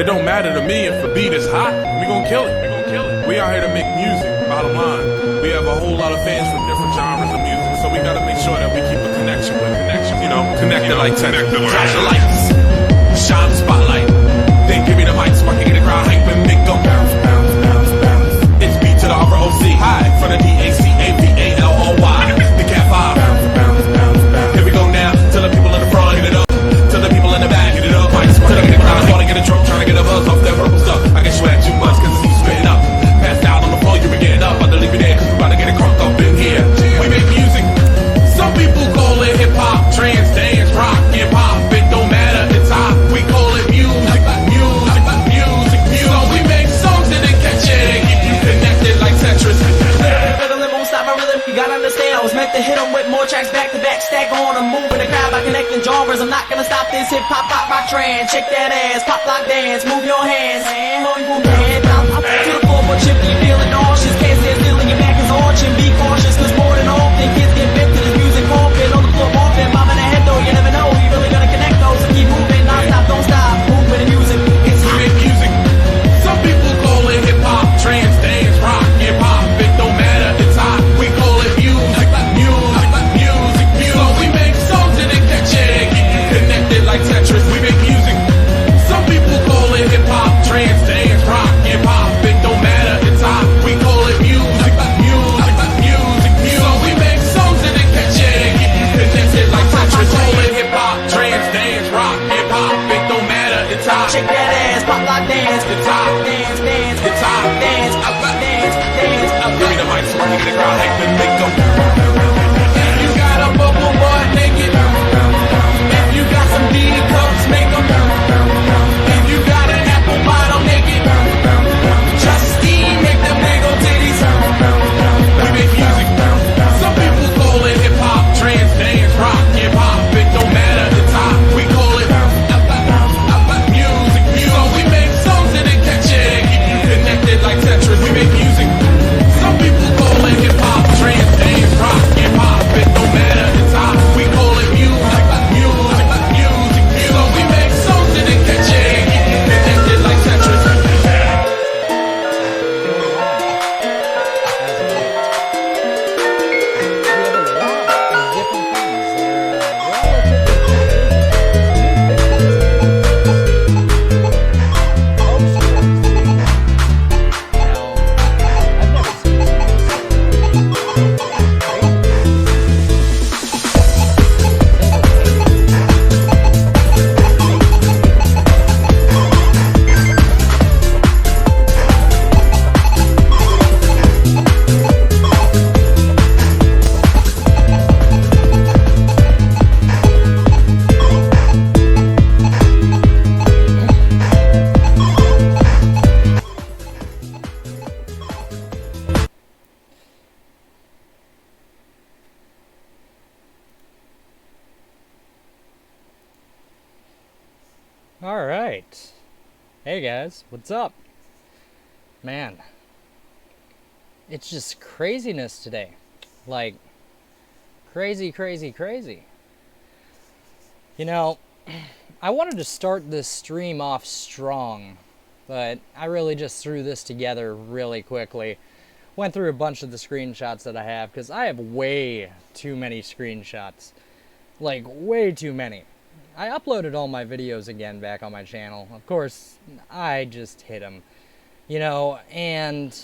It don't matter to me if the beat is hot. We gon' kill it. We out here to make music, bottom line. We have a whole lot of fans from different genres of music, so we gotta make sure that we keep a connection with connected like Tetris. Flash the lights, shine the spotlight. Then give me the mic so I can get the crowd hype and make them bounce, bounce, bounce, bounce. It's B to the upper OC, high in front of DACAVALOY. The Cat 5. Bounce, bounce, bounce, bounce. Here we go now. Tell the people in the front, get it up. Tell the people in the back, get it up. Mics, tell the people around the corner, get a drunk, trying to get a buzz off that purple stuff. I guess you had too much, cause it's spitting up. Passed out on the floor, you been getting up. About to leave you there, cause we about to get it crunk up in here. We make music. Some people call it hip hop, trance, dance, rock, hip hop. It don't matter, it's hot. We call it music, music, music, music. So we make songs that they catch it and keep you connected like Tetris. You gotta understand, I was meant to hit them with more tracks back to back, stack on them, moving the crowd by connecting genres. I'm not gonna stop this hip hop, pop, rock trend. Shake that ass, pop, lock, dance, move your hands. Move your head down to the floor, but chip, you feeling nauseous. Can't stand still and your back is arching. Be cautious, cause more than often kids get bent to this music, walking on the floor, walking, bobbing their head though. You never know, you really gonna connect those. So keep moving, non-stop, don't stop, move with the music. It's hot. We make music. Some people call it hip hop, trance, dance, rock, hip hop. It don't matter, it's hot. We call it music, music, music, music. So we make songs that they catch it and keep you connected like Tetris. We make music. Some people call it hip hop, trance, dance, rock, hip hop. It don't matter, it's hot. We call it music, music, music, music. So we make songs that they catch it and keep you connected like Tetris. Call it hip hop, trance, dance, rock, hip hop. It don't matter, it's hot. Shake that ass, pop, lock, dance, It's hot. dance, dance, It's hot. dance, dance, dance. Give me the mic so I can get the crowd hype and make them. If you got a bubble butt, naked. If you got some D cups, make them. If you got an apple bottom, naked. Justine, make them wiggle titties. We make music. Some people call it hip hop, trance, dance, rock, hip hop. It don't matter, it's hot. We call it music. So we make songs that they catch it and keep you connected like Tetris. We make music. Some people call it hip hop, trance, dance, rock, hip hop. It don't matter, it's hot. We call it music, music, music. So we make songs that they catch it and keep you connected like Tetris. Alright. Hey guys, what's up? Man, it's just craziness today. Like, crazy, crazy, crazy. You know, I wanted to start this stream off strong, but I really just threw this together really quickly. Went through a bunch of the screenshots that I have, because I have way too many screenshots. Like, way too many. I uploaded all my videos again back on my channel. Of course, I just hit them. You know, and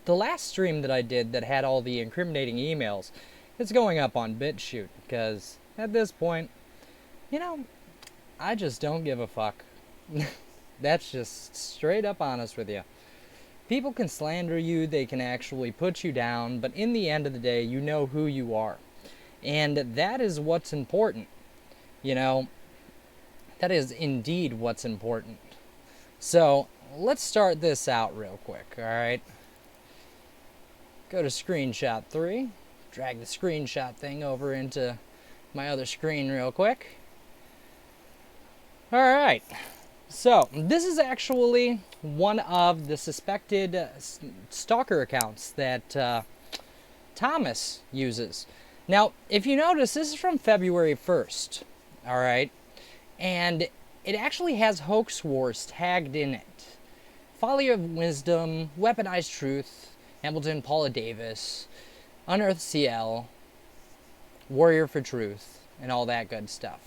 the last stream that I did that had all the incriminating emails, it's going up on BitChute, because at this point, you know, I just don't give a fuck. That's just straight up honest with you. People can slander you, they can actually put you down, but in the end of the day, you know who you are. And that is what's important. You know, that is indeed what's important. So, let's start this out real quick, alright? Go to screenshot 3. Drag the screenshot thing over into my other screen real quick. Alright. So, this is actually one of the suspected stalker accounts that Thomas uses. Now, if you notice, this is from February 1st, alright? And it actually has hoax wars tagged in it. Folly of Wisdom, Weaponized Truth, Hamilton, Paula Davis, Unearthed CL, Warrior for Truth, and all that good stuff.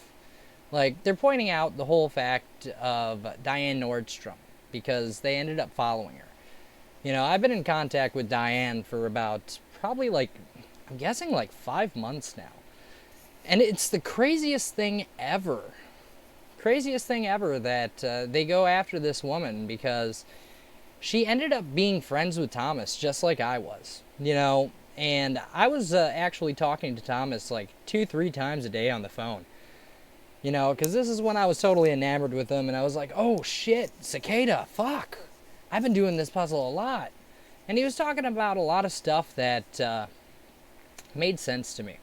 Like, they're pointing out the whole fact of Diane Nordstrom, because they ended up following her. You know, I've been in contact with Diane for about, probably like, I'm guessing like 5 months now. And it's the craziest thing ever. Craziest thing ever that they go after this woman, because she ended up being friends with Thomas, just like I was. You know, and I was actually talking to Thomas like 2-3 times a day on the phone. You know, because this is when I was totally enamored with him, and I was like, oh shit, Cicada, fuck. I've been doing this puzzle a lot. And he was talking about a lot of stuff that made sense to me.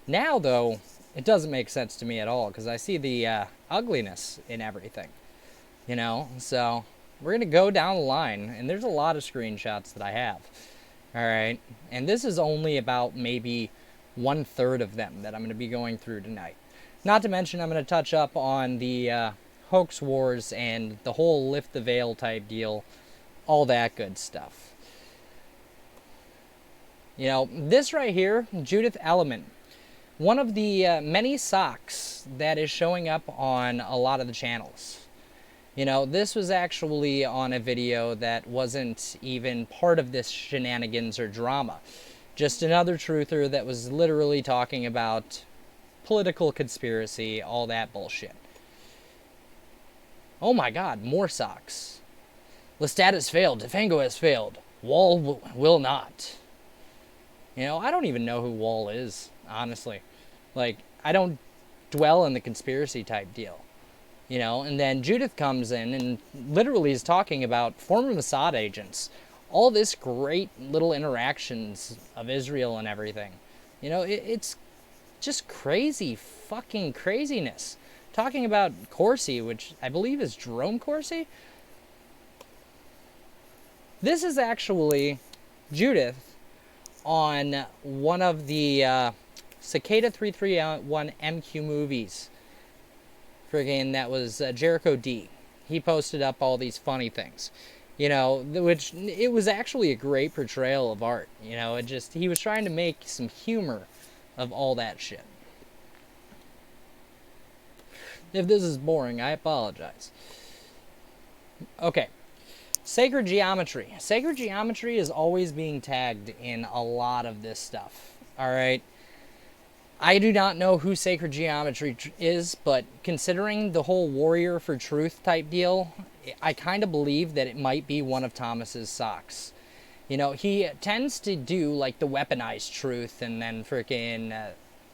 Now, though, it doesn't make sense to me at all, because I see the ugliness in everything. You know, so we're going to go down the line, and there's a lot of screenshots that I have. Alright, and this is only about maybe 1/3 of them that I'm going to be going through tonight. Not to mention, I'm going to touch up on the hoax wars and the whole lift the veil type deal, all that good stuff. You know, this right here, Judith Element, one of the many socks that is showing up on a lot of the channels. You know, this was actually on a video that wasn't even part of this shenanigans or drama. Just another truther that was literally talking about political conspiracy, all that bullshit. Oh my god, more socks. Lestat has failed, Defango has failed, Wall will not. You know, I don't even know who Wall is, honestly. Like, I don't dwell in the conspiracy type deal. You know, and then Judith comes in and literally is talking about former Mossad agents. All this great little interactions of Israel and everything. You know, it's just crazy fucking craziness. Talking about Corsi, which I believe is Jerome Corsi. This is actually Judith on one of the Cicada 331 MQ movies. Friggin' that was Jericho D. He posted up all these funny things. You know, which it was actually a great portrayal of art. You know, it just, he was trying to make some humor of all that shit. If this is boring, I apologize. Okay. Sacred Geometry. Sacred Geometry is always being tagged in a lot of this stuff. Alright? I do not know who Sacred Geometry is, but considering the whole Warrior for Truth type deal, I kind of believe that it might be one of Thomas's socks. You know, he tends to do like the Weaponized Truth and then freaking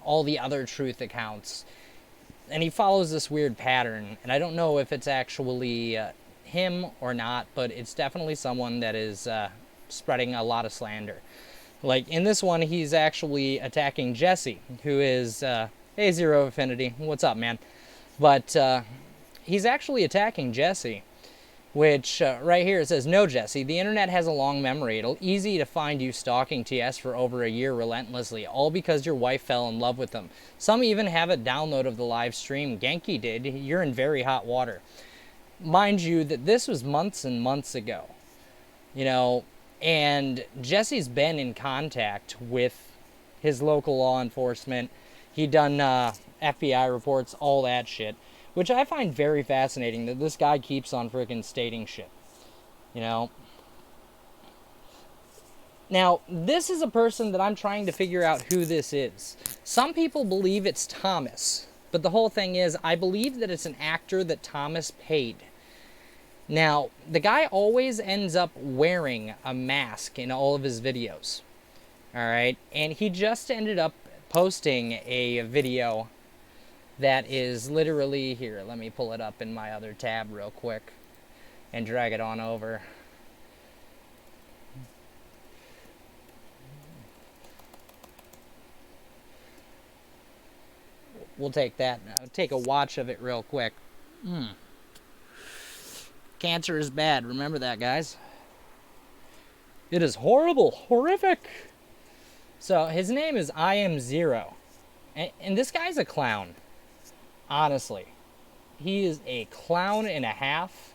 all the other truth accounts. And he follows this weird pattern, and I don't know if it's actually him or not, but it's definitely someone that is spreading a lot of slander. Like, in this one, he's actually attacking Jesse, who is, hey, Zero Affinity, what's up, man? But he's actually attacking Jesse, which, right here, it says, no, Jesse, the internet has a long memory. It'll easy to find you stalking TS for over a year relentlessly, all because your wife fell in love with him. Some even have a download of the live stream. Genki did. You're in very hot water. Mind you, that this was months and months ago. You know, and Jesse's been in contact with his local law enforcement. He'd done FBI reports, all that shit. Which I find very fascinating that this guy keeps on freaking stating shit. You know? Now, this is a person that I'm trying to figure out who this is. Some people believe it's Thomas. But the whole thing is, I believe that it's an actor that Thomas paid. Now, the guy always ends up wearing a mask in all of his videos. Alright? And he just ended up posting a video that is literally here. Let me pull it up in my other tab real quick and drag it on over. We'll take that now. Take a watch of it real quick. Cancer is bad. Remember that, guys. It is horrible. Horrific. So, his name is I Am Zero. And this guy's a clown. Honestly. he is a clown and a half.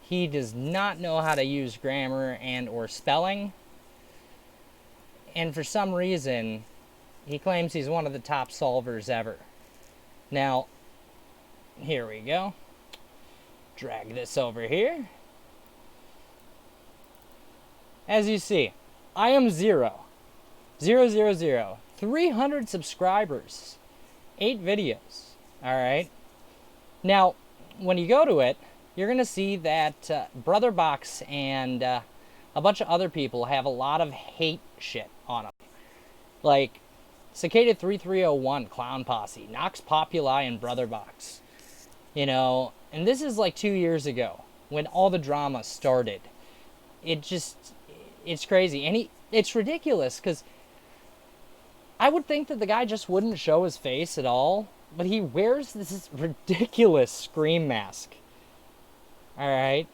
He does not know how to use grammar and or spelling. And for some reason, he claims he's one of the top solvers ever. Now, here we go. Drag this over here. As you see, I am 0, 300 subscribers, 8 videos. Alright? Now, when you go to it, you're going to see that Brotherbox and a bunch of other people have a lot of hate shit on them. Like, Cicada 3301, Clown Posse, Nox Populi, and Brotherbox. You know, and this is like 2 years ago, when all the drama started. It's crazy. And it's ridiculous, because I would think that the guy just wouldn't show his face at all, but he wears this ridiculous scream mask. Alright?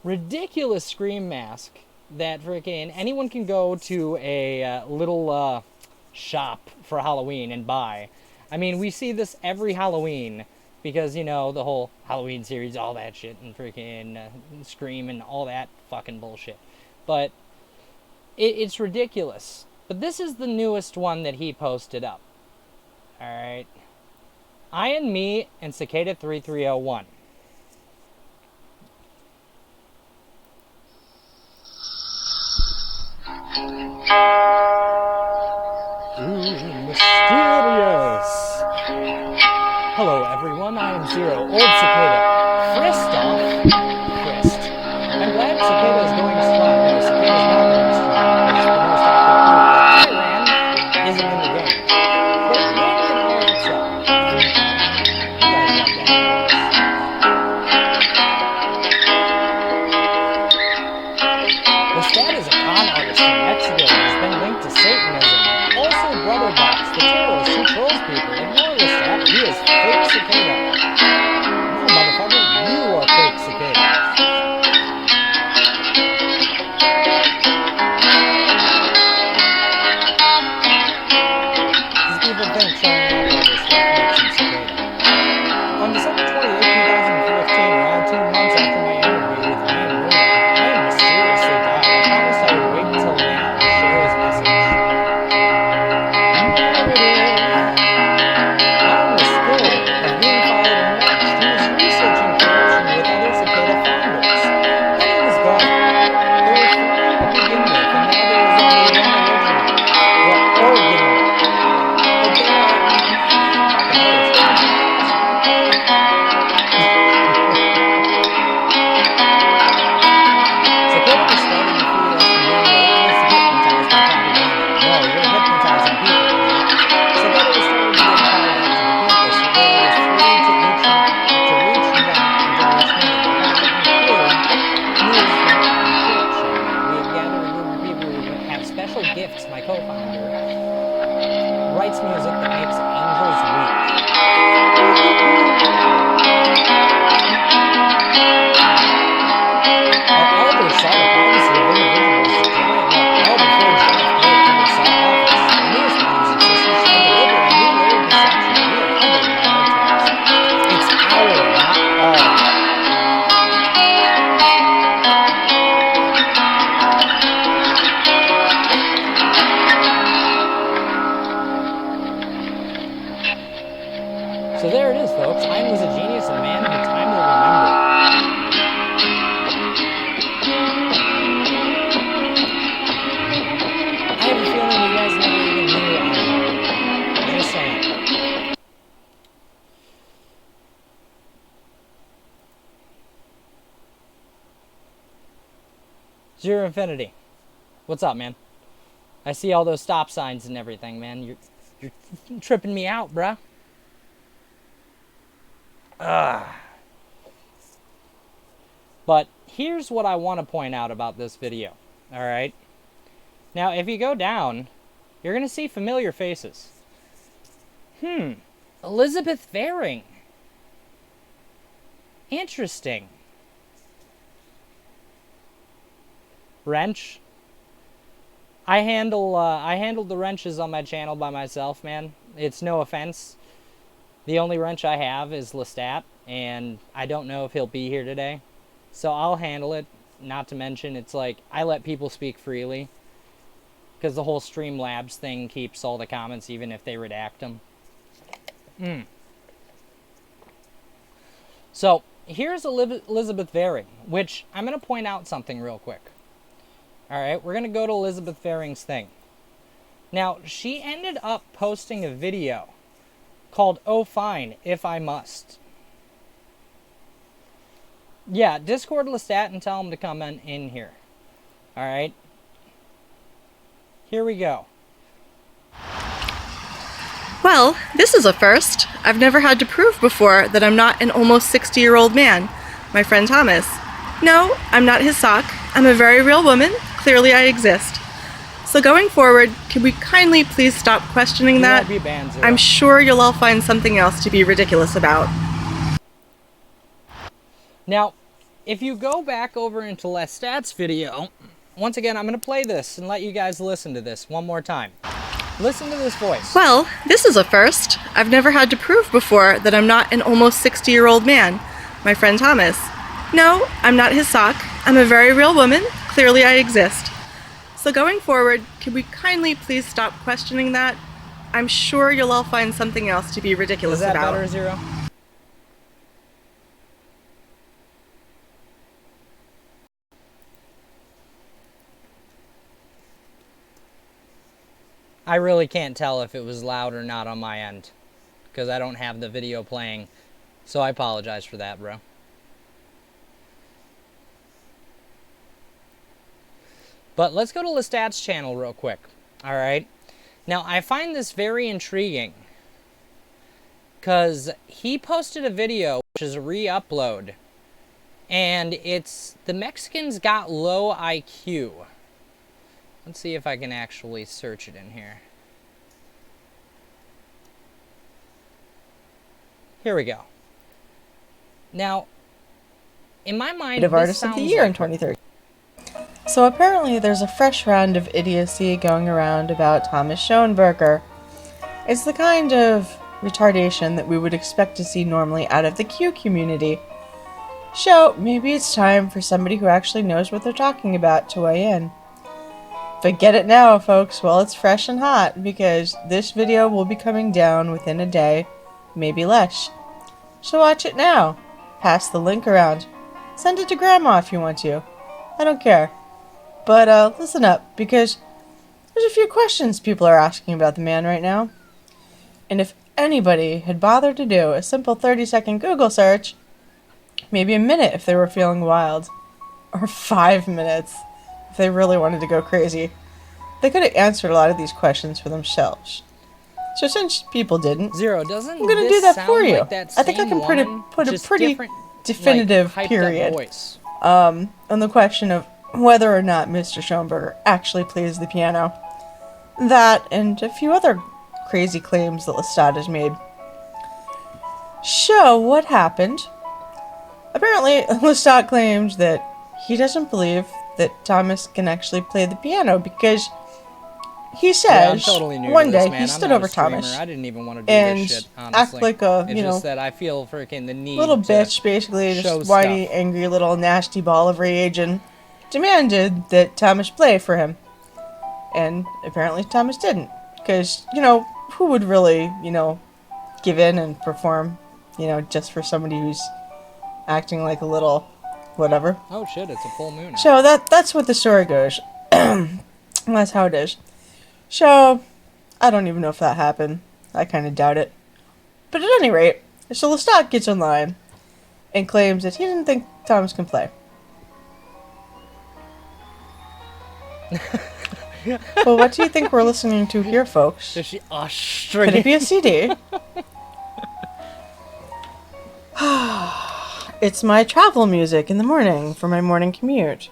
Ridiculous scream mask that freaking anyone can go to a little shop for Halloween and buy. I mean, we see this every Halloween because, you know, the whole Halloween series, all that shit, and freaking Scream and all that fucking bullshit. But it's ridiculous. But this is the newest one that he posted up. Alright. I and Me and Cicada 3301. Mysterious. Hello everyone, I am 0, old Cicada. Frisked off. Frisked. I'm glad Cicada is going strong. No, Cicada's not going strong because the most active group that I ran isn't in the game. But it ran it all itself. You guys love that. The Stat is a con artist from Mexico that has been linked to Satanism. Also, Brotherbox, the terrorist who trolls people. Ignore the Stat, he is fake Cicada. No, motherfucker, you are fake Cicada. These people think showing off all this stuff makes him Cicada. On December 28, 2015, around 2 months after my interview with Ian Murdoch, I mysteriously died. I promised I would wait until now to share his message. Alan was scared of being followed and watched. He was researching corruption with other Cicada founders. Then he was gone. There were 3 to begin with, and now there is only 1 original. Well, original. But there are... Cicada was starting to free us from being relentless hypnotized by propaganda. No, you're hypnotizing people. Cicada was starting to get fired up to the point that Cicada was free to reach and down into each minute. That would include news and corruption. We have gathered a group of people who have special gifts. My co-founder writes music that makes angels weep. Our elders saw the privacy of individuals drying up well before JFK ever saw office. The newest music system shall deliver a new way of deception. We are humbled by our task. It's our, not all. So there it is, folks. Ian was a genius and a man who time will remember. I have a feeling you guys never even knew Ian. Just saying. Zero Infinity. What's up, man? I see all those stop signs and everything, man. You're tripping me out, bruh. But here's what I want to point out about this video. Alright? Now, if you go down, you're going to see familiar faces. Elizabeth Faring. Interesting. Wrench. I handle the wrenches on my channel by myself, man. It's no offense. The only wrench I have is Lestat, and I don't know if he'll be here today. So I'll handle it. Not to mention, it's like, I let people speak freely. Because the whole Streamlabs thing keeps all the comments, even if they redact them. So, here's Elizabeth Varing, which I'm going to point out something real quick. Alright, we're going to go to Elizabeth Varing's thing. Now, she ended up posting a video called "Oh Fine, If I Must." Yeah, Discord Lestat and tell him to come in here. Alright? Here we go. Well, this is a first. I've never had to prove before that I'm not an almost 60-year-old man. My friend Thomas. No, I'm not his sock. I'm a very real woman. Clearly I exist. So going forward, can we kindly please stop questioning that? won't be banned, Zero. I'm sure you'll all find something else to be ridiculous about. Now, if you go back over into Lestat's video, once again, I'm going to play this and let you guys listen to this one more time. Listen to this voice. Well, this is a first. I've never had to prove before that I'm not an almost 60-year-old man. My friend Thomas. No, I'm not his sock. I'm a very real woman. Clearly I exist. So going forward, can we kindly please stop questioning that? I'm sure you'll all find something else to be ridiculous Is that about. better, Zero? I really can't tell if it was loud or not on my end, because I don't have the video playing, so I apologize for that, bro. But let's go to Lestat's channel real quick, alright? Now, I find this very intriguing, because he posted a video, which is a re-upload, and it's "The Mexicans Got Low IQ." Let's see if I can actually search it in here. Here we go. Now, in my mind, Creative Artist of the Year in 2013. So apparently there's a fresh round of idiocy going around about Thomas Schoenberger. It's the kind of retardation that we would expect to see normally out of the Q community. So maybe it's time for somebody who actually knows what they're talking about to weigh in. But get it now, folks, while it's fresh and hot, because this video will be coming down within a day, maybe less. So watch it now. Pass the link around. Send it to Grandma if you want to. I don't care. But listen up, because there's a few questions people are asking about the man right now. And if anybody had bothered to do a simple 30-second Google search, maybe a minute if they were feeling wild, or 5 minutes if they really wanted to go crazy, they could have answered a lot of these questions for themselves. So since people didn't, Zero, doesn't I'm going to do that for you. I think I can put a pretty definitive period on the question of whether or not Mr. Schoenberger actually plays the piano. That and a few other crazy claims that Lestat has made. So, what happened? Apparently, Lestat claimed that he doesn't believe that Thomas can actually play the piano because he says one day he stood over Thomas I didn't even want to do and this shit, honestly. act like a, it's just that I feel freaking the need little to bitch, basically, show just whiny, stuff. angry little nasty ball of rage, and demanded that Thomas play for him. And apparently Thomas didn't, because, who would really, give in and perform, just for somebody who's acting like a little whatever. Oh shit, it's a full moon now. So that's what the story goes. That's how it is. So, I don't even know if that happened. I kind of doubt it. But at any rate, so Lestat gets online and claims that he didn't think Thomas can play. Well, what do you think we're listening to here, folks? Does she Could it be a CD? It's my travel music in the morning for my morning commute.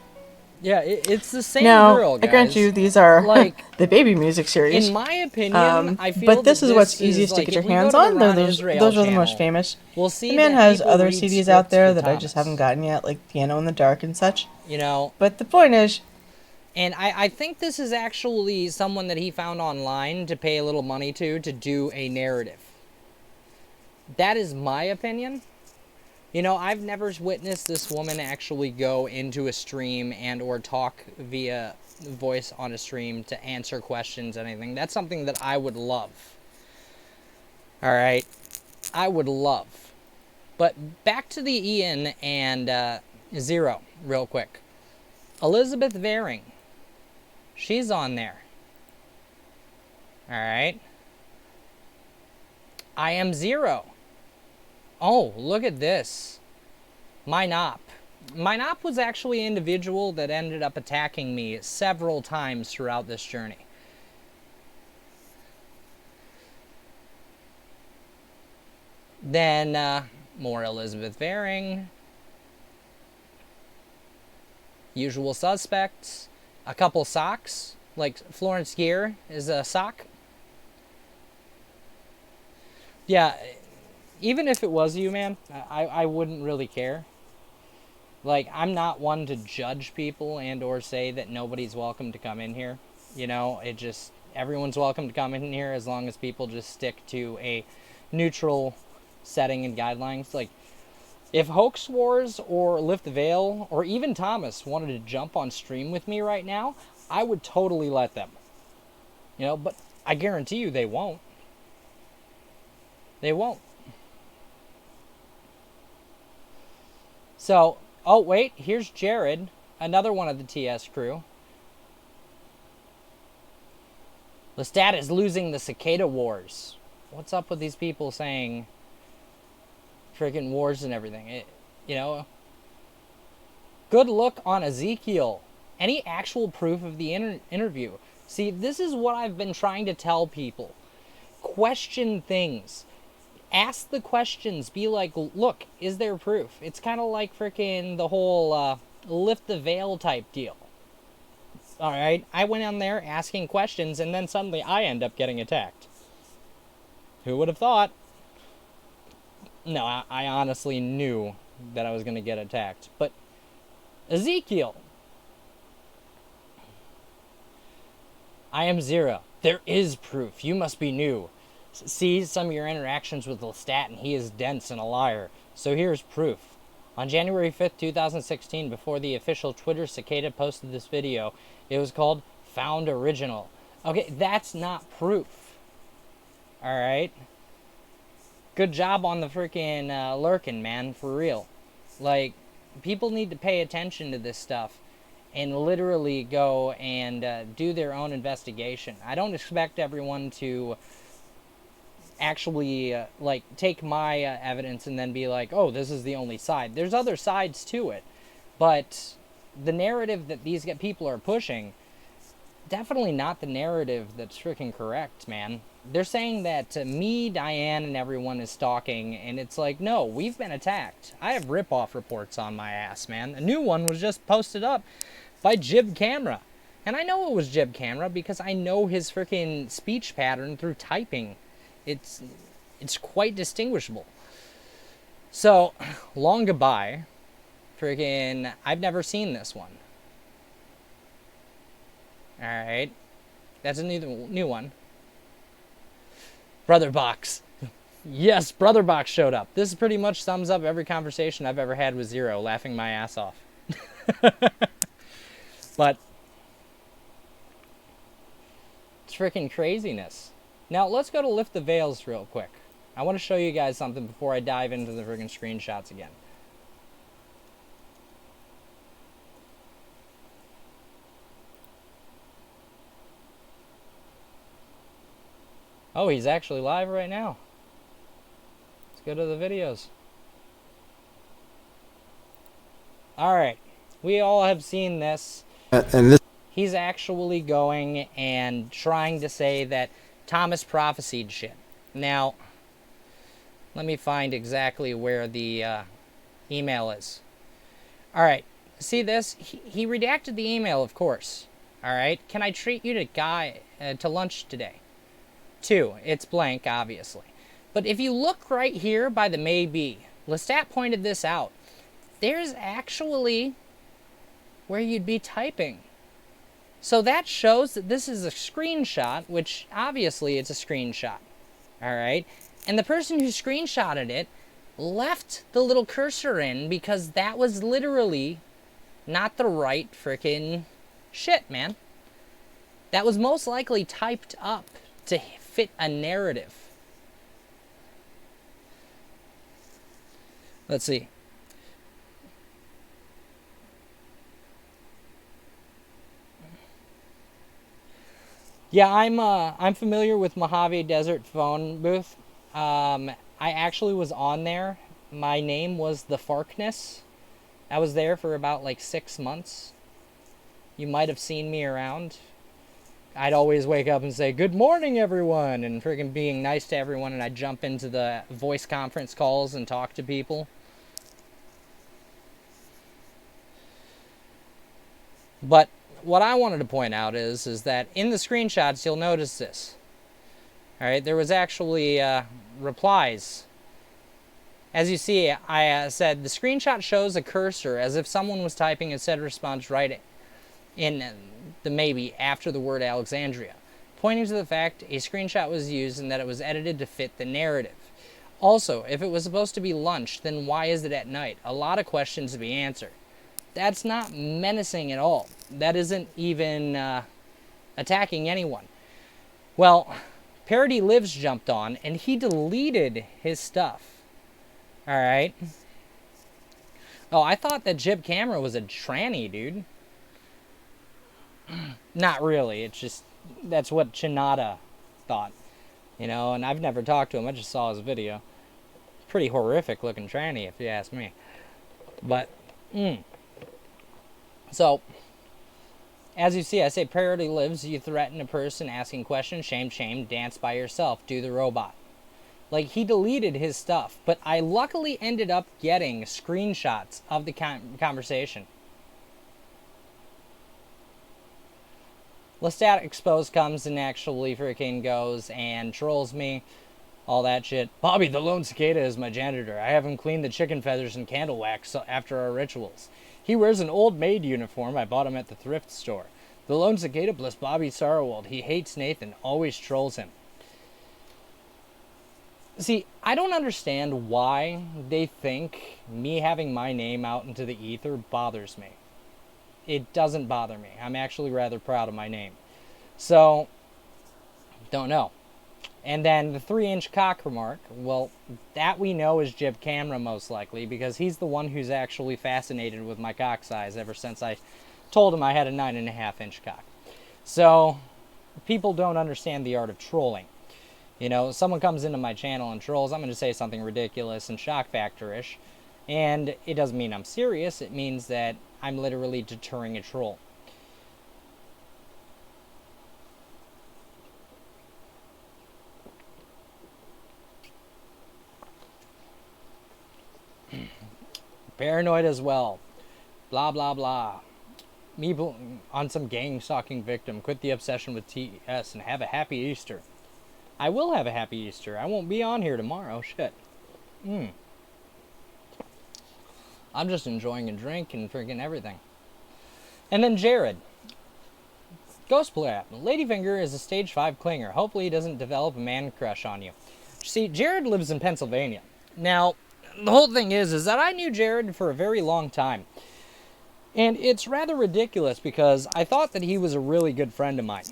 Yeah, it's the same Now, girl, guys. I grant you, these are Like, the baby music series. in my opinion, I feel but this is what's easiest to get your hands on. Those are the most famous. We'll see The man that has people other read CDs out scripts there for that I just Thomas. haven't gotten yet, like Piano in the Dark and such. But the point is, and I think this is actually someone that he found online to pay a little money to do a narrative. That is my opinion. You know, I've never witnessed this woman actually go into a stream and or talk via voice on a stream to answer questions, anything. That's something that I would love. All right. I would love. But back to the Ian and Zero real quick. Elizabeth Varing. She's on there. All right. I am Zero. Oh, look at this. Minop. Minop was actually an individual that ended up attacking me several times throughout this journey. Then, more Elizabeth Varing. Usual suspects. A couple socks. Like Florence Gear is a sock. Yeah, even if it was you, man, I wouldn't really care. Like, I'm not one to judge people and or say that nobody's welcome to come in here. You know, it just, everyone's welcome to come in here as long as people just stick to a neutral setting and guidelines. Like, if Hoax Wars or Lift the Veil or even Thomas wanted to jump on stream with me right now, I would totally let them. You know, but I guarantee you they won't. They won't. So, oh wait, here's Jared, another one of the TS crew. Lestat is losing the Cicada Wars. What's up with these people saying freaking wars and everything? You know, good look on Ezekiel. Any actual proof of the interview? See, this is what I've been trying to tell people. Question things. Ask the questions. Be like, look, is there proof? It's kind of like freaking the whole lift the veil type deal. Alright, I went on there asking questions and then suddenly I end up getting attacked. Who would have thought? No, I honestly knew that I was going to get attacked. But Ezekiel. I am Zero. There is proof. You must be new. See some of your interactions with Lestat, and he is dense and a liar. So here's proof. On January 5th, 2016, before the official Twitter Cicada posted this video, it was called Found Original. Okay, that's not proof. Alright? Good job on the freaking lurking, man, for real. Like, people need to pay attention to this stuff and literally go and do their own investigation. I don't expect everyone to actually like take my evidence and then be like, oh, this is the only side. There's other sides to it, but the narrative that these people are pushing, definitely not the narrative that's freaking correct, man. They're saying that me, Diane, and everyone is stalking, and it's like, no, we've been attacked. I have rip-off reports on my ass, man. A new one was just posted up by Jib Camera, and I know it was Jib Camera because I know his freaking speech pattern through typing. It's quite distinguishable. So, long goodbye. Freaking, I've never seen this one. Alright. That's a new one. Brother Box. Yes, Brother Box showed up. This pretty much sums up every conversation I've ever had with Zero, laughing my ass off. But it's freaking craziness. Now, let's go to Lift the Veils real quick. I want to show you guys something before I dive into the freaking screenshots again. Oh, he's actually live right now. Let's go to the videos. Alright. We all have seen this. And this. He's actually going and trying to say that Thomas prophesied shit. Now, let me find exactly where the email is. Alright, see this? He redacted the email, of course. Alright, can I treat you to lunch today? 2, it's blank, obviously. But if you look right here by the maybe, Lestat pointed this out. There's actually where you'd be typing. So that shows that this is a screenshot, which obviously it's a screenshot. Alright? And the person who screenshotted it left the little cursor in because that was literally not the right frickin' shit, man. That was most likely typed up to fit a narrative. Let's see. Yeah, I'm familiar with Mojave Desert phone booth. I actually was on there. My name was the Farkness. I was there for about like 6 months. You might have seen me around. I'd always wake up and say, "Good morning, everyone," and freaking being nice to everyone, and I'd jump into the voice conference calls and talk to people. But what I wanted to point out is that in the screenshots, you'll notice this. All right, there was actually replies. As you see, I said, the screenshot shows a cursor as if someone was typing a said response right in the maybe after the word Alexandria, pointing to the fact a screenshot was used and that it was edited to fit the narrative. Also, if it was supposed to be lunch, then why is it at night? A lot of questions to be answered. That's not menacing at all. That isn't even attacking anyone. Well, Parody Lives jumped on and he deleted his stuff. Alright. Oh, I thought that Jib Camera was a tranny, dude. Not really. It's just, that's what Cicada thought. You know, and I've never talked to him. I just saw his video. Pretty horrific looking tranny, if you ask me. But, So, as you see, I say Parody Lives. You threaten a person asking questions. Shame, shame. Dance by yourself. Do the robot. Like, he deleted his stuff. But I luckily ended up getting screenshots of the conversation. Lestat Exposed comes and actually freaking goes and trolls me. All that shit. Bobby, the lone cicada is my janitor. I have him clean the chicken feathers and candle wax after our rituals. He wears an old maid uniform. I bought him at the thrift store. The lone cicada bless Bobby Sarwold. He hates Nathan. Always trolls him. See, I don't understand why they think me having my name out into the ether bothers me. It doesn't bother me. I'm actually rather proud of my name. So, don't know. And then the 3-inch cock remark, well, that we know is Jib Camera most likely, because he's the one who's actually fascinated with my cock size ever since I told him I had a 9.5-inch cock. So, people don't understand the art of trolling. You know, someone comes into my channel and trolls, I'm going to say something ridiculous and shock factor-ish. And it doesn't mean I'm serious, it means that I'm literally deterring a troll. Paranoid as well. Blah, blah, blah. Me on some gang-stalking victim. Quit the obsession with TS and have a happy Easter. I will have a happy Easter. I won't be on here tomorrow. Shit. I'm just enjoying a drink and freaking everything. And then Jared. Ghost Blab. Ladyfinger is a stage 5 clinger. Hopefully he doesn't develop a man crush on you. See, Jared lives in Pennsylvania. Now, the whole thing is that I knew Jared for a very long time. And it's rather ridiculous because I thought that he was a really good friend of mine.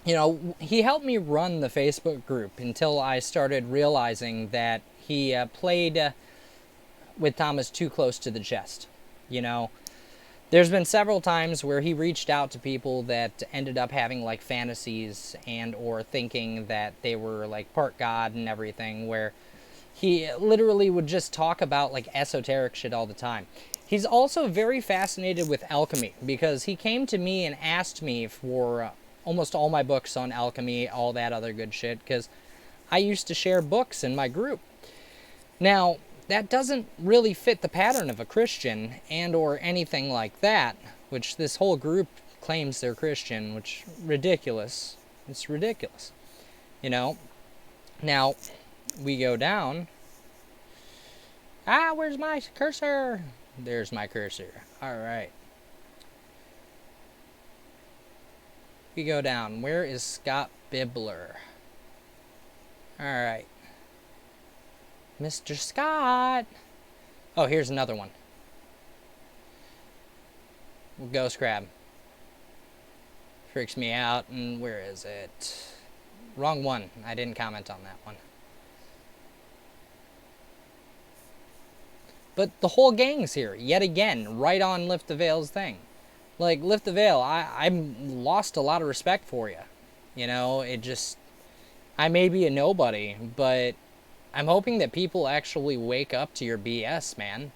You know, he helped me run the Facebook group until I started realizing that he played with Thomas too close to the chest. You know, there's been several times where he reached out to people that ended up having like fantasies and or thinking that they were like part God and everything, where he literally would just talk about like esoteric shit all the time. He's also very fascinated with alchemy because he came to me and asked me for almost all my books on alchemy, all that other good shit, because I used to share books in my group. Now, that doesn't really fit the pattern of a Christian and or anything like that, which this whole group claims they're Christian, which ridiculous. It's ridiculous. You know? Now, we go down. Where's my cursor? There's my cursor. Alright. We go down. Where is Scott Bibler? Alright. Mr. Scott. Oh, here's another one. Ghost crab. Freaks me out. And where is it? Wrong one. I didn't comment on that one. But the whole gang's here, yet again, right on Lift the Veil's thing. Like, Lift the Veil, I lost a lot of respect for you. You know, it just... I may be a nobody, but I'm hoping that people actually wake up to your BS, man.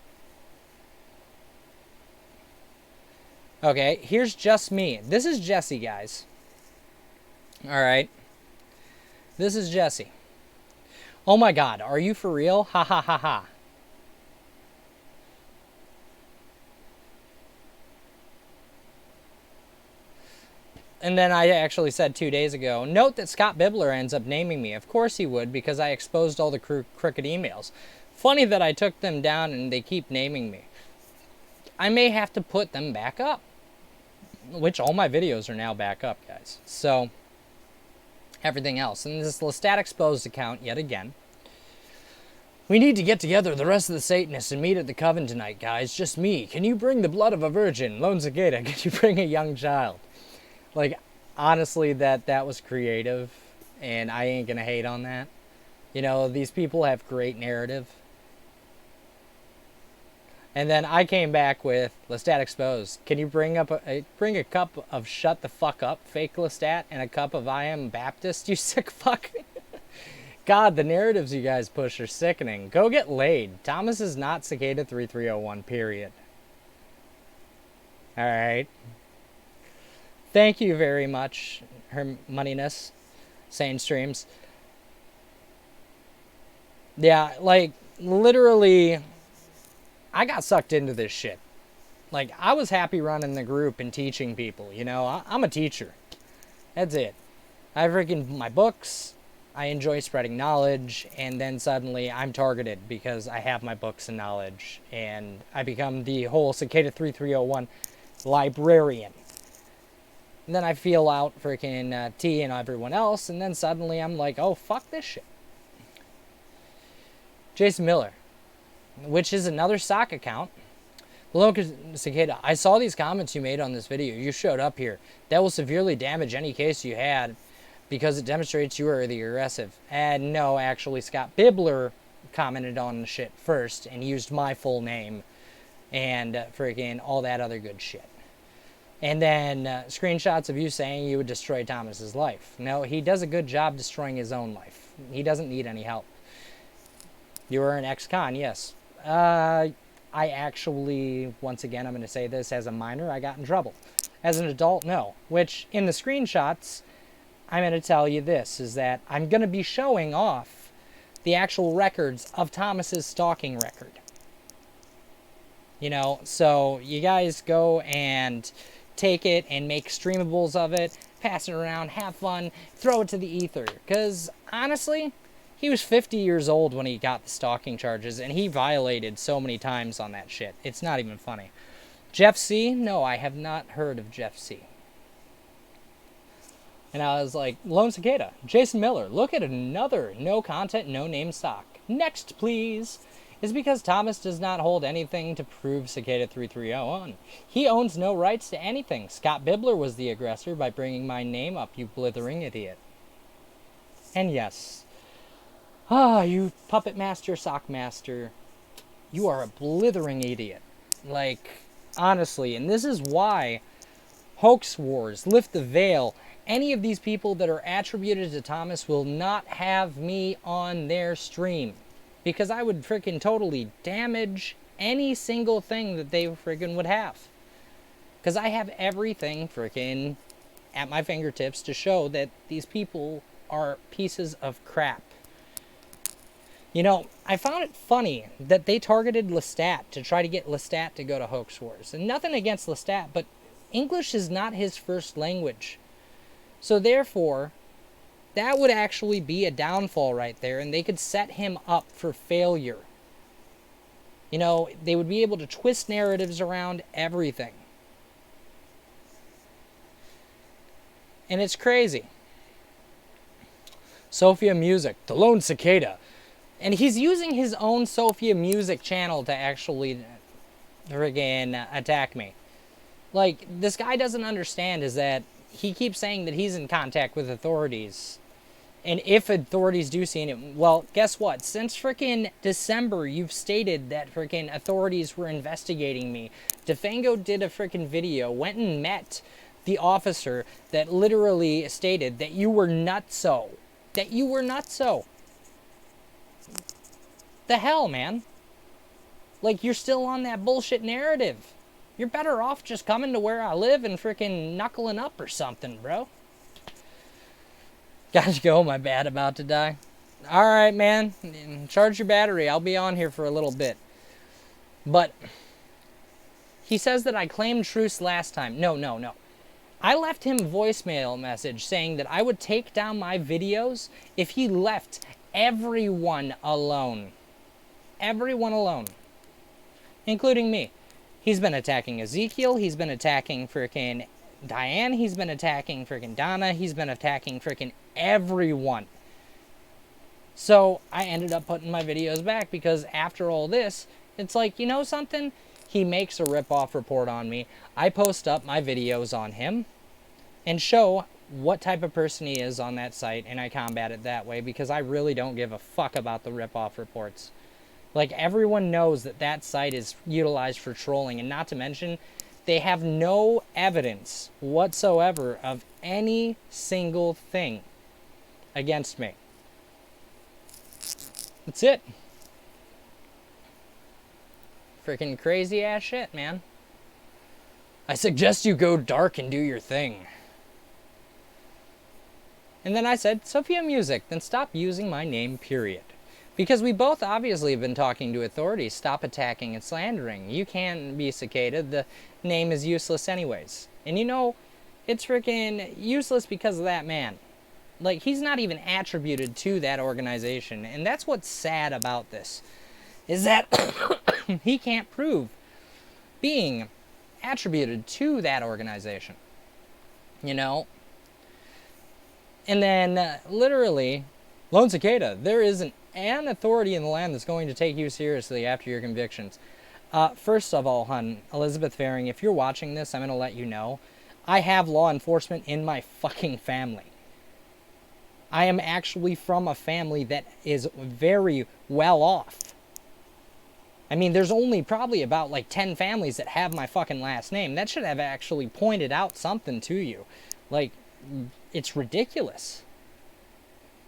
Okay, here's just me. This is Jesse, guys. Alright. This is Jesse. Oh my god, are you for real? Ha ha ha ha. And then I actually said 2 days ago, note that Scott Bibler ends up naming me. Of course he would, because I exposed all the crooked emails. Funny that I took them down and they keep naming me. I may have to put them back up. Which all my videos are now back up, guys. So, everything else. And this Lestat Exposed account, yet again. We need to get together the rest of the Satanists and meet at the coven tonight, guys. Just me. Can you bring the blood of a virgin? Lone Cicada, can you bring a young child? Like, honestly, that was creative, and I ain't gonna hate on that. You know, these people have great narrative. And then I came back with Lestat Exposed. Can you bring a cup of Shut the Fuck Up, fake Lestat, and a cup of I Am Baptist, you sick fuck? God, the narratives you guys push are sickening. Go get laid. Thomas is not Cicada 3301, period. Alright. Thank you very much, Her Moneyness, Sane Streams. Yeah, like, literally, I got sucked into this shit. Like, I was happy running the group and teaching people, you know? I'm a teacher. That's it. I've written my books, I enjoy spreading knowledge, and then suddenly I'm targeted because I have my books and knowledge, and I become the whole Cicada 3301 librarian. And then I feel out freaking T and everyone else, and then suddenly I'm like, oh, fuck this shit. Jason Miller, which is another sock account. Hello, Cicada. I saw these comments you made on this video. You showed up here. That will severely damage any case you had because it demonstrates you are the aggressive. And no, actually, Scott Bibler commented on the shit first and used my full name and freaking all that other good shit. And then screenshots of you saying you would destroy Thomas's life. No, he does a good job destroying his own life. He doesn't need any help. You are an ex-con, yes. I actually, once again, I'm going to say this, as a minor, I got in trouble. As an adult, no. Which, in the screenshots, I'm going to tell you this, is that I'm going to be showing off the actual records of Thomas's stalking record. You know, so you guys go and take it and make streamables of it, pass it around, have fun, throw it to the ether. Because, honestly, he was 50 years old when he got the stalking charges, and he violated so many times on that shit. It's not even funny. Jeff C? No, I have not heard of Jeff C. And I was like, Lone Cicada, Jason Miller, look at another no content, no name stock. Next, please. Is because Thomas does not hold anything to prove Cicada 3301. He owns no rights to anything. Scott Bibler was the aggressor by bringing my name up, you blithering idiot. And yes. You puppet master, sock master. You are a blithering idiot. Like, honestly, and this is why Hoax Wars, Lift the Veil, any of these people that are attributed to Thomas will not have me on their stream. Because I would freaking totally damage any single thing that they freaking would have. Because I have everything freaking at my fingertips to show that these people are pieces of crap. You know, I found it funny that they targeted Lestat to try to get Lestat to go to Hoax Wars. And nothing against Lestat, but English is not his first language. So therefore, that would actually be a downfall right there, and they could set him up for failure. You know, they would be able to twist narratives around everything. And it's crazy. Sophia Music, the Lone Cicada. And he's using his own Sophia Music channel to actually friggin' attack me. Like, this guy doesn't understand is that he keeps saying that he's in contact with authorities. And if authorities do see him, well, guess what? Since frickin' December, you've stated that frickin' authorities were investigating me. Defango did a frickin' video, went and met the officer that literally stated that you were nutso. That you were nutso. The hell, man? Like, you're still on that bullshit narrative. You're better off just coming to where I live and frickin' knuckling up or something, bro. Gotta go, my bat about to die. Alright, man. Charge your battery. I'll be on here for a little bit. But he says that I claimed truce last time. No. I left him a voicemail message saying that I would take down my videos if he left everyone alone. Everyone alone. Including me. He's been attacking Ezekiel. He's been attacking frickin' Diane. He's been attacking frickin' Donna. He's been attacking frickin' everyone. So I ended up putting my videos back because after all this, it's like, you know something? He makes a rip-off report on me. I post up my videos on him and show what type of person he is on that site, and I combat it that way because I really don't give a fuck about the rip-off reports. Like, everyone knows that that site is utilized for trolling, and not to mention, they have no evidence whatsoever of any single thing against me. That's it. Freaking crazy ass shit, man. I suggest you go dark and do your thing. And then I said, Sophia Music, then stop using my name, period. Because we both obviously have been talking to authorities. Stop attacking and slandering. You can't be Cicada. The name is useless anyways. And you know, it's freaking useless because of that man. Like, he's not even attributed to that organization. And that's what's sad about this. Is that he can't prove being attributed to that organization. You know? And then, literally, Lone Cicada, there isn't an authority in the land that's going to take you seriously after your convictions. First of all, hun, Elizabeth Faring, if you're watching this, I'm going to let you know, I have law enforcement in my fucking family. I am actually from a family that is very well off. I mean, there's only probably about like 10 families that have my fucking last name. That should have actually pointed out something to you. Like, it's ridiculous.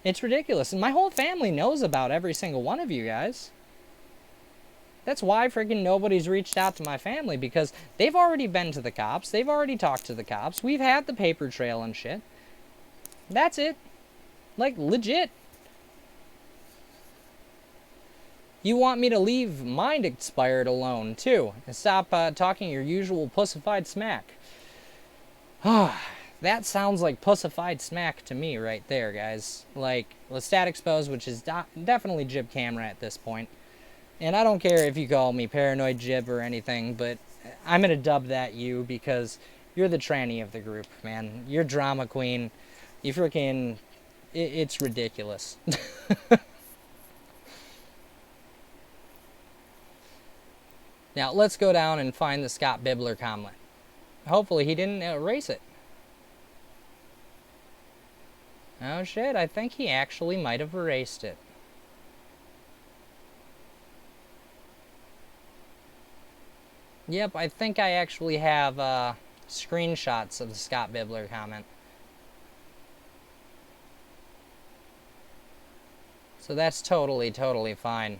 It's ridiculous. And my whole family knows about every single one of you guys. That's why freaking nobody's reached out to my family, because they've already been to the cops. They've already talked to the cops. We've had the paper trail and shit. That's it. Like, legit. You want me to leave Mind Expired alone, too, and stop talking your usual pussified smack. That sounds like pussified smack to me right there, guys. Like, Lestat Exposed, which is definitely Jib Camera at this point. And I don't care if you call me Paranoid Jib or anything, but I'm going to dub that you because you're the tranny of the group, man. You're drama queen. You freaking... It's ridiculous. Now, let's go down and find the Scott Bibler comment. Hopefully he didn't erase it. Oh shit, I think he actually might have erased it. Yep, I think I actually have screenshots of the Scott Bibler comment. So that's totally fine.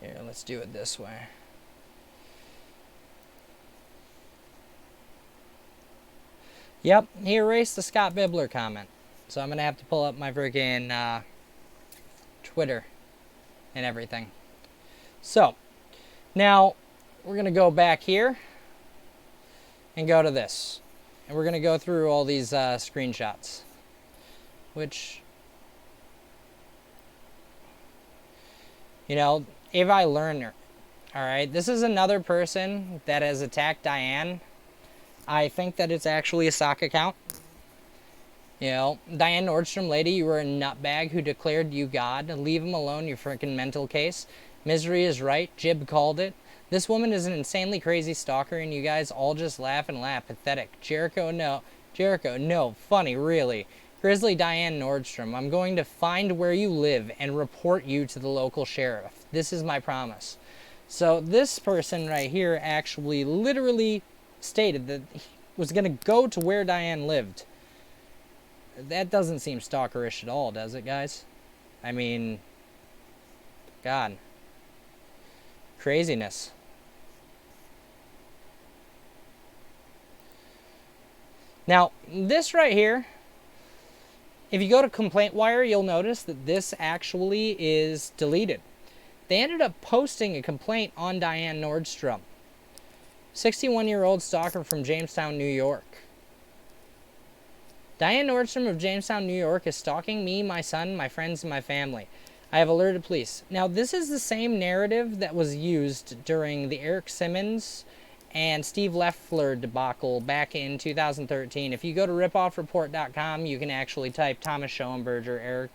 Here, let's do it this way. Yep, he erased the Scott Bibler comment. So I'm going to have to pull up my friggin' Twitter and everything. So, now we're going to go back here and go to this. And we're going to go through all these screenshots. Which, you know, Avi Lerner. Alright, this is another person that has attacked Diane I think that it's actually a sock account. You know, Diane Nordstrom, lady, you were a nutbag who declared you God. Leave him alone, you freaking mental case. Misery is right. Jib called it. This woman is an insanely crazy stalker, and you guys all just laugh and laugh. Pathetic. Jericho, no. Jericho, no. Funny, really. Grizzly Diane Nordstrom, I'm going to find where you live and report you to the local sheriff. This is my promise. So this person right here actually literally stated that he was going to go to where Diane lived. That doesn't seem stalkerish at all, does it, guys? I mean, God. Craziness. Now, this right here, if you go to Complaint Wire, you'll notice that this actually is deleted. They ended up posting a complaint on Diane Nordstrom. 61-year-old stalker from Jamestown, New York. Diane Nordstrom of Jamestown, New York is stalking me, my son, my friends, and my family. I have alerted police. Now, this is the same narrative that was used during the Eric Simmons and Steve Leffler debacle back in 2013. If you go to ripoffreport.com, you can actually type Thomas Schoenberger, Eric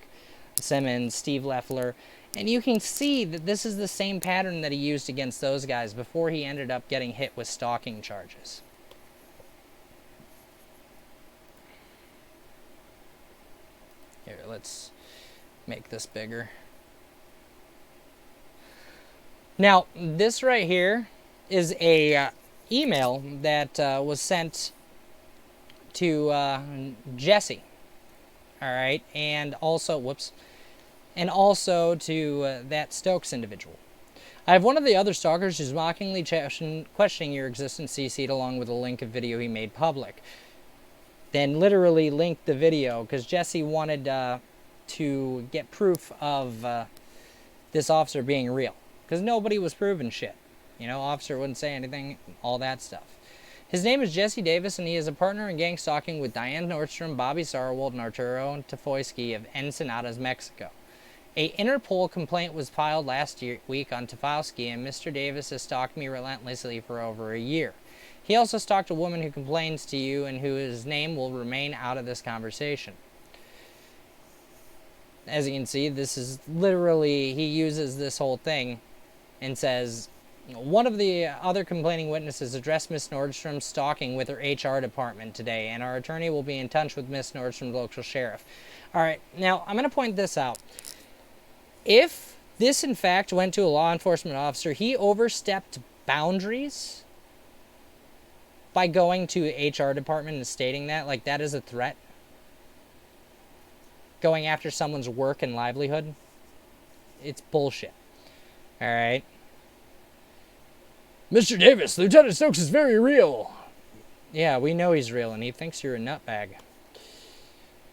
Simmons, Steve Leffler, and you can see that this is the same pattern that he used against those guys before he ended up getting hit with stalking charges. Here, let's make this bigger. Now, this right here is a email that was sent to Jesse. All right, and also, and also to that Stokes individual. I have one of the other stalkers who's mockingly questioning your existence CC'd along with a link of video he made public. Then literally linked the video because Jesse wanted to get proof of this officer being real. Because nobody was proving shit. You know, officer wouldn't say anything, all that stuff. His name is Jesse Davis, and he is a partner in gang stalking with Diane Nordstrom, Bobby Sarwold, and Arturo Tafoyski of Ensenadas, Mexico. A Interpol complaint was filed last week on Tafoyski, and Mr. Davis has stalked me relentlessly for over a year. He also stalked a woman who complains to you and whose name will remain out of this conversation. As you can see, this is literally, he uses this whole thing and says, one of the other complaining witnesses addressed Miss Nordstrom's stalking with her HR department today, and our attorney will be in touch with Miss Nordstrom's local sheriff. All right, now I'm going to point this out. If this, in fact, went to a law enforcement officer, he overstepped boundaries by going to HR department and stating that, like that is a threat. Going after someone's work and livelihood. It's bullshit. All right. Mr. Davis, Lieutenant Stokes is very real. Yeah, we know he's real, and he thinks you're a nutbag.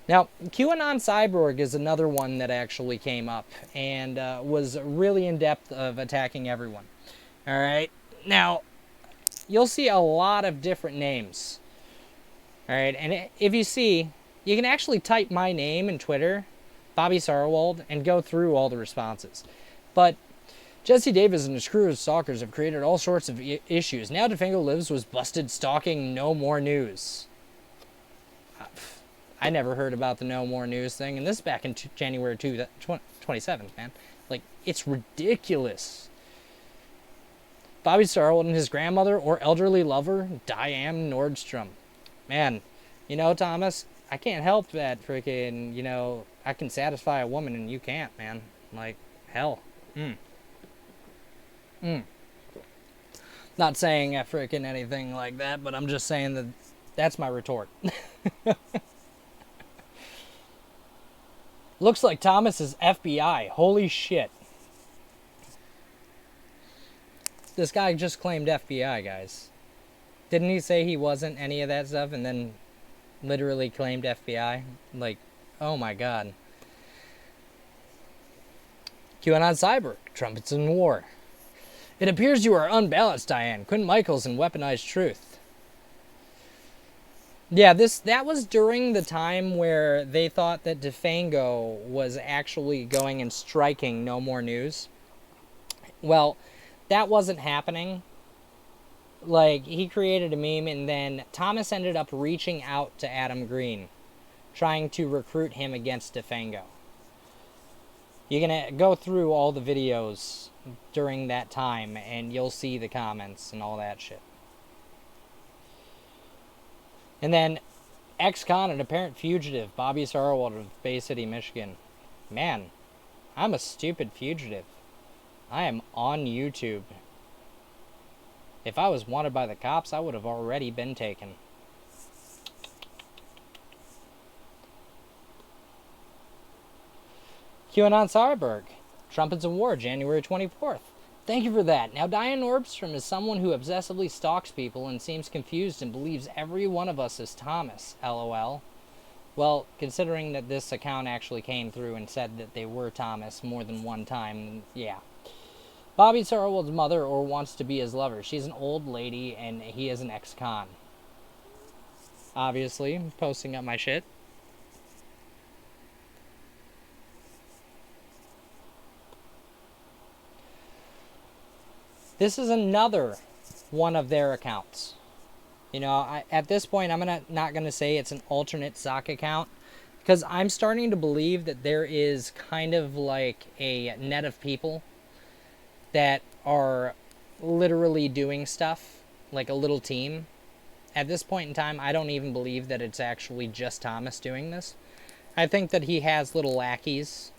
Now, QAnon Cyborg is another one that actually came up and was really in-depth of attacking everyone. All right. Now, you'll see a lot of different names. All right, and if you see, you can actually type my name in Twitter, Bobby Sarwold, and go through all the responses. But Jesse Davis and his crew of stalkers have created all sorts of issues. Now DeFango Lives was busted stalking No More News. I never heard about the No More News thing, and this is back in January 27th, man. Like, it's ridiculous. Bobby Sarwold and his grandmother or elderly lover, Diane Nordstrom. Man, you know, Thomas, I can't help that freaking, you know, I can satisfy a woman and you can't, man. Like, hell. Not saying freaking anything like that, but I'm just saying that that's my retort. Looks like Thomas is FBI. Holy shit. This guy just claimed FBI, guys. Didn't he say he wasn't any of that stuff and then literally claimed FBI? Like, oh my god. QAnon Cyber, Trumpets in War. It appears you are unbalanced, Diane. Quinn Michaels and Weaponized Truth. Yeah, that was during the time where they thought that DeFango was actually going and striking No More News. Well, that wasn't happening. Like, he created a meme, and then Thomas ended up reaching out to Adam Green, trying to recruit him against Defango. You're going to go through all the videos during that time, and you'll see the comments and all that shit. And then, ex-con and apparent fugitive, Bobby Sarwald of Bay City, Michigan. Man, I'm a stupid fugitive. I am on YouTube. If I was wanted by the cops, I would have already been taken. QAnon Sauerberg. Trumpets of War, January 24th. Thank you for that. Now, Diane Nordstrom is someone who obsessively stalks people and seems confused and believes every one of us is Thomas. LOL. Well, considering that this account actually came through and said that they were Thomas more than one time, yeah. Bobby Sarwald's mother or wants to be his lover. She's an old lady and he is an ex-con. Obviously, I'm posting up my shit. This is another one of their accounts. You know, at this point, I'm not going to say it's an alternate sock account, because I'm starting to believe that there is kind of like a net of people that are literally doing stuff, like a little team. At this point in time, I don't even believe that it's actually just Thomas doing this. I think that he has little lackeys,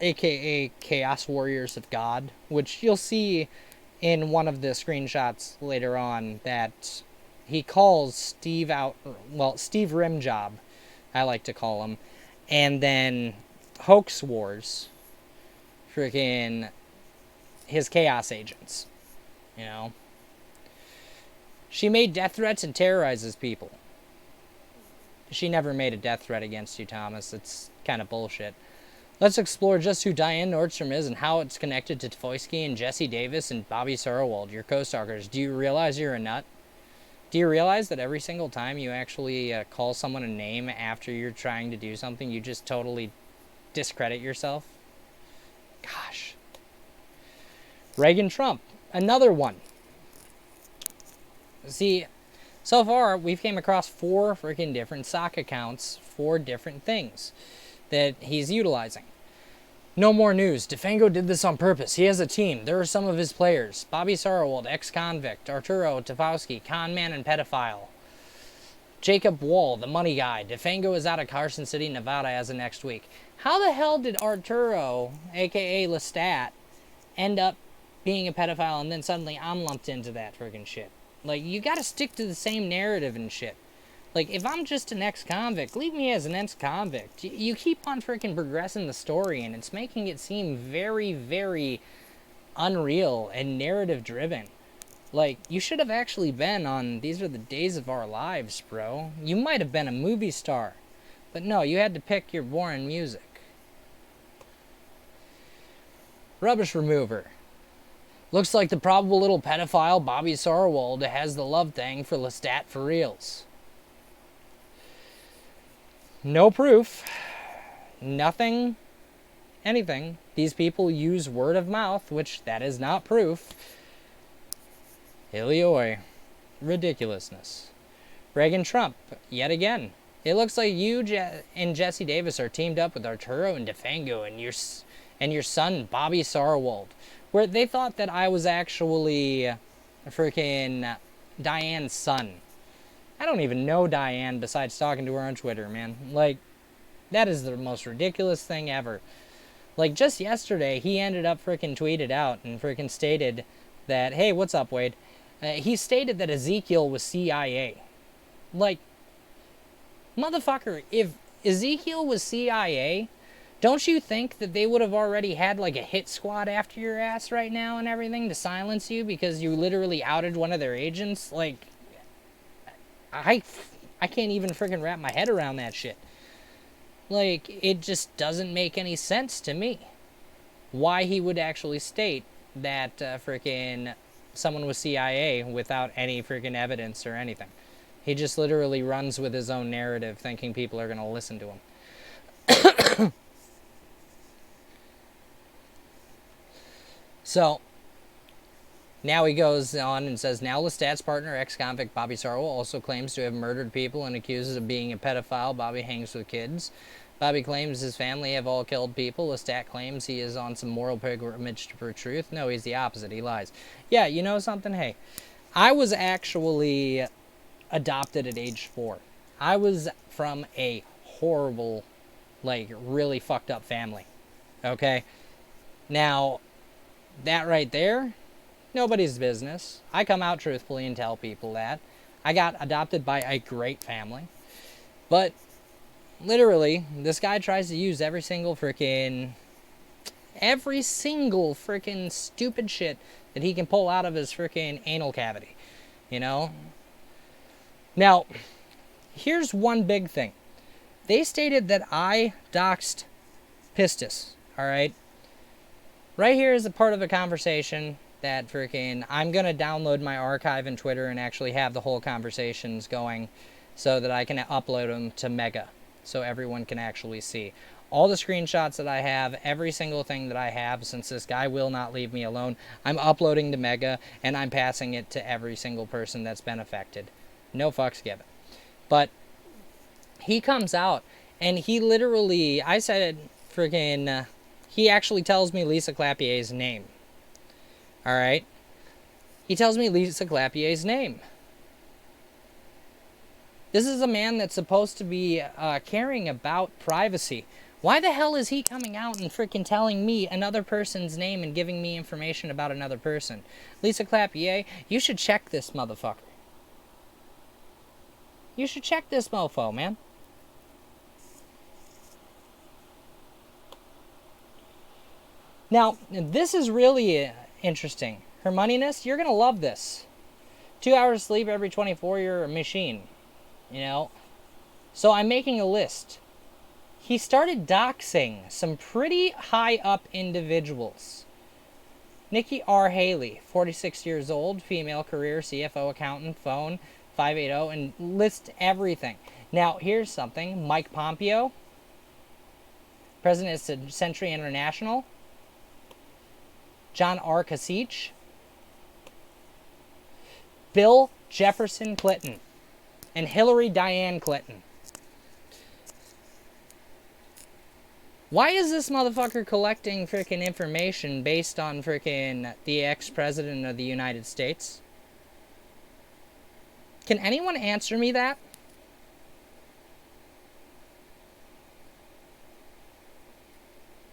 aka Chaos Warriors of God, which you'll see in one of the screenshots later on, that he calls Steve out, well, Steve Rimjob, I like to call him, and then Hoax Wars, freaking his Chaos agents, you know. She made death threats and terrorizes people. She never made a death threat against you, Thomas. It's kind of bullshit. Let's explore just who Diane Nordstrom is and how it's connected to Tvoisky and Jesse Davis and Bobby Sarwald, your co-stalkers. Do you realize you're a nut? Do you realize that every single time you actually call someone a name after you're trying to do something, you just totally discredit yourself? Gosh. Reagan Trump, another one. See, so far we've came across 4 freaking different sock accounts for different things that he's utilizing. No more news. Defango did this on purpose. He has a team. There are some of his players. Bobby Sarwald, ex-convict. Arturo Tavowski, con man and pedophile. Jacob Wall, the money guy. Defango is out of Carson City, Nevada as of next week. How the hell did Arturo, a.k.a. Lestat, end up being a pedophile and then suddenly I'm lumped into that friggin' shit? Like, you gotta stick to the same narrative and shit. Like, if I'm just an ex-convict, leave me as an ex-convict. You keep on freaking progressing the story, and it's making it seem very, very unreal and narrative-driven. Like, you should have actually been on These Are the Days of Our Lives, bro. You might have been a movie star. But no, you had to pick your boring music. Rubbish remover. Looks like the probable little pedophile Bobby Sarwald has the love thing for Lestat for reals. No proof. Nothing. Anything. These people use word of mouth, which that is not proof. Ilioi. Ridiculousness. Reagan Trump. Yet again. It looks like you and Jesse Davis are teamed up with Arturo and Defango and your son Bobby Sarwald. Where they thought that I was actually freaking Diane's son. I don't even know Diane besides talking to her on Twitter, man. Like, that is the most ridiculous thing ever. Like, just yesterday, he ended up freaking tweeted out and freaking stated that, hey, what's up, Wade? He stated that Ezekiel was CIA. Like, motherfucker, if Ezekiel was CIA, don't you think that they would have already had, like, a hit squad after your ass right now and everything to silence you because you literally outed one of their agents? Like, I can't even freaking wrap my head around that shit. Like, it just doesn't make any sense to me why he would actually state that freaking someone was CIA without any freaking evidence or anything. He just literally runs with his own narrative thinking people are going to listen to him. So, Now he goes on and says, now Lestat's partner, ex-convict Bobby Sarwell, also claims to have murdered people and accuses of being a pedophile. Bobby hangs with kids. Bobby claims his family have all killed people. Lestat claims he is on some moral pilgrimage for truth. No, he's the opposite. He lies. Yeah, you know something? Hey, I was actually adopted at age 4. I was from a horrible, like, really fucked up family. Okay? Now, that right there, nobody's business. I come out truthfully and tell people that. I got adopted by a great family. But, literally, this guy tries to use every single freaking stupid shit that he can pull out of his freaking anal cavity. You know? Now, here's one big thing. They stated that I doxed Pistis. Alright? Right here is a part of the conversation that freaking I'm going to download my archive in Twitter and actually have the whole conversations going so that I can upload them to Mega so everyone can actually see. All the screenshots that I have, every single thing that I have, since this guy will not leave me alone, I'm uploading to Mega and I'm passing it to every single person that's been affected. No fucks given. But he comes out and he literally, I said freaking, he actually tells me Lisa Clapier's name. Alright? He tells me Lisa Clapier's name. This is a man that's supposed to be caring about privacy. Why the hell is he coming out and freaking telling me another person's name and giving me information about another person? Lisa Clapier, you should check this motherfucker. You should check this mofo, man. Now, this is really interesting. Hermoniness, you're going to love this. 2 hours sleep every 24, you're a machine. You know? So I'm making a list. He started doxing some pretty high up individuals. Nikki R. Haley, 46 years old, female, career, CFO, accountant, phone, 580, and list everything. Now, here's something. Mike Pompeo, president of Century International. John R. Kasich, Bill Jefferson Clinton, and Hillary Diane Clinton. Why is this motherfucker collecting freaking information based on freaking the ex-president of the United States? Can anyone answer me that?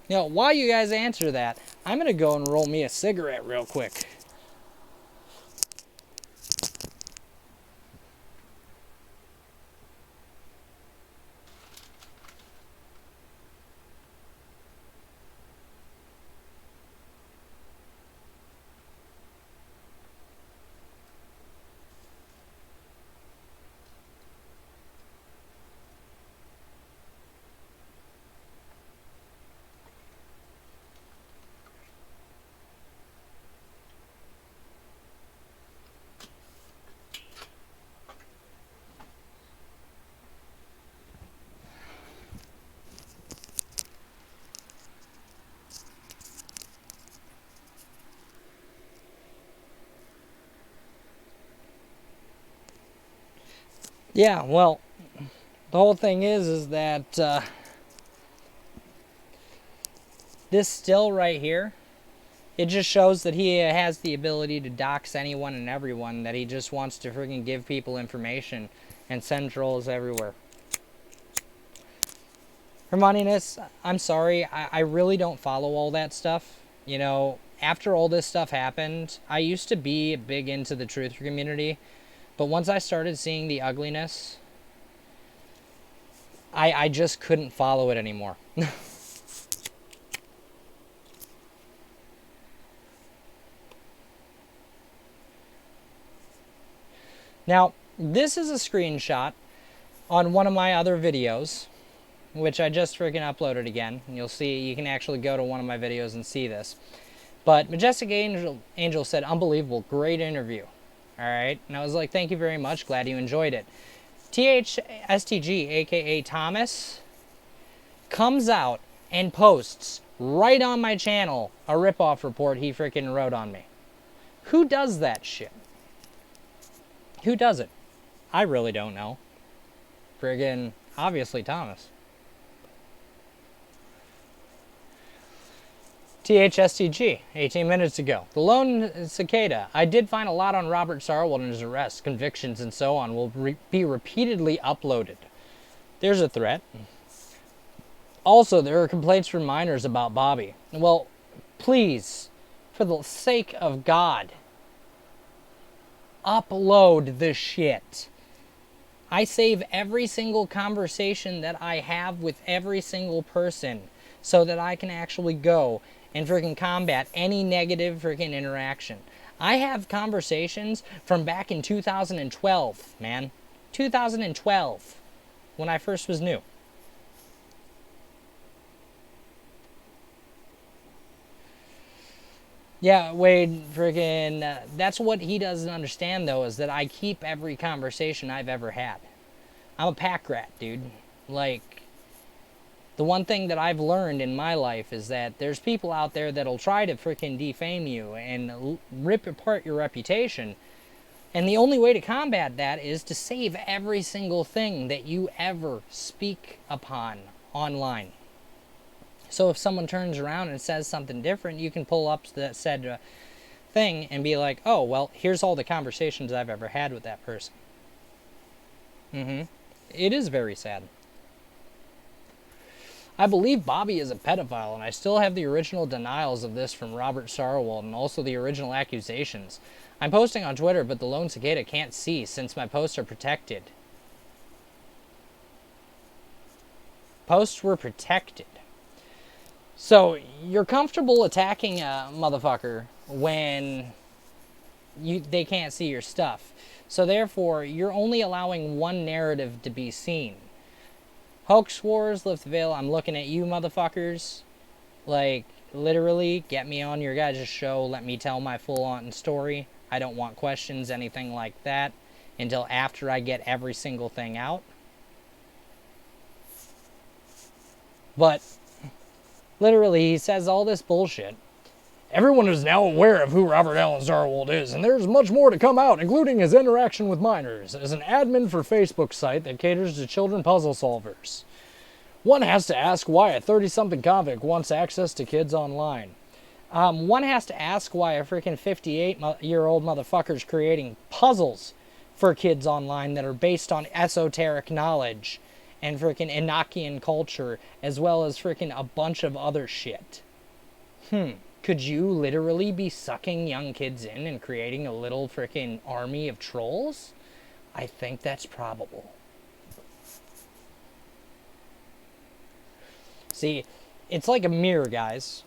Now, while you guys answer that, I'm going to go and roll me a cigarette real quick. Yeah, well, the whole thing is that this still right here, it just shows that he has the ability to dox anyone and everyone, that he just wants to freaking give people information and send trolls everywhere. Hermoniness, I'm sorry, I really don't follow all that stuff. You know, after all this stuff happened, I used to be big into the truth community. But once I started seeing the ugliness, I just couldn't follow it anymore. Now, this is a screenshot on one of my other videos, which I just freaking uploaded again. And you'll see, you can actually go to one of my videos and see this. But Majestic Angel said, unbelievable, great interview. Alright, and I was like, thank you very much, glad you enjoyed it. THSTG, aka Thomas, comes out and posts right on my channel a ripoff report he freaking wrote on me. Who does that shit? Who does it? I really don't know. Friggin' obviously Thomas. THSTG, 18 minutes ago. The lone cicada. I did find a lot on Robert Sarwell and his arrests, convictions, and so on will be repeatedly uploaded. There's a threat. Also, there are complaints from minors about Bobby. Well, please, for the sake of God, upload the shit. I save every single conversation that I have with every single person so that I can actually go and freaking combat any negative freaking interaction. I have conversations from back in 2012, man. 2012, when I first was new. Yeah, Wade, friggin', that's what he doesn't understand, though, is that I keep every conversation I've ever had. I'm a pack rat, dude. Like, the one thing that I've learned in my life is that there's people out there that'll try to freaking defame you and rip apart your reputation. And the only way to combat that is to save every single thing that you ever speak upon online. So if someone turns around and says something different, you can pull up that said thing and be like, oh, well, here's all the conversations I've ever had with that person. It is very sad. I believe Bobby is a pedophile, and I still have the original denials of this from Robert Sarwell and also the original accusations. I'm posting on Twitter, but the lone cicada can't see since my posts are protected. Posts were protected. So, you're comfortable attacking a motherfucker when they can't see your stuff. So therefore, you're only allowing one narrative to be seen. Hoax Wars, Lift the Veil, I'm looking at you motherfuckers. Like, literally, get me on your guys' show, let me tell my full-on story. I don't want questions, anything like that, until after I get every single thing out. But literally, he says all this bullshit. Everyone is now aware of who Robert Allen Sarwell is, and there's much more to come out, including his interaction with minors, as an admin for Facebook site that caters to children puzzle solvers. One has to ask why a 30-something convict wants access to kids online. One has to ask why a freaking 58-year-old motherfucker's creating puzzles for kids online that are based on esoteric knowledge and freaking Enochian culture, as well as freaking a bunch of other shit. Could you literally be sucking young kids in and creating a little freaking army of trolls? I think that's probable. See, it's like a mirror, guys.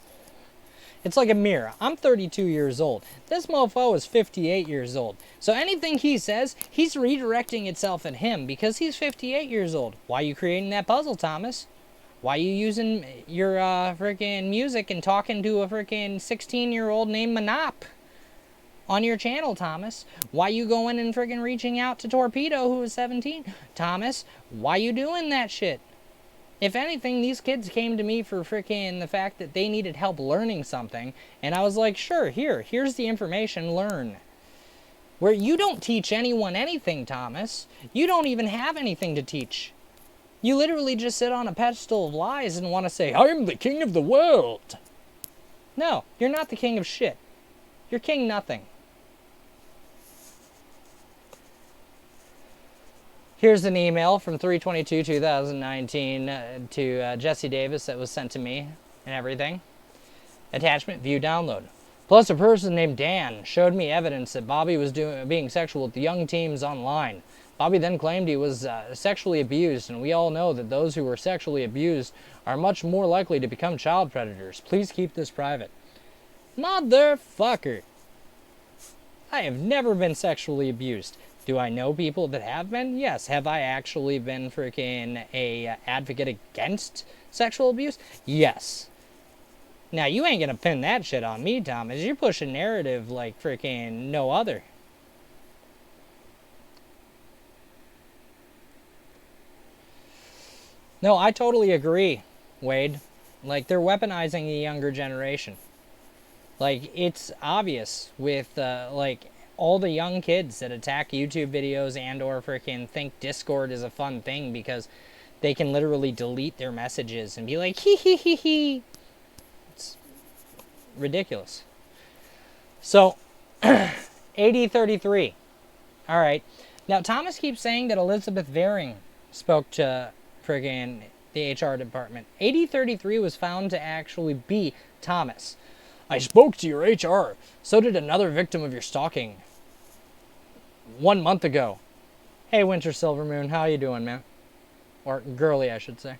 It's like a mirror. I'm 32 years old. This mofo is 58 years old. So anything he says, he's redirecting itself at him because he's 58 years old. Why are you creating that puzzle, Thomas? Why are you using your freaking music and talking to a freaking 16-year-old named Manop on your channel, Thomas? Why you going and freaking reaching out to Torpedo, who is 17? Thomas, why you doing that shit? If anything, these kids came to me for freaking the fact that they needed help learning something, and I was like, sure, here's the information, learn. Where you don't teach anyone anything, Thomas. You don't even have anything to teach. You literally just sit on a pedestal of lies and want to say, I am the king of the world. No, you're not the king of shit. You're king nothing. Here's an email from 3/22/2019 to Jesse Davis that was sent to me and everything. Attachment, view, download. Plus, a person named Dan showed me evidence that Bobby was being sexual with young teens online. Bobby then claimed he was sexually abused, and we all know that those who were sexually abused are much more likely to become child predators. Please keep this private. Motherfucker. I have never been sexually abused. Do I know people that have been? Yes. Have I actually been freaking a advocate against sexual abuse? Yes. Now, you ain't gonna pin that shit on me, Thomas. You're pushing narrative like freaking no other. No, I totally agree, Wade. Like, they're weaponizing the younger generation. Like, it's obvious with, like, all the young kids that attack YouTube videos and or freaking think Discord is a fun thing because they can literally delete their messages and be like, hee hee hee hee. It's ridiculous. So, AD33. All right. Now, Thomas keeps saying that Elizabeth Varing spoke to friggin' the HR department. AD33 was found to actually be Thomas. I spoke to your HR. So did another victim of your stalking 1 month ago. Hey, Winter Silvermoon, how you doing, man? Or girly, I should say.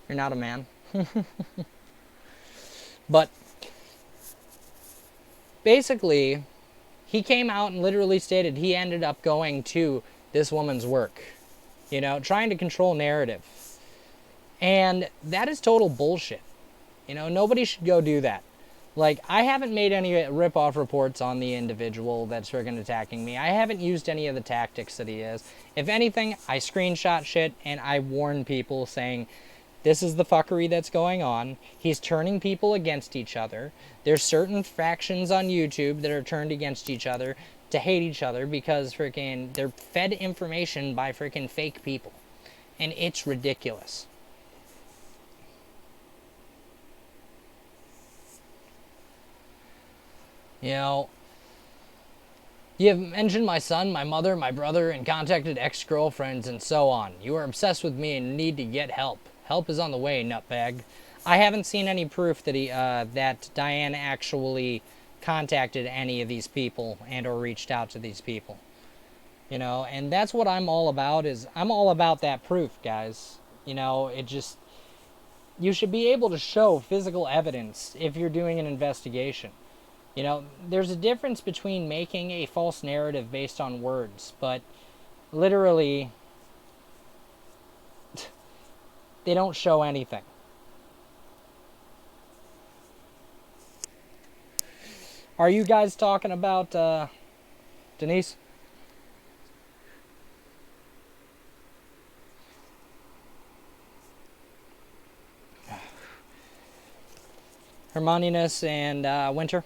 You're not a man. But basically, he came out and literally stated he ended up going to this woman's work. You know, trying to control narrative. And that is total bullshit. You know, nobody should go do that. Like, I haven't made any rip-off reports on the individual that's friggin' attacking me. I haven't used any of the tactics that he is. If anything, I screenshot shit and I warn people saying, this is the fuckery that's going on. He's turning people against each other. There's certain factions on YouTube that are turned against each other to hate each other because freaking they're fed information by freaking fake people. And it's ridiculous. You know, you have mentioned my son, my mother, my brother, and contacted ex-girlfriends and so on. You are obsessed with me and need to get help. Help is on the way, nutbag. I haven't seen any proof that that Diane actually contacted any of these people and or reached out to these people. You know, and that's what I'm all about, is I'm all about that proof, guys. You know, it just, you should be able to show physical evidence if you're doing an investigation. You know, there's a difference between making a false narrative based on words, but literally, they don't show anything. Are you guys talking about Denise? Hermioneus and Winter?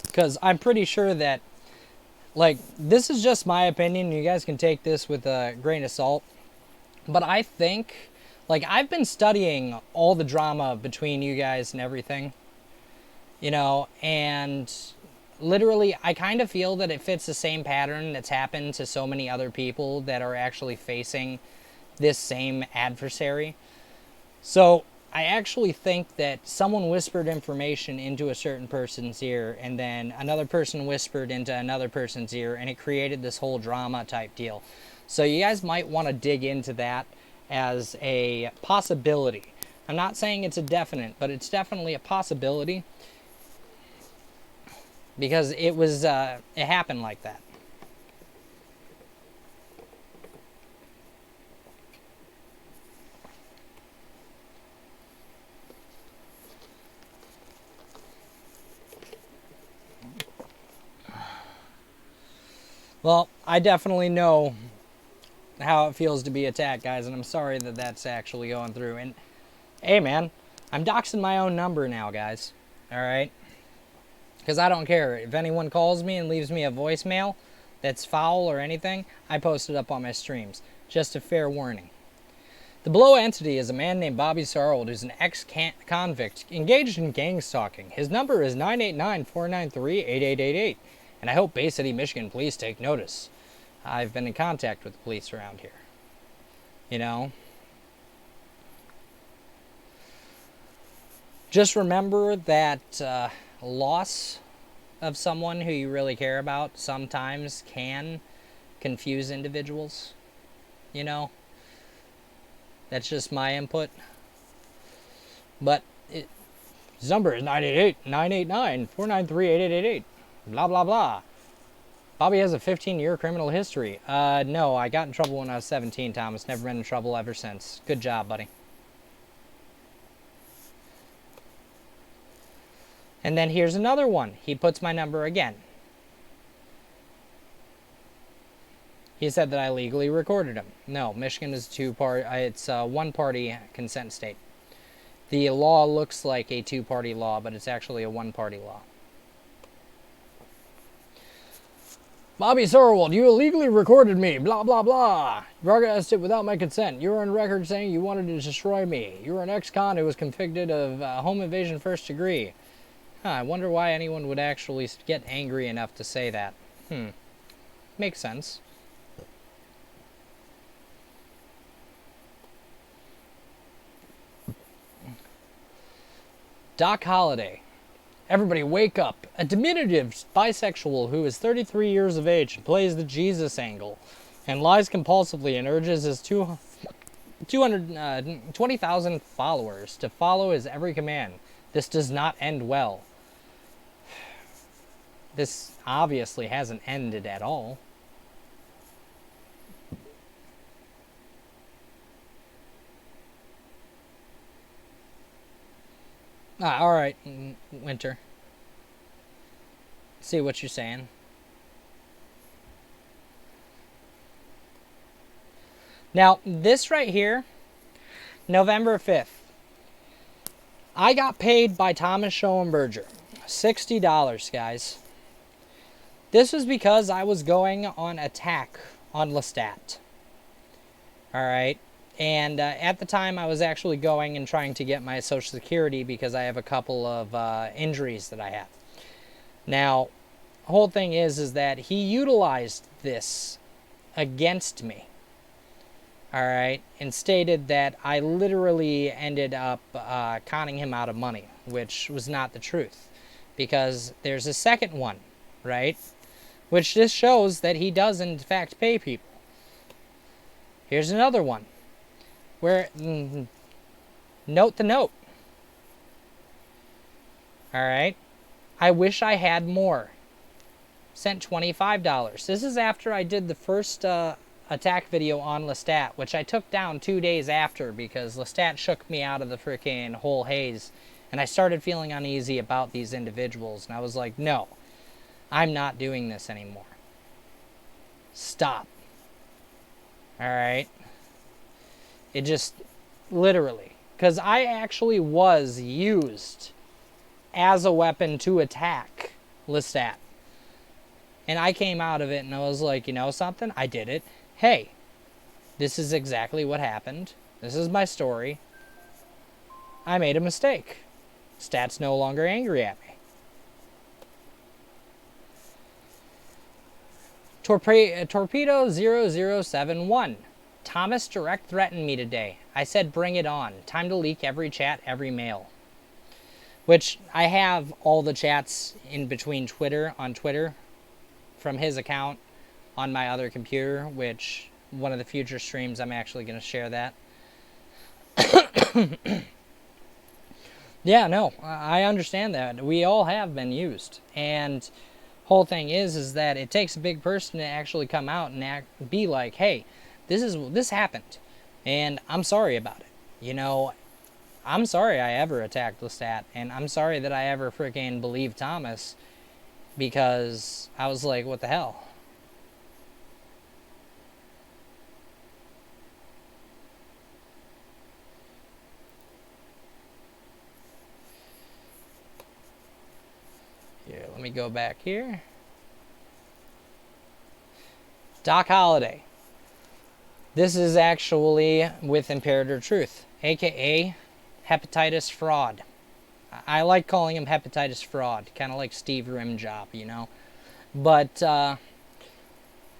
Because I'm pretty sure that, like, this is just my opinion. You guys can take this with a grain of salt. But I think, like, I've been studying all the drama between you guys and everything. You know, and literally, I kind of feel that it fits the same pattern that's happened to so many other people that are actually facing this same adversary. So I actually think that someone whispered information into a certain person's ear, and then another person whispered into another person's ear, and it created this whole drama type deal. So you guys might want to dig into that as a possibility. I'm not saying it's a definite, but it's definitely a possibility, because it was it happened like that. Well, I definitely know how it feels to be attacked, guys, and I'm sorry that that's actually going through. And hey, man, I'm doxing my own number now, guys. All right? Because I don't care. If anyone calls me and leaves me a voicemail that's foul or anything, I post it up on my streams. Just a fair warning. The below entity is a man named Bobby Sarld, who's an ex-convict engaged in gang stalking. His number is 989-493-8888. And I hope Bay City, Michigan police take notice. I've been in contact with the police around here. You know? Just remember that loss of someone who you really care about sometimes can confuse individuals. You know? That's just my input. But his number is 989-493-8888. Blah, blah, blah. Bobby has a 15-year criminal history. No, I got in trouble when I was 17, Thomas. Never been in trouble ever since. Good job, buddy. And then here's another one. He puts my number again. He said that I legally recorded him. No, Michigan is it's a one-party consent state. The law looks like a two-party law, but it's actually a one-party law. Bobby Sorrell, you illegally recorded me, blah, blah, blah. You broadcast it without my consent. You were on record saying you wanted to destroy me. You were an ex-con who was convicted of home invasion first degree. Huh, I wonder why anyone would actually get angry enough to say that. Makes sense. Doc Holliday. Everybody wake up. A diminutive bisexual who is 33 years of age and plays the Jesus angle and lies compulsively and urges his 220,000 followers to follow his every command. This does not end well. This obviously hasn't ended at all. All right, Winter. See what you're saying. Now, this right here, November 5th, I got paid by Thomas Schoenberger. $60, guys. This was because I was going on attack on Lestat. Alright? And at the time, I was actually going and trying to get my Social Security because I have a couple of injuries that I have. Now, the whole thing is that he utilized this against me. Alright? And stated that I literally ended up conning him out of money, which was not the truth. Because there's a second one, right? Which just shows that he does in fact pay people. Here's another one. Where, note the note. Alright? I wish I had more. Sent $25. This is after I did the first attack video on Lestat, which I took down 2 days after because Lestat shook me out of the freaking whole haze. And I started feeling uneasy about these individuals. And I was like, no, I'm not doing this anymore. Stop. Alright? It just, literally. Because I actually was used as a weapon to attack Lestat. And I came out of it and I was like, you know something? I did it. Hey, this is exactly what happened. This is my story. I made a mistake. Stat's no longer angry at me. Torpedo 0071. Thomas direct threatened me today. I said bring it on. Time to leak every chat, every mail. Which I have all the chats in between on Twitter from his account on my other computer, which one of the future streams I'm actually going to share that. Yeah, no, I understand that. We all have been used. And whole thing is that it takes a big person to actually come out and be like, hey, this happened. And I'm sorry about it. You know, I'm sorry I ever attacked Lestat. And I'm sorry that I ever freaking believed Thomas. Because I was like, what the hell? Here, let me go back here. Doc Holliday. This is actually with Imperator Truth, aka hepatitis fraud. I like calling him hepatitis fraud, kind of like Steve Rimjob, you know. But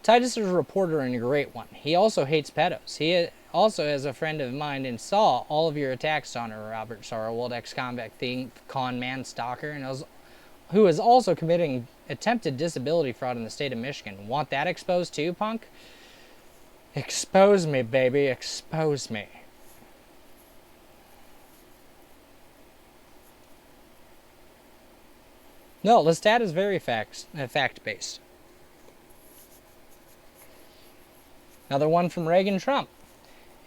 Titus is a reporter and a great one. He also hates pedos. He also is a friend of mine and saw all of your attacks on her, Robert Sarwold, ex-convict thief, con man, stalker, and who is also committing attempted disability fraud in the state of Michigan. Want that exposed too, punk? Expose me, baby. Expose me. No, Lestat is very fact-based. Another one from Reagan Trump.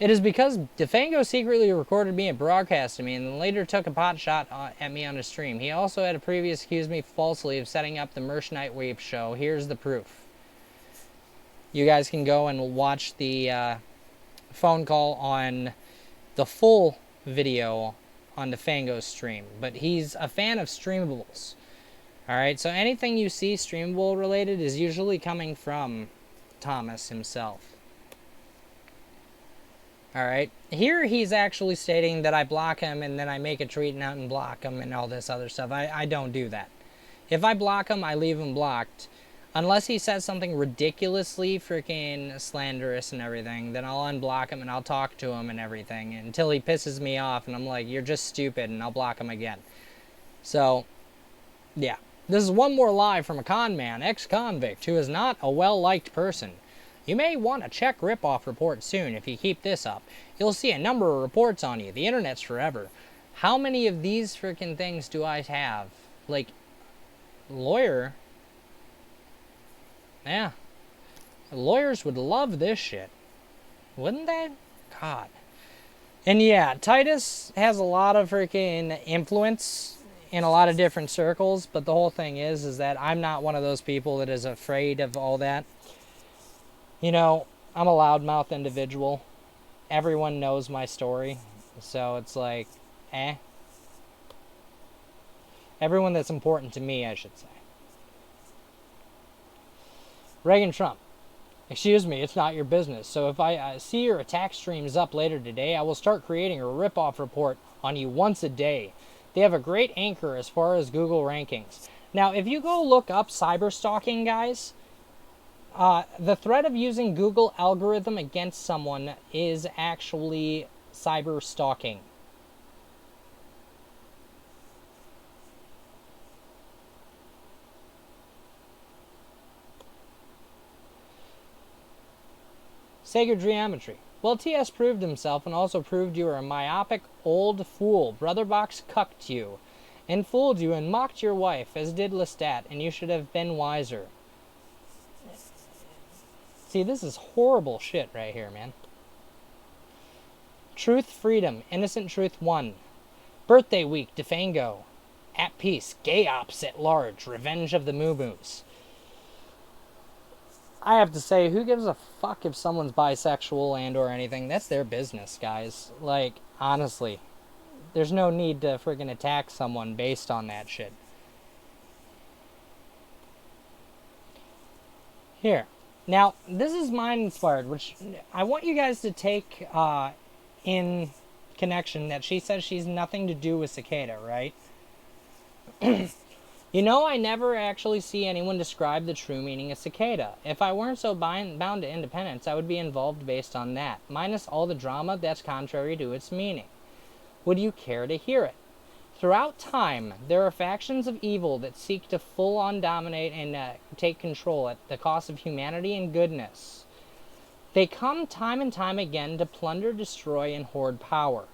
It is because DeFango secretly recorded me and broadcasted me and then later took a pot shot at me on a stream. He also had previously accused me falsely of setting up the Merch Night Wave show. Here's the proof. You guys can go and watch the phone call on the full video on the Fango stream. But he's a fan of streamables. Alright, so anything you see streamable related is usually coming from Thomas himself. Alright, here he's actually stating that I block him and then I make a tweet and out and block him and all this other stuff. I don't do that. If I block him, I leave him blocked. Unless he says something ridiculously freaking slanderous and everything, then I'll unblock him and I'll talk to him and everything until he pisses me off and I'm like, you're just stupid, and I'll block him again. So, yeah. This is one more lie from a con man, ex-convict, who is not a well-liked person. You may want to check ripoff report soon if you keep this up. You'll see a number of reports on you. The internet's forever. How many of these freaking things do I have? Like, lawyer? Yeah. Lawyers would love this shit. Wouldn't they? God. And yeah, Titus has a lot of freaking influence in a lot of different circles, but the whole thing is that I'm not one of those people that is afraid of all that. You know, I'm a loudmouth individual. Everyone knows my story, so it's like, eh. Everyone that's important to me, I should say. Reagan Trump. Excuse me, it's not your business. So if I see your attack streams up later today, I will start creating a ripoff report on you once a day. They have a great anchor as far as Google rankings. Now, if you go look up cyber stalking, guys, the threat of using Google algorithm against someone is actually cyber stalking. Sacred Geometry. Well, TS proved himself and also proved you are a myopic old fool. Brotherbox cucked you and fooled you and mocked your wife, as did Lestat, and you should have been wiser. See, this is horrible shit right here, man. Truth, freedom, innocent truth 1. Birthday week, Defango. At peace, gay ops at large, revenge of the moo-moos. I have to say, who gives a fuck if someone's bisexual and or anything? That's their business, guys. Like, honestly. There's no need to friggin' attack someone based on that shit. Here. Now, this is mind-inspired, which I want you guys to take in connection that she says she's nothing to do with Cicada, right? You know, I never actually see anyone describe the true meaning of Cicada. If I weren't so bound to independence, I would be involved based on that, minus all the drama that's contrary to its meaning. Would you care to hear it? Throughout time, there are factions of evil that seek to full-on dominate and take control at the cost of humanity and goodness. They come time and time again to plunder, destroy, and hoard power,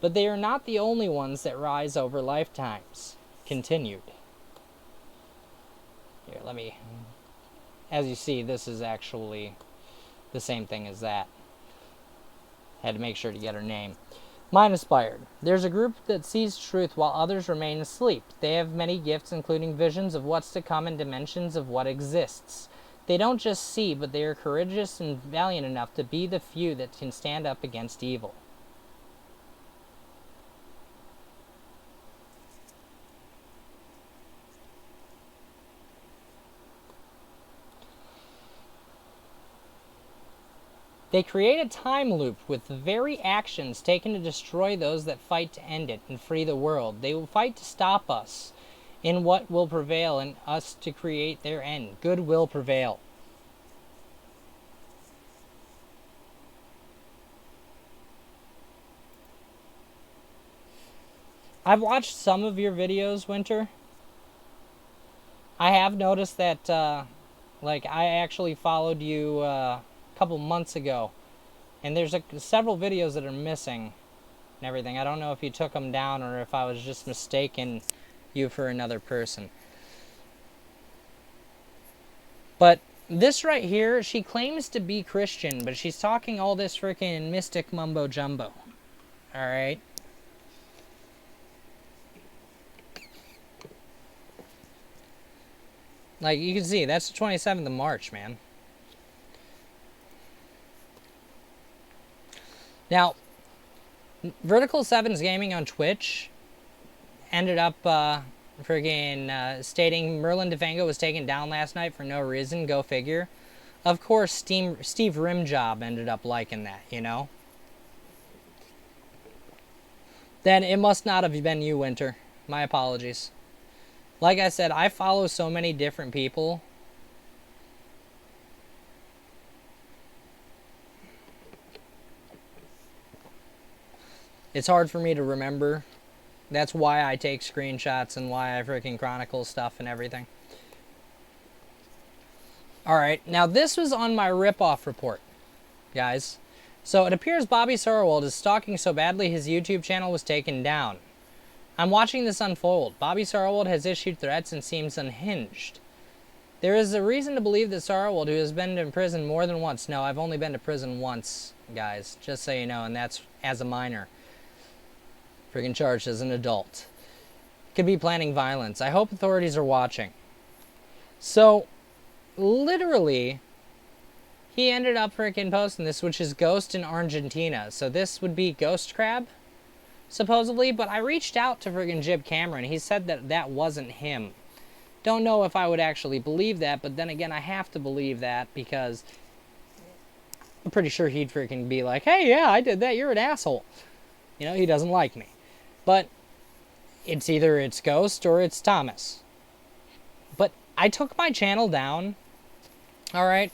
but they are not the only ones that rise over lifetimes. Continued. Here, let me... As you see, this is actually the same thing as that. Had to make sure to get her name. Mind Inspired. There's a group that sees truth while others remain asleep. They have many gifts, including visions of what's to come and dimensions of what exists. They don't just see, but they are courageous and valiant enough to be the few that can stand up against evil. They create a time loop with the very actions taken to destroy those that fight to end it and free the world. They will fight to stop us in what will prevail and us to create their end. Good will prevail. I've watched some of your videos, Winter. I have noticed that, like, I actually followed you, couple months ago, and there's several videos that are missing and everything. I don't know if you took them down or if I was just mistaken you for another person. But this right here, she claims to be Christian, but she's talking all this freaking mystic mumbo jumbo. Alright? Like, you can see, that's the 27th of March, man. Now, Vertical Sevens Gaming on Twitch ended up stating Merlin DeFango was taken down last night for no reason. Go figure. Of course, Steve Rimjob ended up liking that, you know? Then it must not have been you, Winter. My apologies. Like I said, I follow so many different people. It's hard for me to remember. That's why I take screenshots and why I freaking chronicle stuff and everything. Alright, now this was on my rip-off report, guys. So it appears Bobby Sorrowald is stalking so badly his YouTube channel was taken down. I'm watching this unfold. Bobby Sorrowald has issued threats and seems unhinged. There is a reason to believe that Sorrowald, who has been in prison more than once... No, I've only been to prison once, guys, just so you know, and that's as a minor. Freaking charged as an adult. Could be planning violence. I hope authorities are watching. So, literally, he ended up freaking posting this, which is Ghost in Argentina. So this would be Ghost Crab, supposedly. But I reached out to freaking Jib Cameron. He said that that wasn't him. Don't know if I would actually believe that, but then again, I have to believe that because I'm pretty sure he'd freaking be like, hey, yeah, I did that. You're an asshole. You know, he doesn't like me. But it's either it's Ghost or it's Thomas. But I took my channel down, alright?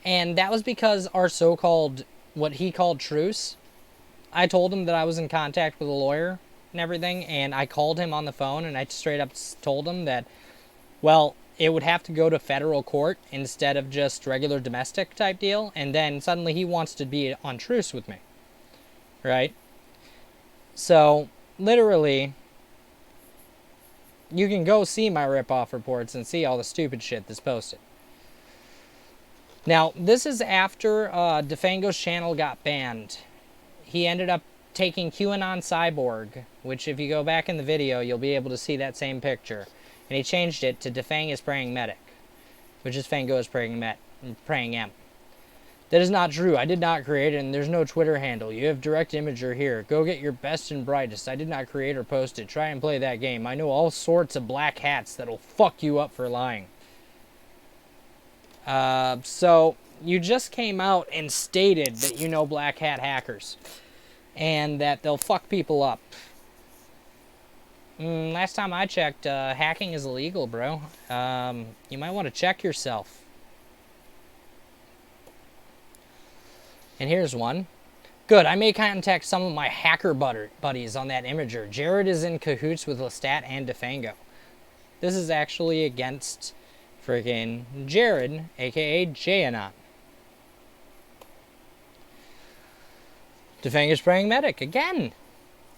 And that was because our so-called, what he called truce, I told him that I was in contact with a lawyer and everything, and I called him on the phone, and I straight up told him that, well, it would have to go to federal court instead of just regular domestic type deal, and then suddenly he wants to be on truce with me, right? So, literally, you can go see my rip-off reports and see all the stupid shit that's posted. Now, this is after DeFango's channel got banned. He ended up taking QAnon Cyborg, which if you go back in the video, you'll be able to see that same picture. And he changed it to Defang is Praying Medic, which is Fango is Praying M. That is not true. I did not create it, and there's no Twitter handle. You have direct imager here. Go get your best and brightest. I did not create or post it. Try and play that game. I know all sorts of black hats that'll fuck you up for lying. So, you just came out and stated that you know black hat hackers. And that they'll fuck people up. Last time I checked, hacking is illegal, bro. You might want to check yourself. And here's one. Good, I may contact some of my hacker buddies on that imager. Jared is in cahoots with Lestat and DeFango. This is actually against friggin' Jared, aka Jayanon. DeFango's Praying Medic, again.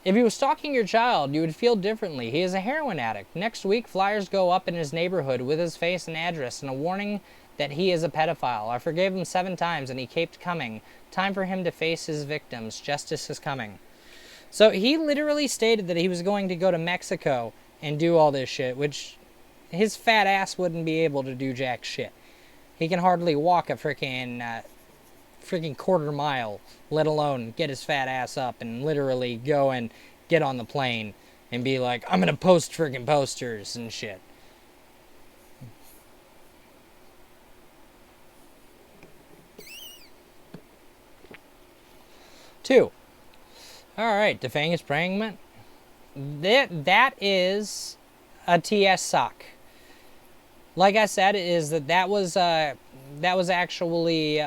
If he was stalking your child, you would feel differently. He is a heroin addict. Next week, flyers go up in his neighborhood with his face and address and a warning that he is a pedophile. I forgave him 7 times and he kept coming. Time for him to face his victims. Justice is coming. So he literally stated that he was going to go to Mexico and do all this shit, which his fat ass wouldn't be able to do jack shit. He can hardly walk a freaking quarter mile, let alone get his fat ass up and literally go and get on the plane and be like, I'm gonna post freaking posters and shit. Two. Alright, Defang is Praying Man. That is a TS sock. Like I said, that was actually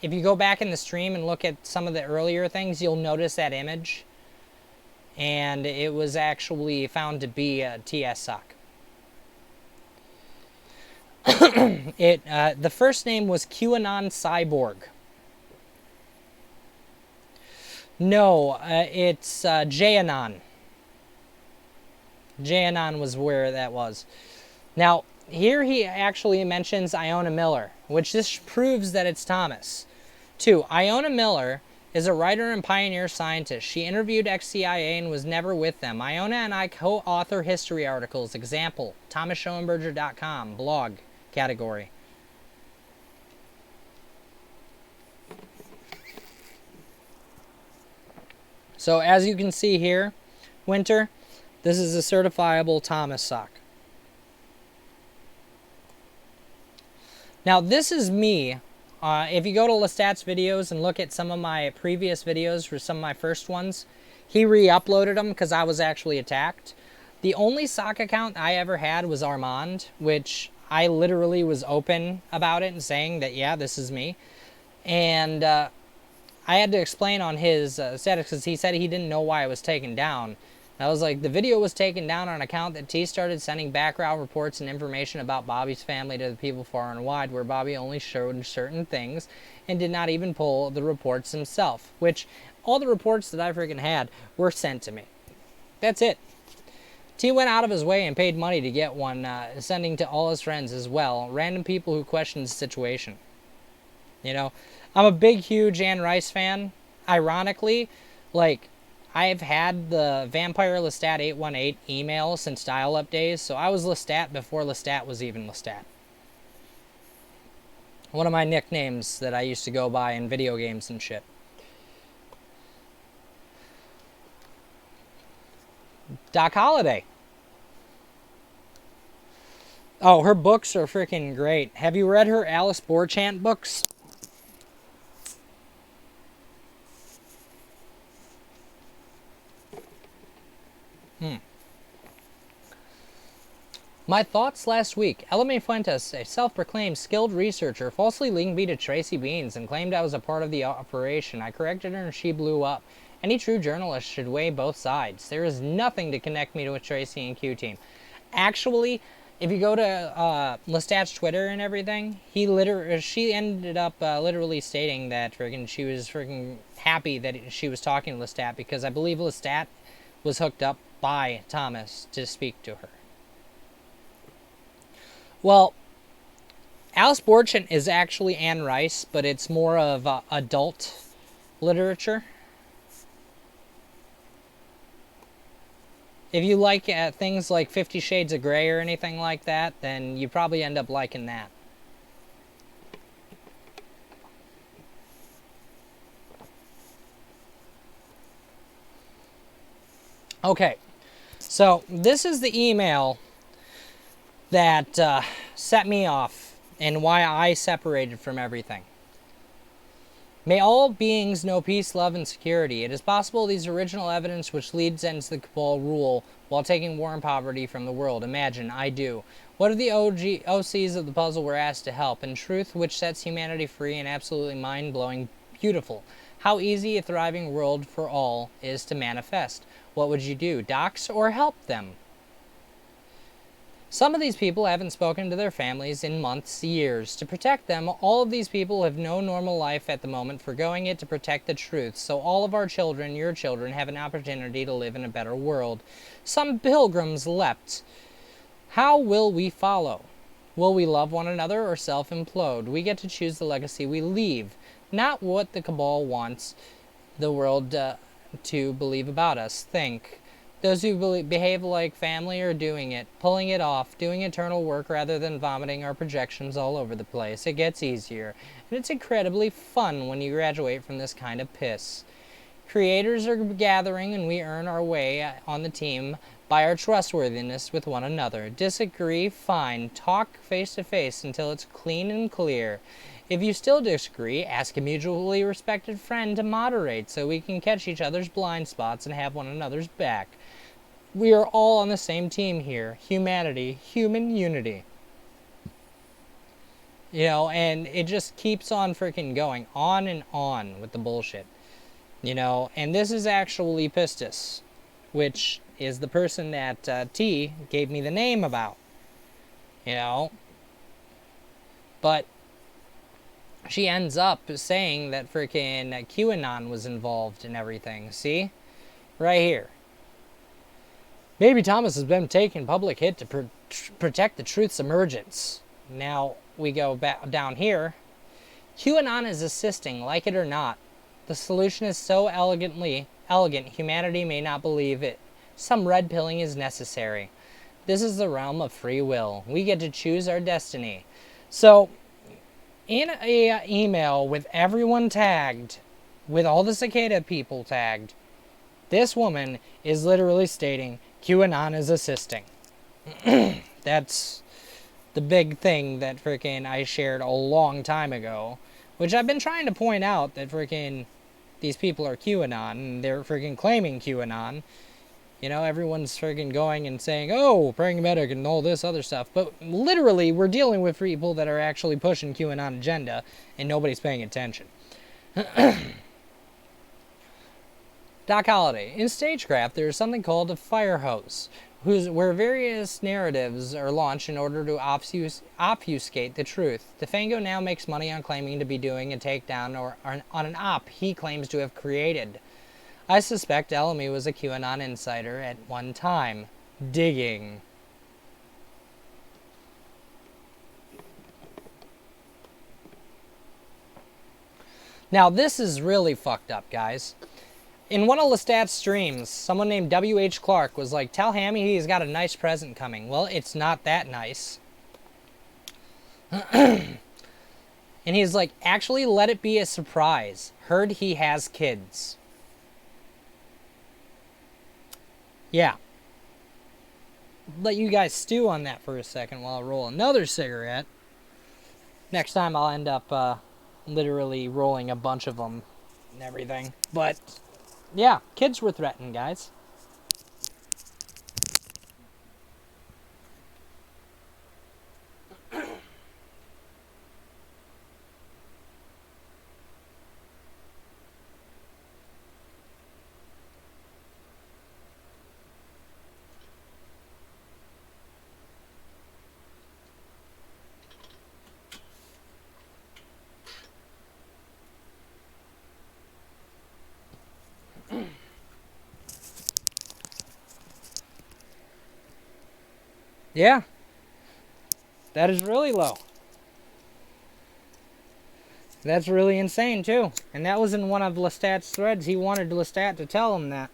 if you go back in the stream and look at some of the earlier things, you'll notice that image. And it was actually found to be a TS sock. The first name was QAnon Cyborg. No, it's Jayanon. Jayanon was where that was. Now, here he actually mentions Iona Miller, which this proves that it's Thomas. 2. Iona Miller is a writer and pioneer scientist. She interviewed ex-CIA and was never with them. Iona and I co-author history articles. Example, ThomasSchoenberger.com, blog category. So as you can see here, Winter, this is a certifiable Thomas sock. Now this is me. If you go to Lestat's videos and look at some of my previous videos for some of my first ones, he re-uploaded them because I was actually attacked. The only sock account I ever had was Armand, which I literally was open about it and saying that, yeah, this is me. And I had to explain on his status because he said he didn't know why it was taken down. And I was like, the video was taken down on account that T started sending background reports and information about Bobby's family to the people far and wide, where Bobby only showed certain things and did not even pull the reports himself, which all the reports that I freaking had were sent to me. That's it. T went out of his way and paid money to get one, sending to all his friends as well, random people who questioned the situation. You know, I'm a big, huge Anne Rice fan. Ironically, like, I've had the Vampire Lestat 818 email since dial-up days, so I was Lestat before Lestat was even Lestat. One of my nicknames that I used to go by in video games and shit. Doc Holliday. Oh, her books are freaking great. Have you read her Alice Borchant books? My thoughts last week. Elame Fuentes, a self-proclaimed skilled researcher, falsely linked me to Tracy Beans and claimed I was a part of the operation. I corrected her and she blew up. Any true journalist should weigh both sides. There is nothing to connect me with Tracy and Q-Team. Actually, if you go to Lestat's Twitter and everything, she ended up literally stating that she was happy that she was talking to Lestat because I believe Lestat was hooked up by Thomas to speak to her. Well, Alice Borchant is actually Anne Rice, but it's more of adult literature. If you like things like 50 Shades of Grey or anything like that, then you probably end up liking that. Okay, so this is the email that set me off and why I separated from everything. May all beings know peace, love, and security. It is possible these original evidence which leads ends the Cabal rule while taking war and poverty from the world. Imagine, I do. What if the OCs of the puzzle were asked to help? In truth, which sets humanity free and absolutely mind-blowing beautiful. How easy a thriving world for all is to manifest. What would you do? Dox or help them? Some of these people haven't spoken to their families in months, years. To protect them, all of these people have no normal life at the moment, forgoing it to protect the truth, so all of our children, your children, have an opportunity to live in a better world. Some pilgrims leapt. How will we follow? Will we love one another or self-implode? We get to choose the legacy we leave, not what the Cabal wants the world to believe about us. Think. Those who behave like family are doing it, pulling it off, doing eternal work rather than vomiting our projections all over the place. It gets easier, and it's incredibly fun when you graduate from this kind of piss. Creators are gathering, and we earn our way on the team by our trustworthiness with one another. Disagree? Fine. Talk face to face until it's clean and clear. If you still disagree, ask a mutually respected friend to moderate so we can catch each other's blind spots and have one another's back. We are all on the same team here. Humanity, human unity. You know, and it just keeps on freaking going on and on with the bullshit. You know, and this is actually Pistis, which is the person that T gave me the name about. You know, but she ends up saying that freaking QAnon was involved in everything. See? Right here. Baby Thomas has been taking public hit to protect the truth's emergence. Now, we go back down here. QAnon is assisting, like it or not. The solution is so elegant, humanity may not believe it. Some red pilling is necessary. This is the realm of free will. We get to choose our destiny. So, in a email with everyone tagged, with all the Cicada people tagged, This woman is literally stating QAnon is assisting. That's the big thing that freaking I shared a long time ago, which I've been trying to point out that freaking these people are QAnon and they're freaking claiming QAnon. You know, everyone's freaking going and saying, oh, praying medic and all this other stuff. But literally, we're dealing with people that are actually pushing QAnon agenda and nobody's paying attention. Doc Holliday. In stagecraft, there is something called a fire hose, where various narratives are launched in order to obfuscate the truth. DeFango now makes money on claiming to be doing a takedown on an op he claims to have created. I suspect Elamy was a QAnon insider at one time. Digging. Now, this is really fucked up, guys. In one of Lestat's streams, someone named W.H. Clark was like, tell Hammy he's got a nice present coming. Well, it's not that nice. And he's like, actually, let it be a surprise. Heard he has kids. Yeah. Let you guys stew on that for a second while I roll another cigarette. Next time I'll end up literally rolling a bunch of them and everything. But, yeah, kids were threatened, guys. Yeah. That is really low. That's really insane, too. And that was in one of Lestat's threads. He wanted Lestat to tell him that.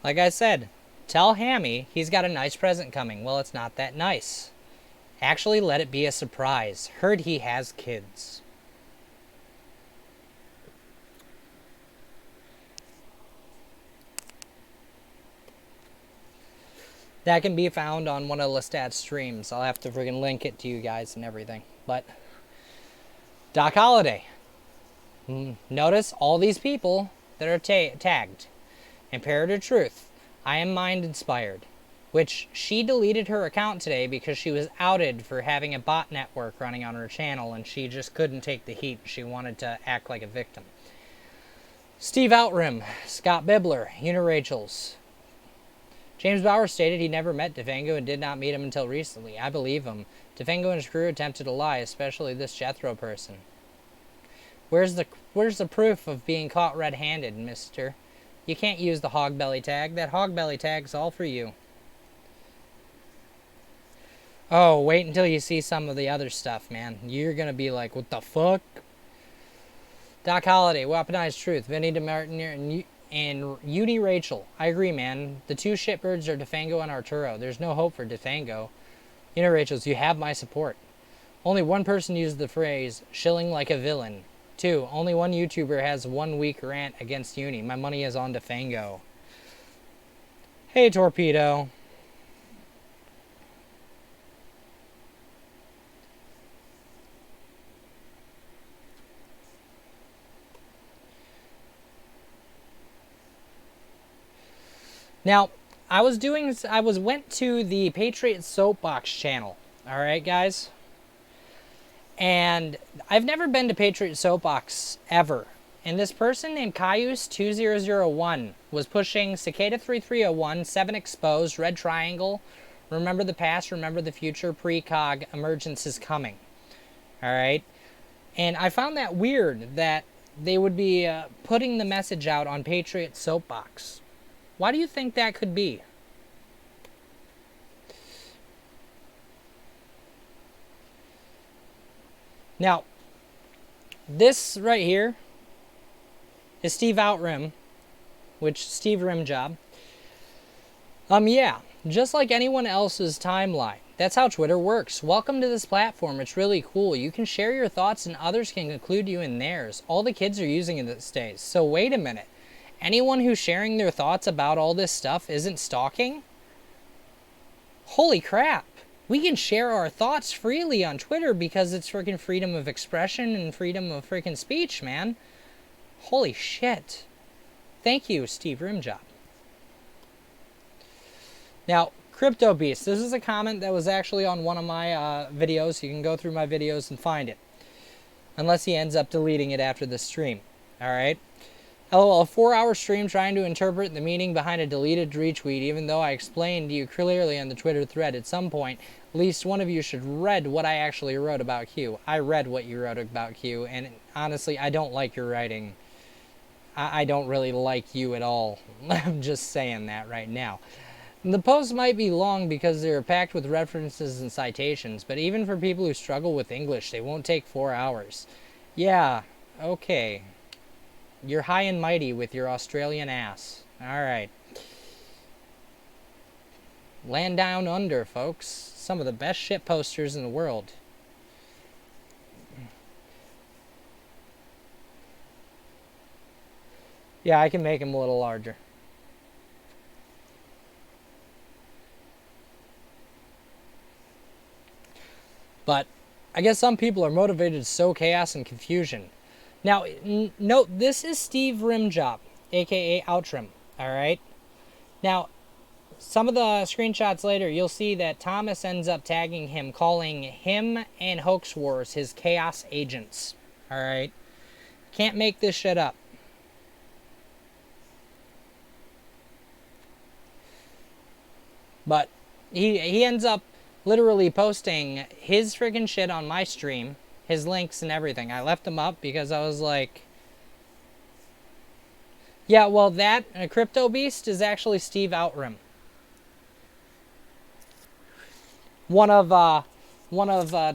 Like I said, tell Hammy he's got a nice present coming. Well, it's not that nice. Actually, let it be a surprise. Heard he has kids. That can be found on one of Lestat's streams. I'll have to friggin' link it to you guys and everything. But, Doc Holliday. Notice all these people that are tagged. Imperative Truth. I am mind inspired. Which, she deleted her account today because she was outed for having a bot network running on her channel and she just couldn't take the heat. She wanted to act like a victim. Steve Outrim. Scott Bibler. Unirachels. James Bauer stated he never met DeFango and did not meet him until recently. I believe him. DeFango and his crew attempted to lie, especially this Jethro person. Where's the proof of being caught red-handed, mister? You can't use the hog belly tag. That hog belly tag's all for you. Oh, wait until you see some of the other stuff, man. You're gonna be like, what the fuck? Doc Holliday, Weaponized Truth, Vinny DeMartin and Uni Rachel. I agree, man. The two shitbirds are DeFango and Arturo. There's no hope for DeFango. Uni Rachels, you have my support. Only one person used the phrase, shilling like a villain. 2. Only one YouTuber has 1 week rant against Uni. My money is on DeFango. Hey, Torpedo. Now, went to the Patriot Soapbox channel, alright guys? And I've never been to Patriot Soapbox, ever. And this person named Cayuse2001 was pushing Cicada 3301, 7 Exposed, Red Triangle, Remember the Past, Remember the Future, Precog, Emergence is Coming. Alright? And I found that weird that they would be putting the message out on Patriot Soapbox. Why do you think that could be? Now, this right here is Steve Outrim, which Steve Rimjob. Yeah, just like anyone else's timeline, That's how Twitter works. Welcome to this platform. It's really cool. You can share your thoughts and others can include you in theirs. All the kids are using it these days. So wait a minute. Anyone who's sharing their thoughts about all this stuff isn't stalking? Holy crap. We can share our thoughts freely on Twitter because it's freaking freedom of expression and freedom of freaking speech, man. Holy shit. Thank you, Steve Rimjob. Now, Crypto Beast. This is a comment that was actually on one of my videos. You can go through my videos and find it. Unless he ends up deleting it after the stream. Alright? LOL, a 4-hour stream trying to interpret the meaning behind a deleted retweet, even though I explained to you clearly on the Twitter thread. At some point, at least one of you should read what I actually wrote about Q. I read what you wrote about Q, and honestly, I don't like your writing. I don't really like you at all. I'm just saying that right now. The posts might be long because they're packed with references and citations, but even for people who struggle with English, they won't take 4 hours. Yeah, okay. You're high and mighty with your Australian ass. Alright. Land Down Under, folks. Some of the best shit posters in the world. Yeah, I can make him a little larger. But I guess some people are motivated to sow chaos and confusion. Now, note, this is Steve Rimjob, a.k.a. Outram, alright? Now, some of the screenshots later, you'll see that Thomas ends up tagging him, calling him and Hoax Wars his chaos agents, alright? Can't make this shit up. But he ends up literally posting his freaking shit on my stream, his links and everything. I left them up because I was like, yeah, well, that Crypto Beast is actually Steve Outram. One of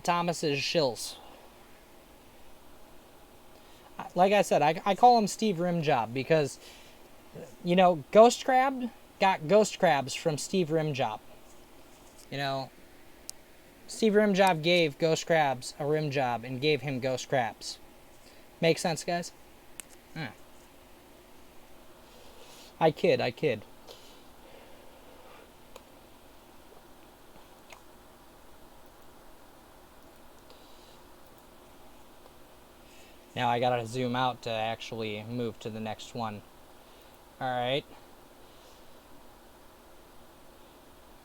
Thomas's shills. Like I said, I call him Steve Rimjob because, you know, Ghost Crab got ghost crabs from Steve Rimjob. You know, Steve Rimjob gave Ghost Crabs a rim job and gave him ghost crabs. Make sense, guys? I kid. Now I gotta zoom out to actually move to the next one. Alright.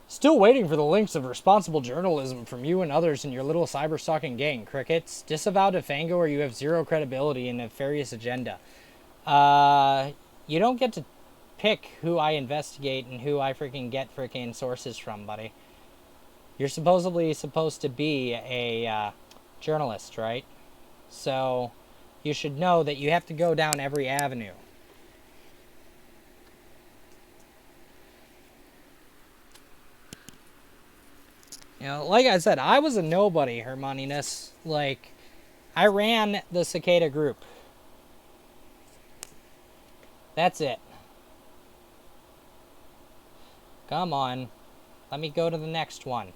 Still waiting for the links of responsible journalism from you and others in your little cyber-stalking gang, Crickets. Disavow Defango or you have zero credibility and nefarious agenda. You don't get to pick who I investigate and who I freaking get freaking sources from, buddy. You're supposedly supposed to be a journalist, right? So you should know that you have to go down every avenue. You know, like I said, I was a nobody, Hermioniness. Like, I ran the Cicada group. That's it. Come on. Let me go to the next one.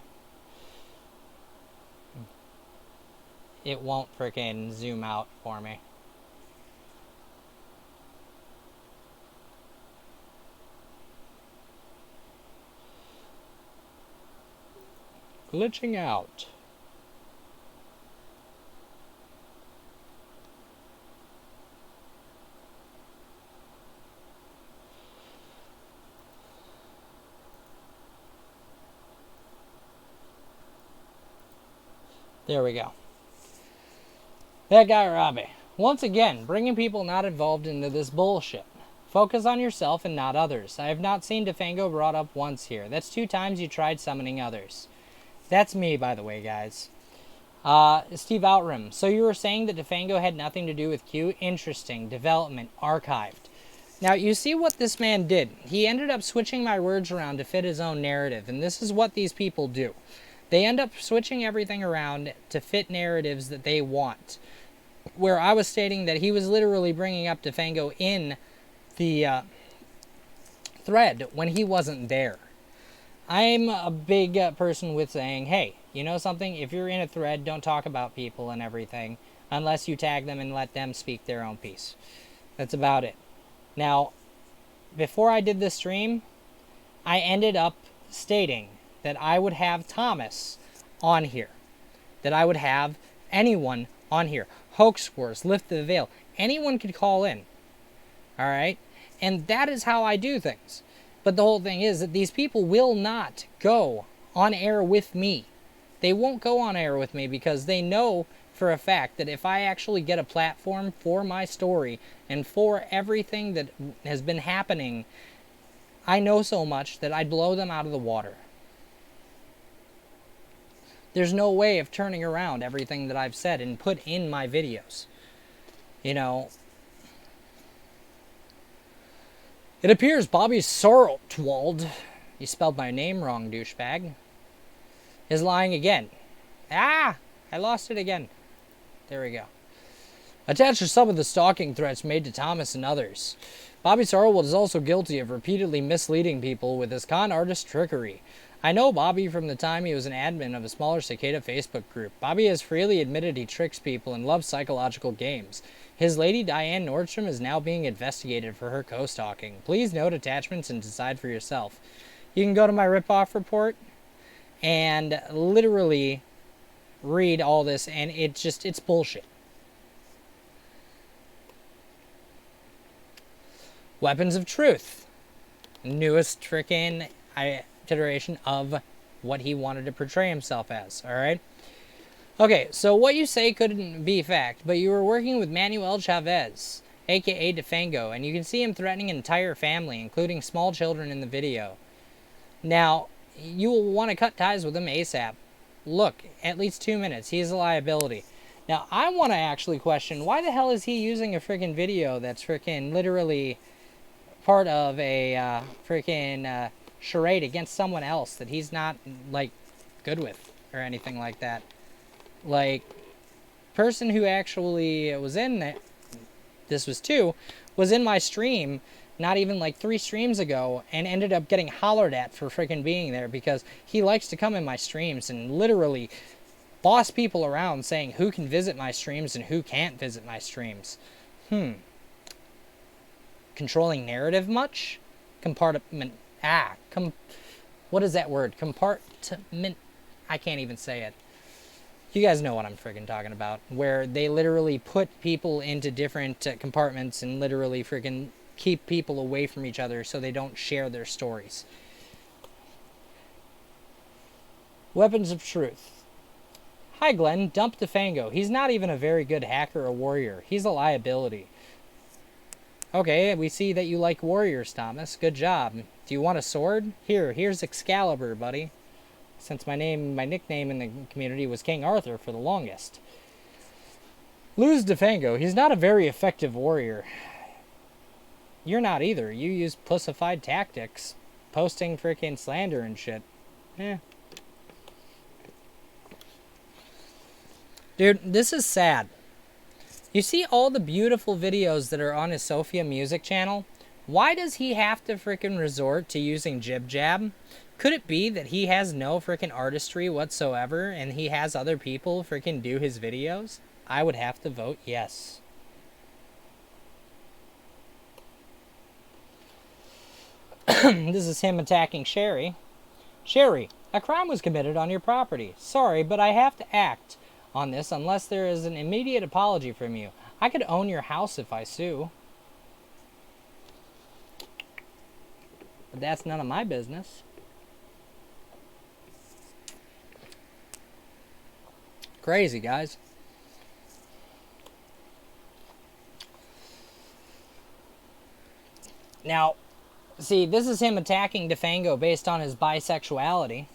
It won't frickin' zoom out for me. Glitching out. There we go. That guy Robbie. Once again, bringing people not involved into this bullshit. Focus on yourself and not others. I have not seen Defango brought up once here. That's 2 times you tried summoning others. That's me, by the way, guys. Steve Outram. So you were saying that Defango had nothing to do with Q? Interesting. Development. Archived. Now, you see what this man did. He ended up switching my words around to fit his own narrative, and this is what these people do. They end up switching everything around to fit narratives that they want. Where I was stating that he was literally bringing up Defango in the thread when he wasn't there. I'm a big person with saying, hey, you know something? If you're in a thread, don't talk about people and everything unless you tag them and let them speak their own piece. That's about it. Now, before I did this stream, I ended up stating that I would have Thomas on here. That I would have anyone on here. Hoax Wars, Lift the Veil. Anyone could call in. Alright? And that is how I do things. But the whole thing is that these people will not go on air with me. They won't go on air with me because they know for a fact that if I actually get a platform for my story and for everything that has been happening, I know so much that I'd blow them out of the water. There's no way of turning around everything that I've said and put in my videos. You know, it appears Bobby Sorotwald, you spelled my name wrong, douchebag, is lying again. Ah! I lost it again. There we go. Attached to some of the stalking threats made to Thomas and others, Bobby Sorotwald is also guilty of repeatedly misleading people with his con artist trickery. I know Bobby from the time he was an admin of a smaller Cicada Facebook group. Bobby has freely admitted he tricks people and loves psychological games. His lady Diane Nordstrom is now being investigated for her co-stalking. Please note attachments and decide for yourself. You can go to my rip-off report and literally read all this, and it's bullshit. Weapons of Truth. Newest frickin' iteration of what he wanted to portray himself as, alright? Okay, so what you say couldn't be fact, but you were working with Manuel Chavez, aka Defango, and you can see him threatening an entire family, including small children in the video. Now, you will want to cut ties with him ASAP. Look, at least 2 minutes. He is a liability. Now, I want to actually question, why the hell is he using a freaking video that's freaking literally part of a freaking charade against someone else that he's not, like, good with or anything like that? Like, person who actually was in that, this was two, was in my stream not even like 3 streams ago and ended up getting hollered at for freaking being there because he likes to come in my streams and literally boss people around saying who can visit my streams and who can't visit my streams. Controlling narrative much? Compartment. What is that word? Compartment. I can't even say it. You guys know what I'm friggin' talking about. Where they literally put people into different compartments and literally friggin' keep people away from each other so they don't share their stories. Weapons of Truth. Hi Glenn, dump Defango. He's not even a very good hacker or warrior. He's a liability. Okay, we see that you like warriors, Thomas. Good job. Do you want a sword? Here's Excalibur, buddy. Since my nickname in the community was King Arthur for the longest. Lose Defango. He's not a very effective warrior. You're not either. You use pussified tactics. Posting freaking slander and shit. Dude, this is sad. You see all the beautiful videos that are on his Sophia music channel? Why does he have to freaking resort to using jib jab? Could it be that he has no freaking artistry whatsoever and he has other people freaking do his videos? I would have to vote yes. This is him attacking Sherry. Sherry, a crime was committed on your property. Sorry, but I have to act on this unless there is an immediate apology from you. I could own your house if I sue. But that's none of my business. Crazy, guys. Now, see, this is him attacking Defango based on his bisexuality.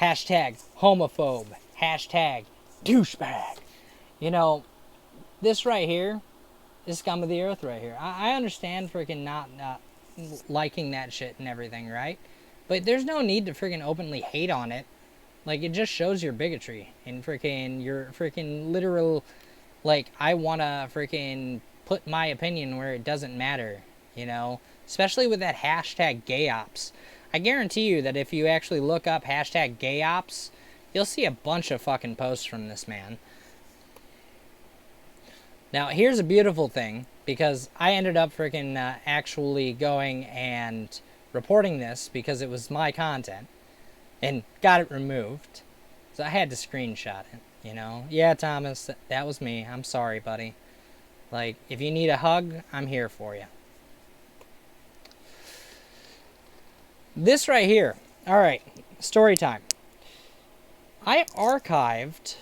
Hashtag homophobe. Hashtag douchebag. You know, this right here is scum of the earth right here. I understand freaking not liking that shit and everything, right? But there's no need to freaking openly hate on it. Like, it just shows your bigotry and freaking your freaking literal, like, I want to freaking put my opinion where it doesn't matter, you know? Especially with that hashtag gay ops. I guarantee you that if you actually look up hashtag gayops, you'll see a bunch of fucking posts from this man. Now, here's a beautiful thing, because I ended up freaking actually going and reporting this because it was my content and got it removed. So I had to screenshot it, you know? Yeah, Thomas, that was me. I'm sorry, buddy. Like, if you need a hug, I'm here for you. This right here. All right, story time. I archived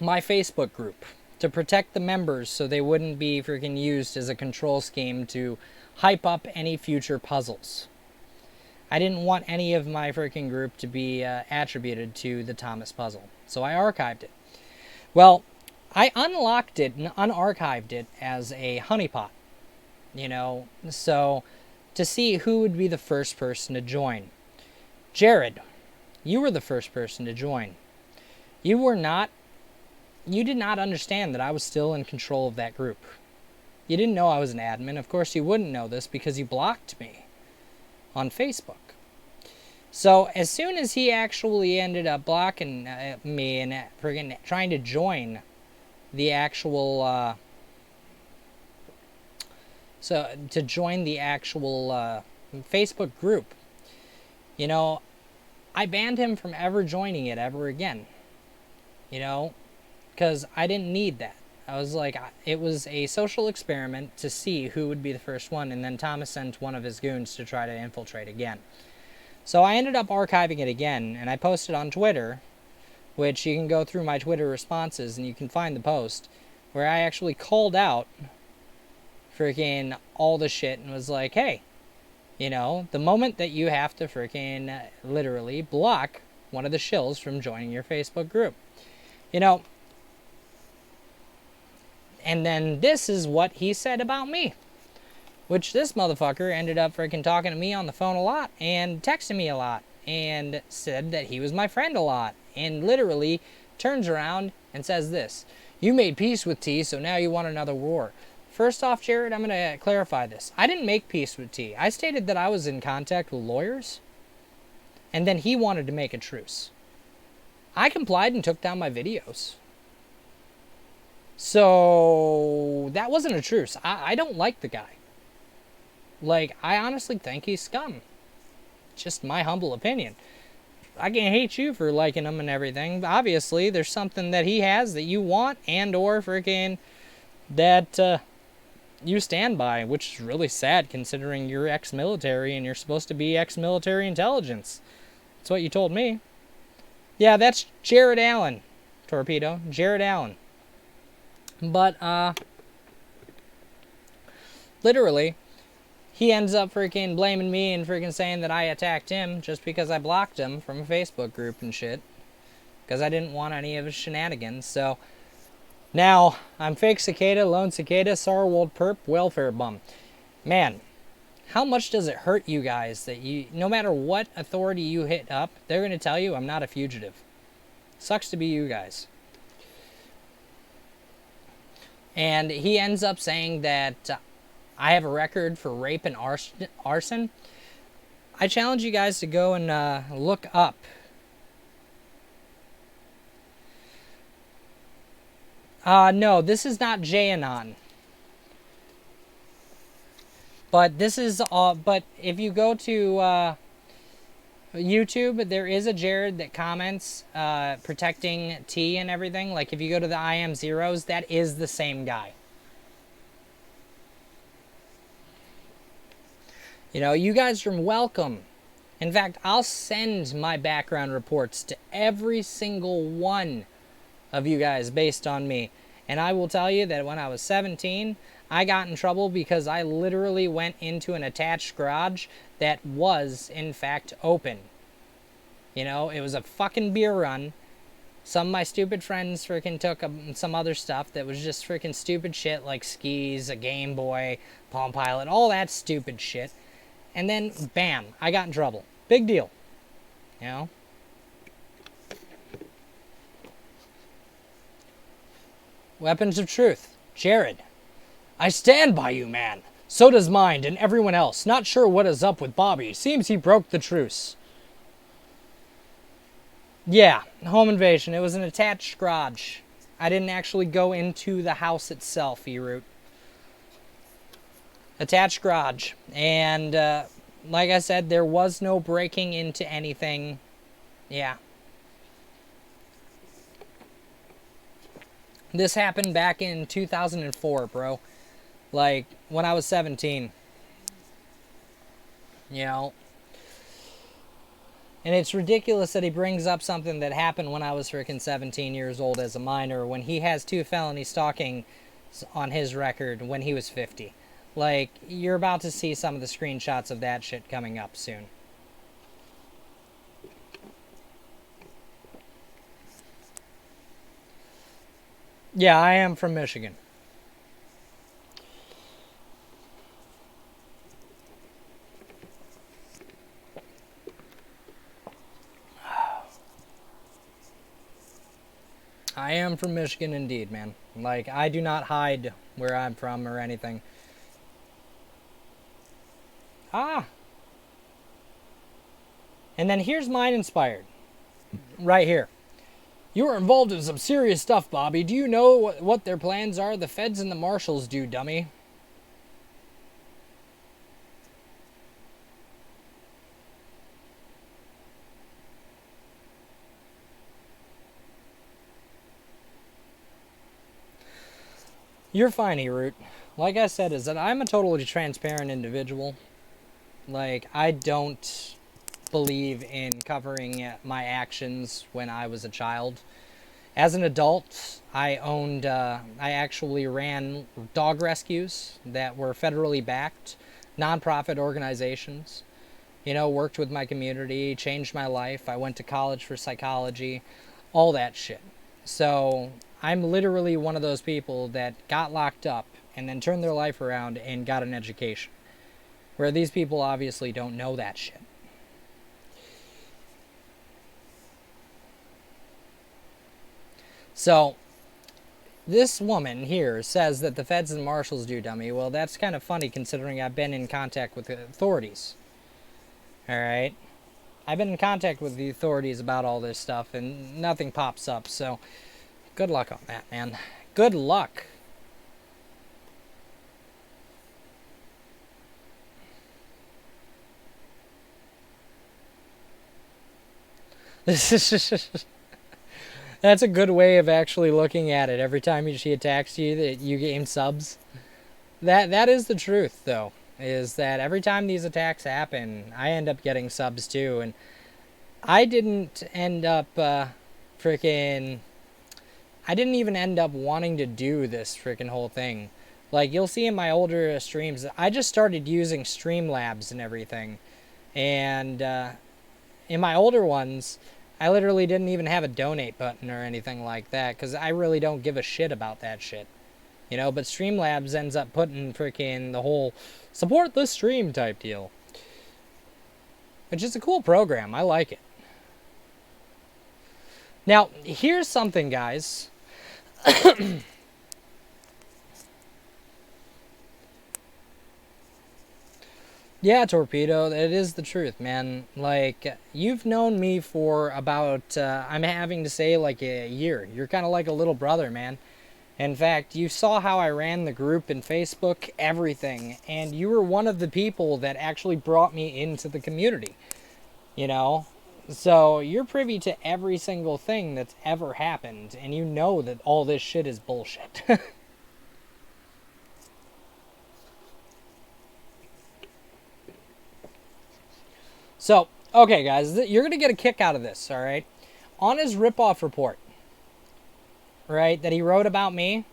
my Facebook group to protect the members so they wouldn't be freaking used as a control scheme to hype up any future puzzles. I didn't want any of my freaking group to be attributed to the Thomas puzzle, so I archived it. Well, I unlocked it and unarchived it as a honeypot, you know, so to see who would be the first person to join. Jared, you were the first person to join. You did not understand that I was still in control of that group. You didn't know I was an admin. Of course, you wouldn't know this because you blocked me on Facebook. So, as soon as he actually ended up blocking me and friggin' trying to join the actual, Facebook group, you know, I banned him from ever joining it ever again. You know, because I didn't need that. I was like, it was a social experiment to see who would be the first one, and then Thomas sent one of his goons to try to infiltrate again. So I ended up archiving it again, and I posted on Twitter, which you can go through my Twitter responses and you can find the post, where I actually called out freaking all the shit and was like, hey, you know, the moment that you have to freaking literally block one of the shills from joining your Facebook group. You know, and then this is what he said about me. Which this motherfucker ended up freaking talking to me on the phone a lot and texting me a lot and said that he was my friend a lot. And literally turns around and says this: you made peace with T, so now you want another war. First off, Jared, I'm going to clarify this. I didn't make peace with T. I stated that I was in contact with lawyers, and then he wanted to make a truce. I complied and took down my videos. So that wasn't a truce. I don't like the guy. Like, I honestly think he's scum. Just my humble opinion. I can hate you for liking him and everything. But obviously, there's something that he has that you want and or freaking that you stand by, which is really sad considering you're ex-military and you're supposed to be ex-military intelligence. That's what you told me. Yeah, that's Jared Allen, Torpedo. Jared Allen. But, literally, he ends up freaking blaming me and freaking saying that I attacked him just because I blocked him from a Facebook group and shit. Because I didn't want any of his shenanigans. So, now, I'm fake Cicada, lone Cicada, Sarwold perp, welfare bum. Man, how much does it hurt you guys that you, no matter what authority you hit up, they're going to tell you I'm not a fugitive. Sucks to be you guys. And he ends up saying that I have a record for rape and arson. I challenge you guys to go and look up. No, this is not Jayanon. But this is, but if you go to YouTube, there is a Jared that comments protecting T and everything. Like if you go to the I am zeros, that is the same guy. You know, you guys are welcome. In fact, I'll send my background reports to every single one of you guys based on me. And I will tell you that when I was 17, I got in trouble because I literally went into an attached garage that was, in fact, open. You know, it was a fucking beer run. Some of my stupid friends freaking took some other stuff that was just freaking stupid shit like skis, a Game Boy, Palm Pilot, all that stupid shit. And then, bam, I got in trouble. Big deal. You know? Weapons of Truth. Jared. I stand by you, man. So does mine and everyone else. Not sure what is up with Bobby. Seems he broke the truce. Yeah, home invasion. It was an attached garage. I didn't actually go into the house itself, E-Root. Attached garage. And, like I said, there was no breaking into anything. Yeah. This happened back in 2004, bro. Like, when I was 17. You know? And it's ridiculous that he brings up something that happened when I was freaking 17 years old as a minor, when he has 2 felony stalking on his record when he was 50. Like, you're about to see some of the screenshots of that shit coming up soon. Yeah, I am from Michigan. I am from Michigan indeed, man. Like, I do not hide where I'm from or anything. Ah! And then here's mine inspired. Right here. You were involved in some serious stuff, Bobby. Do you know what their plans are? The feds and the marshals do, dummy. You're fine, E-Root. Like I said, is that I'm a totally transparent individual. Like, I don't believe in covering my actions when I was a child. As an adult, I actually ran dog rescues that were federally backed, nonprofit organizations. You know, worked with my community, changed my life. I went to college for psychology, all that shit. So, I'm literally one of those people that got locked up and then turned their life around and got an education. Where these people obviously don't know that shit. So, this woman here says that the feds and marshals do, dummy. Well, that's kind of funny considering I've been in contact with the authorities. Alright? I've been in contact with the authorities about all this stuff and nothing pops up, so good luck on that, man. Good luck. This is just... That's a good way of actually looking at it. Every time she attacks you, that you gain subs. That is the truth, though. Is that every time these attacks happen, I end up getting subs too. And I didn't end up I didn't even end up wanting to do this freaking whole thing. Like, you'll see in my older streams, I just started using Streamlabs and everything. And in my older ones, I literally didn't even have a donate button or anything like that, because I really don't give a shit about that shit. You know, but Streamlabs ends up putting freaking the whole support the stream type deal. Which is a cool program. I like it. Now, here's something, guys. Yeah, Torpedo, it is the truth, man. Like, you've known me for about, I'm having to say, like, a year. You're kind of like a little brother, man. In fact, you saw how I ran the group in Facebook, everything. And you were one of the people that actually brought me into the community. You know? So, you're privy to every single thing that's ever happened. And you know that all this shit is bullshit. So, okay, guys, you're going to get a kick out of this, all right? On his ripoff report, right, that he wrote about me,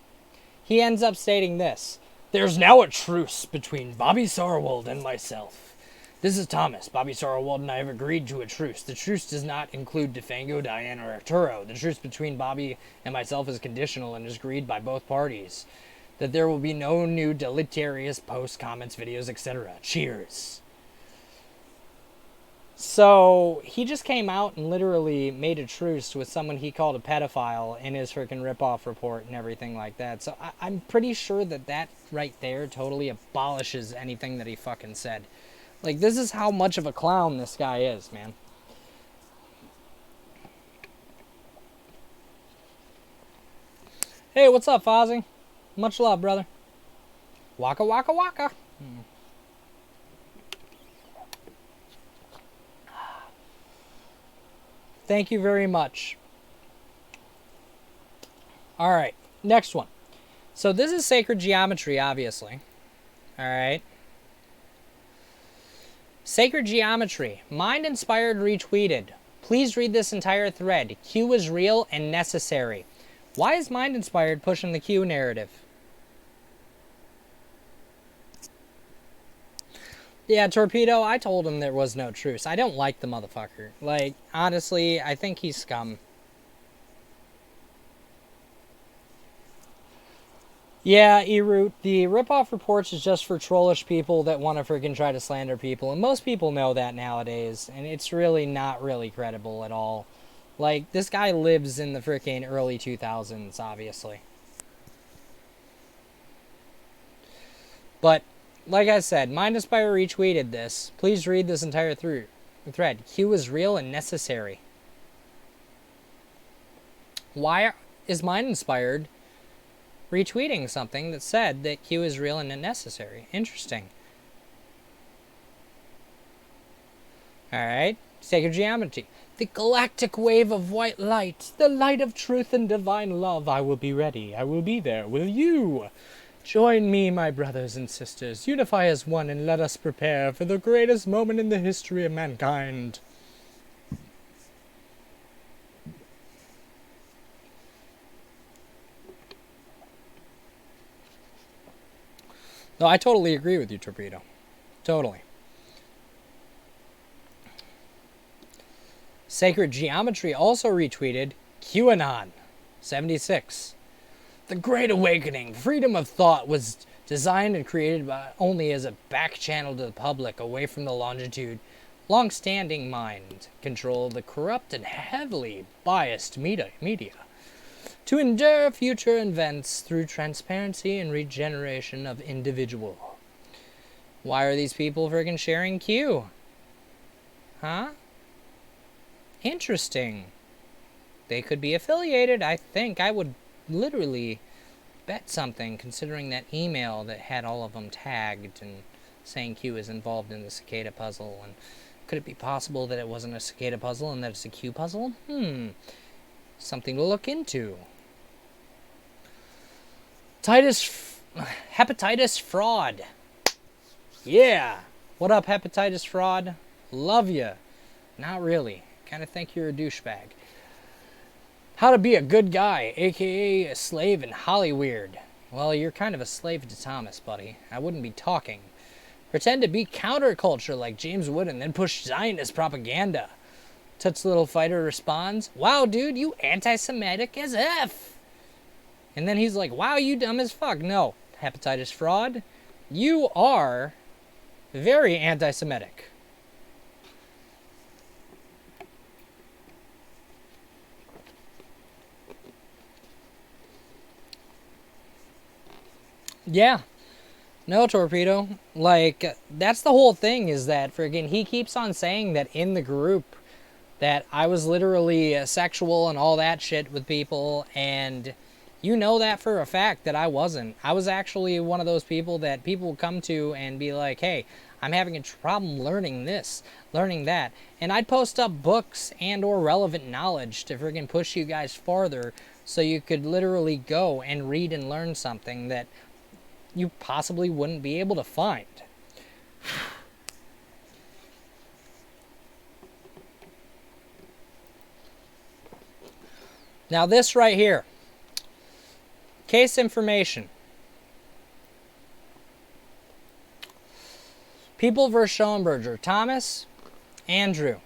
he ends up stating this. There's now a truce between Bobby Sarwald and myself. This is Thomas. Bobby Sarwald and I have agreed to a truce. The truce does not include DeFango, Diane, or Arturo. The truce between Bobby and myself is conditional and is agreed by both parties. That there will be no new deleterious posts, comments, videos, etc. Cheers. So he just came out and literally made a truce with someone he called a pedophile in his freaking ripoff report and everything like that. So I'm pretty sure that that right there totally abolishes anything that he fucking said. Like, this is how much of a clown this guy is, man. Hey, what's up, Fozzie? Much love, brother. Waka waka waka. Thank you very much. Alright, next one. So this is sacred geometry, obviously. Alright. Sacred geometry. Mind-inspired retweeted. Please read this entire thread. Q is real and necessary. Why is mind-inspired pushing the Q narrative? Yeah, Torpedo, I told him there was no truce. I don't like the motherfucker. Like, honestly, I think he's scum. Yeah, E-Root, the ripoff reports is just for trollish people that want to freaking try to slander people. And most people know that nowadays. And it's really not really credible at all. Like, this guy lives in the freaking early 2000s, obviously. But, like I said, Mind-Inspire retweeted this. Please read this entire thread. Q is real and necessary. Why is Mind-Inspired retweeting something that said that Q is real and necessary? Interesting. Alright. Sacred geometry. The galactic wave of white light. The light of truth and divine love. I will be ready. I will be there. Will you? Join me, my brothers and sisters. Unify as one and let us prepare for the greatest moment in the history of mankind. No, I totally agree with you, Torpedo. Totally. Sacred Geometry also retweeted QAnon 76. The Great Awakening, freedom of thought, was designed and created only as a back channel to the public, away from the long-standing mind control of the corrupt and heavily biased media, to endure future events through transparency and regeneration of individual. Why are these people friggin' sharing Q? Huh? Interesting. They could be affiliated, I think. I would literally bet something, considering that email that had all of them tagged and saying Q is involved in the Cicada puzzle. And could it be possible that it wasn't a Cicada puzzle and that it's a Q puzzle? Something to look into. Hepatitis fraud. Yeah. What up, hepatitis fraud? Love ya. Not really. Kind of think you're a douchebag. How to be a good guy, aka a slave in Hollyweird. Well, you're kind of a slave to Thomas, buddy. I wouldn't be talking. Pretend to be counterculture like James Wood and then push Zionist propaganda. Touch Little Fighter responds, wow, dude, you anti-Semitic as F. And then he's like, wow, you dumb as fuck. No, hepatitis fraud, you are very anti-Semitic. Yeah. No, Torpedo. Like, that's the whole thing, is that friggin' he keeps on saying that in the group that I was literally sexual and all that shit with people, and you know that for a fact that I wasn't. I was actually one of those people that people would come to and be like, hey, I'm having a problem learning this, learning that. And I'd post up books and or relevant knowledge to friggin' push you guys farther so you could literally go and read and learn something that you possibly wouldn't be able to find. Now this right here. Case information. People vs. Schoenberger. Thomas, Andrew.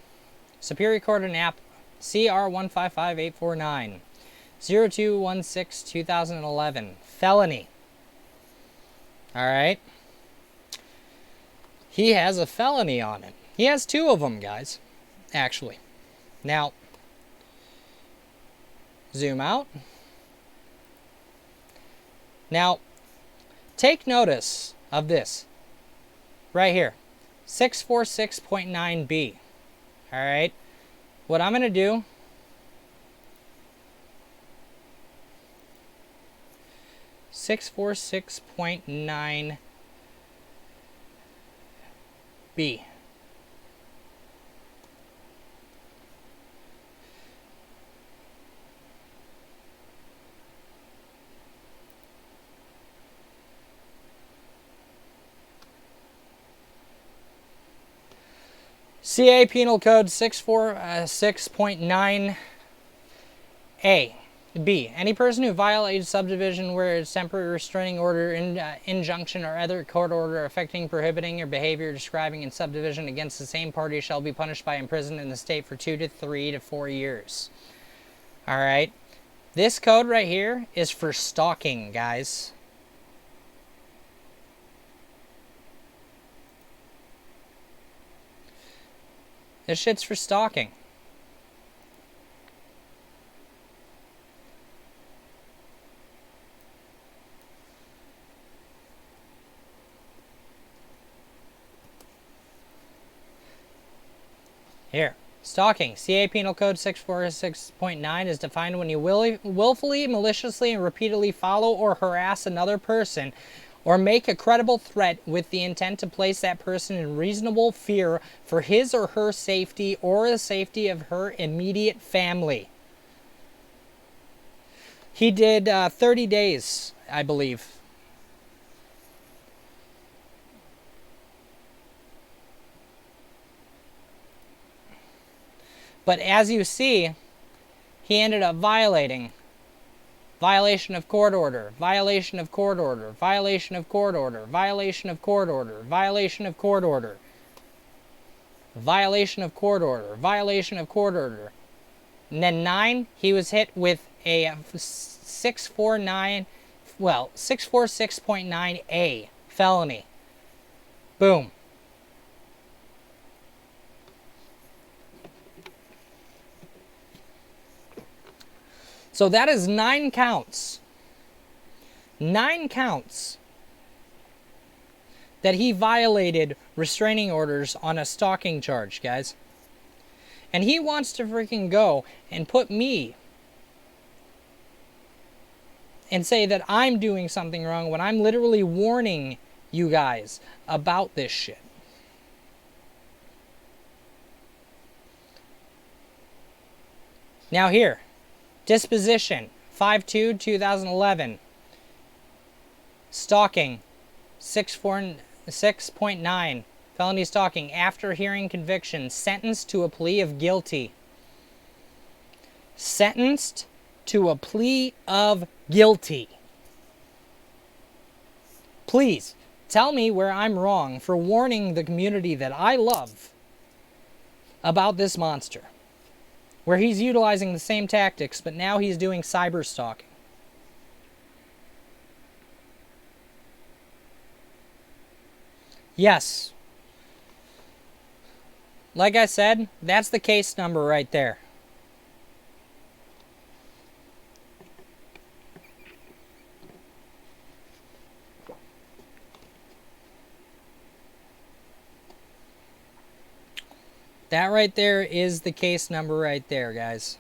Superior Court in App CR 155849. 0216-2011. Felony. Alright. He has a felony on it. He has 2 of them, guys. Actually. Now, zoom out. Now, take notice of this. Right here. 646.9b. Alright? What I'm going to do... 646.9b. CA Penal Code 646.9a. B. Any person who violates subdivision where its temporary restraining order, injunction, or other court order affecting, prohibiting, or behavior describing in subdivision against the same party shall be punished by imprisonment in the state for 2 to 3 to 4 years. Alright. This code right here is for stalking, guys. This shit's for stalking. Here. Stalking. CA Penal Code 646.9 is defined when you willfully, maliciously, and repeatedly follow or harass another person or make a credible threat with the intent to place that person in reasonable fear for his or her safety or the safety of her immediate family. He did 30 days, I believe. But as you see, he ended up violating. Violation of court order, violation of court order, violation of court order, violation of court order, violation of court order, violation of court order, violation of court order. And then 9, he was hit with a 646.9A felony. Boom. So that is 9 counts. 9 counts that he violated restraining orders on a stalking charge, guys. And he wants to freaking go and put me and say that I'm doing something wrong when I'm literally warning you guys about this shit. Now here. Disposition, 5/2/2011. Stalking, 6.9. Felony stalking, after hearing conviction, sentenced to a plea of guilty. Sentenced to a plea of guilty. Please, tell me where I'm wrong for warning the community that I love about this monster. Where he's utilizing the same tactics, but now he's doing cyber stalking. Yes. Like I said, that's the case number right there. That right there is the case number right there, guys.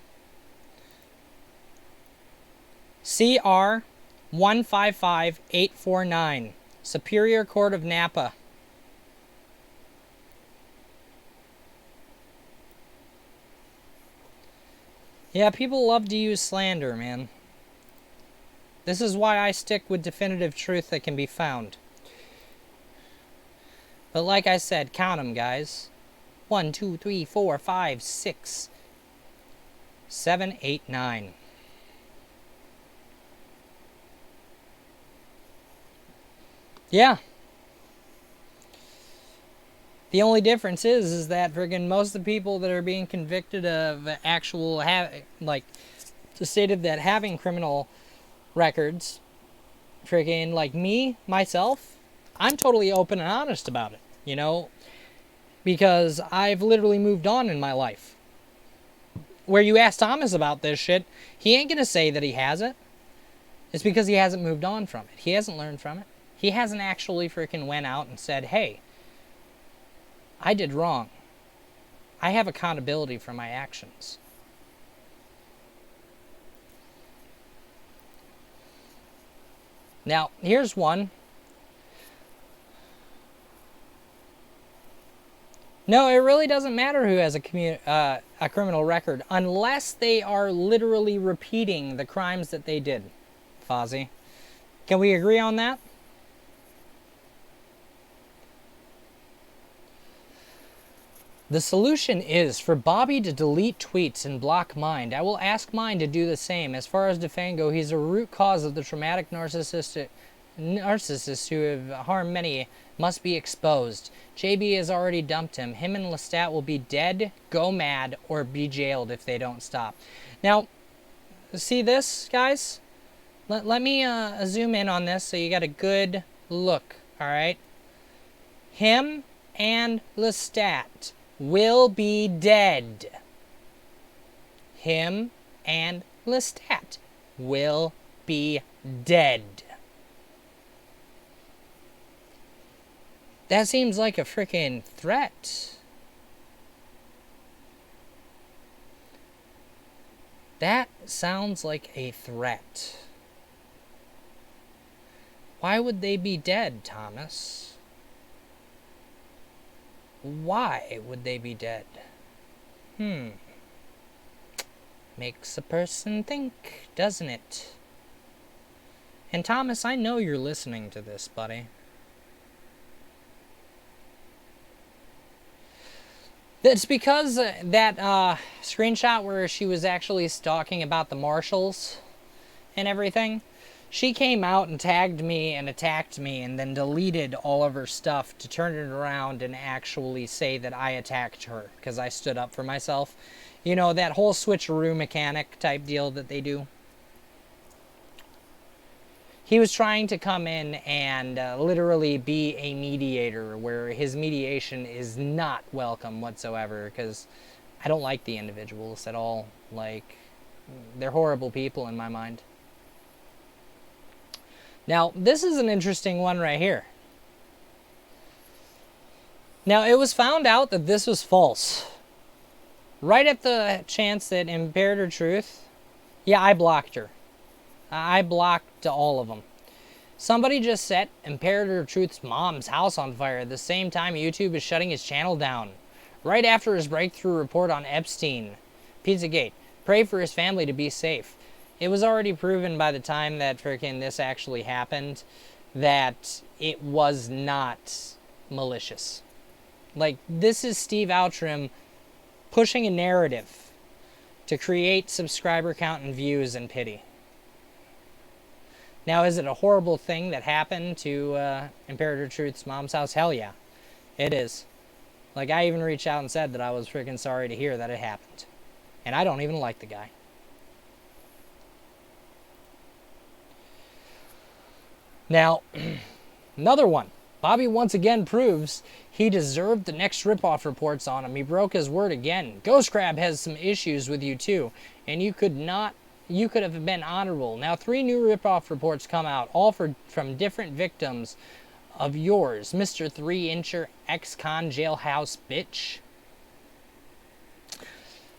CR 155849, Superior Court of Napa. Yeah, people love to use slander, man. This is why I stick with definitive truth that can be found. But like I said, count them, guys. 1, 2, 3, 4, 5, 6, 7, 8, 9. Yeah. The only difference is that friggin' most of the people that are being convicted of actual, stated that having criminal records, friggin' like me, myself, I'm totally open and honest about it, you know? because I've literally moved on in my life. Where you ask Thomas about this shit, he ain't gonna say that he hasn't. It's because he hasn't moved on from it. He hasn't learned from it. He hasn't actually freaking went out and said, hey, I did wrong. I have accountability for my actions. Now, here's one. No, it really doesn't matter who has a criminal record unless they are literally repeating the crimes that they did, Fozzie. Can we agree on that? The solution is for Bobby to delete tweets and block Mind. I will ask Mind to do the same. As far as Defango, he's a root cause of the traumatic narcissists who have harmed many must be exposed. JB has already dumped him. Him and Lestat will be dead, go mad, or be jailed if they don't stop. Now, see this, guys? Let me zoom in on this so you got a good look, alright? Him and Lestat will be dead. Him and Lestat will be dead. That seems like a freaking threat. That sounds like a threat. Why would they be dead, Thomas? Why would they be dead? Makes a person think, doesn't it? And Thomas, I know you're listening to this, buddy. It's because that screenshot where she was actually talking about the marshals and everything, she came out and tagged me and attacked me and then deleted all of her stuff to turn it around and actually say that I attacked her because I stood up for myself. You know, that whole switcheroo mechanic type deal that they do. He was trying to come in and literally be a mediator where his mediation is not welcome whatsoever because I don't like the individuals at all. Like, they're horrible people in my mind. Now, this is an interesting one right here. Now, it was found out that this was false. Right at the chance that Imperator Truth, yeah, I blocked her. I blocked all of them. Somebody just set Imperator Truth's mom's house on fire at the same time YouTube is shutting his channel down. Right after his breakthrough report on Epstein. Pizzagate. Pray for his family to be safe. It was already proven by the time that frickin' this actually happened that it was not malicious. Like, this is Steve Outram pushing a narrative to create subscriber count and views and pity. Now, is it a horrible thing that happened to Imperator Truth's mom's house? Hell yeah, it is. Like, I even reached out and said that I was freaking sorry to hear that it happened. And I don't even like the guy. Now, another one. Bobby once again proves he deserved the next ripoff reports on him. He broke his word again. Ghost Crab has some issues with you too, and you could have been honorable. Now 3 new ripoff reports come out, all from different victims of yours. Mr. 3-incher ex-con jailhouse bitch.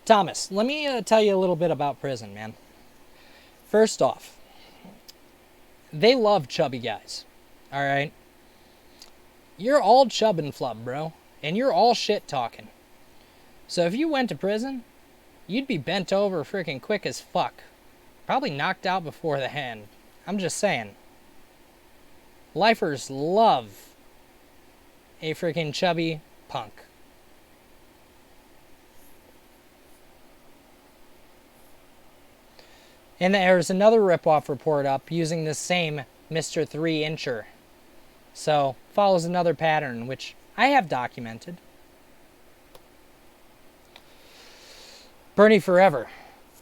Thomas, let me tell you a little bit about prison, man. First off, they love chubby guys, alright? You're all chub and flub, bro. And you're all shit talking. So if you went to prison, you'd be bent over freaking quick as fuck. Probably knocked out before the end. I'm just saying. Lifers love a freaking chubby punk. And there's another ripoff report up using the same Mr. 3-incher. So, follows another pattern, which I have documented. Bernie Forever.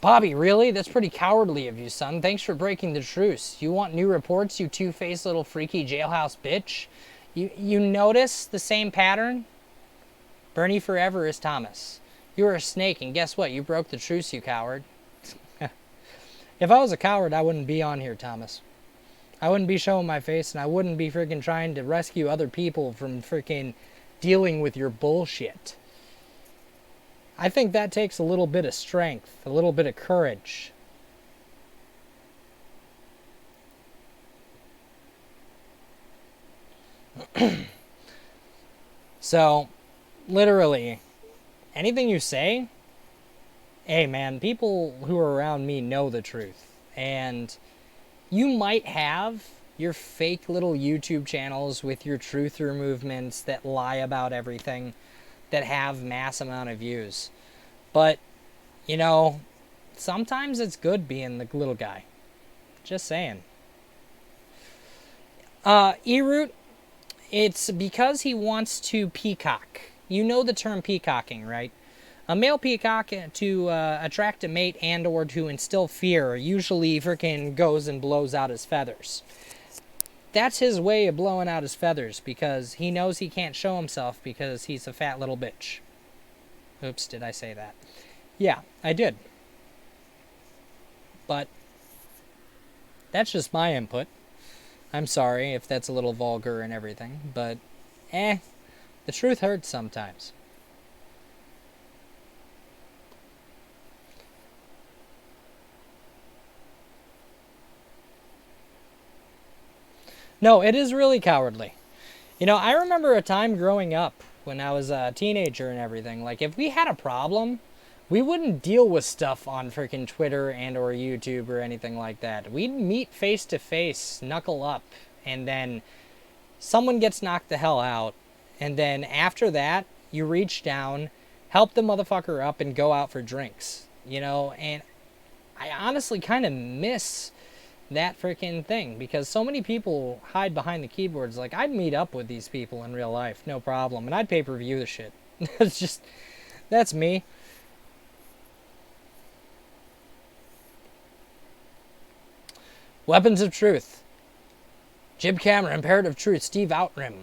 Bobby, really? That's pretty cowardly of you, son. Thanks for breaking the truce. You want new reports, you two-faced little freaky jailhouse bitch? You notice the same pattern? Bernie forever is Thomas. You are a snake, and guess what? You broke the truce, you coward. If I was a coward, I wouldn't be on here, Thomas. I wouldn't be showing my face, and I wouldn't be freaking trying to rescue other people from freaking dealing with your bullshit. I think that takes a little bit of strength, a little bit of courage. So, literally, anything you say, hey man, people who are around me know the truth. And you might have your fake little YouTube channels with your truther movements that lie about everything, that have mass amount of views. But, you know, sometimes it's good being the little guy. Just saying. E-Root, it's because he wants to peacock. You know the term peacocking, right? A male peacock to attract a mate and or to instill fear usually freaking goes and blows out his feathers. That's his way of blowing out his feathers because he knows he can't show himself because he's a fat little bitch. Oops, did I say that? Yeah, I did. But that's just my input. I'm sorry if that's a little vulgar and everything, but the truth hurts sometimes. No, it is really cowardly. You know, I remember a time growing up when I was a teenager and everything. Like, if we had a problem, we wouldn't deal with stuff on freaking Twitter and or YouTube or anything like that. We'd meet face to face, knuckle up, and then someone gets knocked the hell out. And then after that, you reach down, help the motherfucker up, and go out for drinks. You know, and I honestly kind of miss that freaking thing because so many people hide behind the keyboards. Like, I'd meet up with these people in real life, no problem, and I'd pay-per-view the shit. It's just, that's me. Weapons of Truth. Jib Cameron, Imperative Truth, Steve Outrim.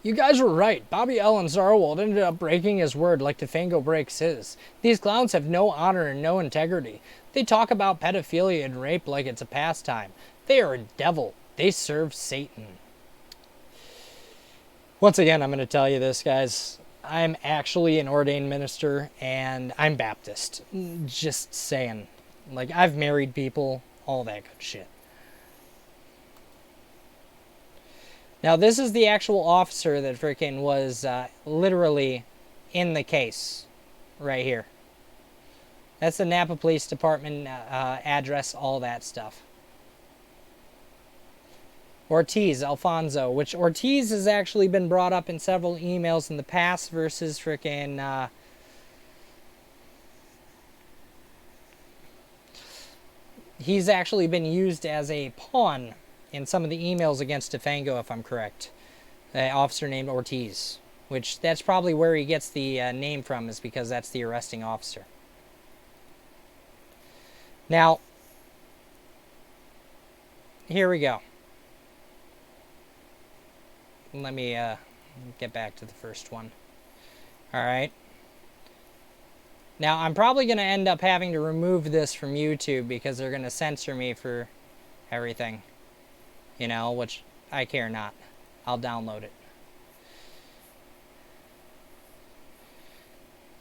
You guys were right. Bobby L. and Zarwald ended up breaking his word like Defango breaks his. These clowns have no honor and no integrity. They talk about pedophilia and rape like it's a pastime. They are a devil. They serve Satan. Once again, I'm going to tell you this, guys. I'm actually an ordained minister, and I'm Baptist. Just saying. Like, I've married people, all that good shit. Now, this is the actual officer that freaking was literally in the case right here. That's the Napa Police Department address, all that stuff. Ortiz, Alfonso, which Ortiz has actually been brought up in several emails in the past versus freaking... he's actually been used as a pawn in some of the emails against Defango, if I'm correct. An officer named Ortiz, which that's probably where he gets the name from, is because that's the arresting officer. Now, here we go. Let me get back to the first one. Alright. Now, I'm probably going to end up having to remove this from YouTube because they're going to censor me for everything. You know, which I care not. I'll download it.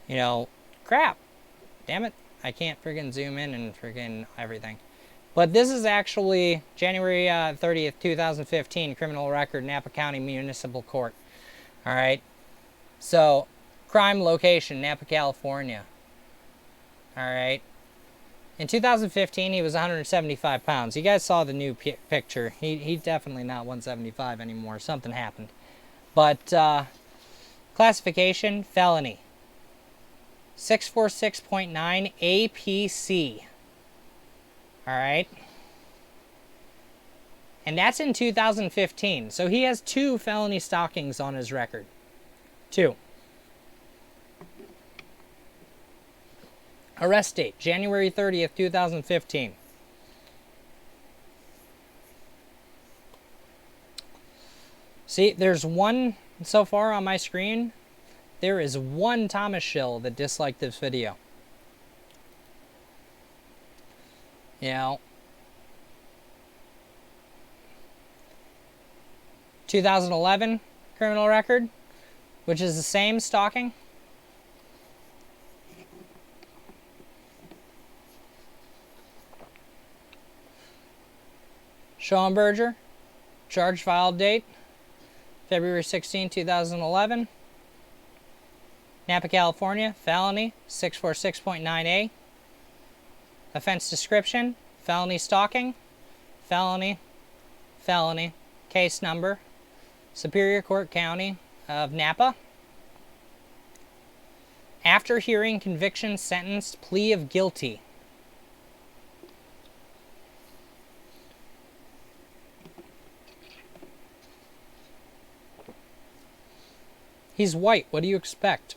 You know, crap. Damn it. I can't friggin' zoom in and friggin' everything. But this is actually January 30th, 2015, criminal record, Napa County Municipal Court. Alright. So, crime location, Napa, California. Alright. In 2015, he was 175 pounds. You guys saw the new picture. He's definitely not 175 anymore. Something happened. But, classification, felony. 646.9 APC. Alright. And that's in 2015. So he has 2 felony stalkings on his record. 2. Arrest date, January 30th, 2015. See, there's one so far on my screen there is one Thomas shill that disliked this video. You know, 2011 criminal record, which is the same stalking. Schoenberger, charge filed date, February 16, 2011. Napa, California, felony, 646.9A. Offense description, felony stalking, felony, case number, Superior Court County of Napa. After hearing conviction, sentenced, plea of guilty. He's white. What do you expect?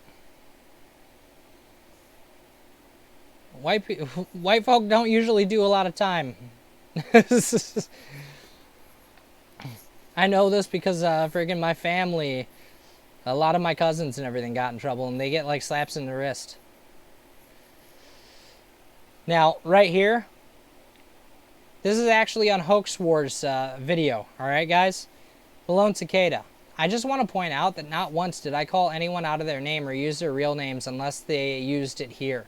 White folk don't usually do a lot of time. I know this because friggin' my family, a lot of my cousins and everything got in trouble, and they get like slaps in the wrist. Now, right here, this is actually on Hoax Wars video. All right, guys? Malone Cicada. I just want to point out that not once did I call anyone out of their name or use their real names unless they used it here.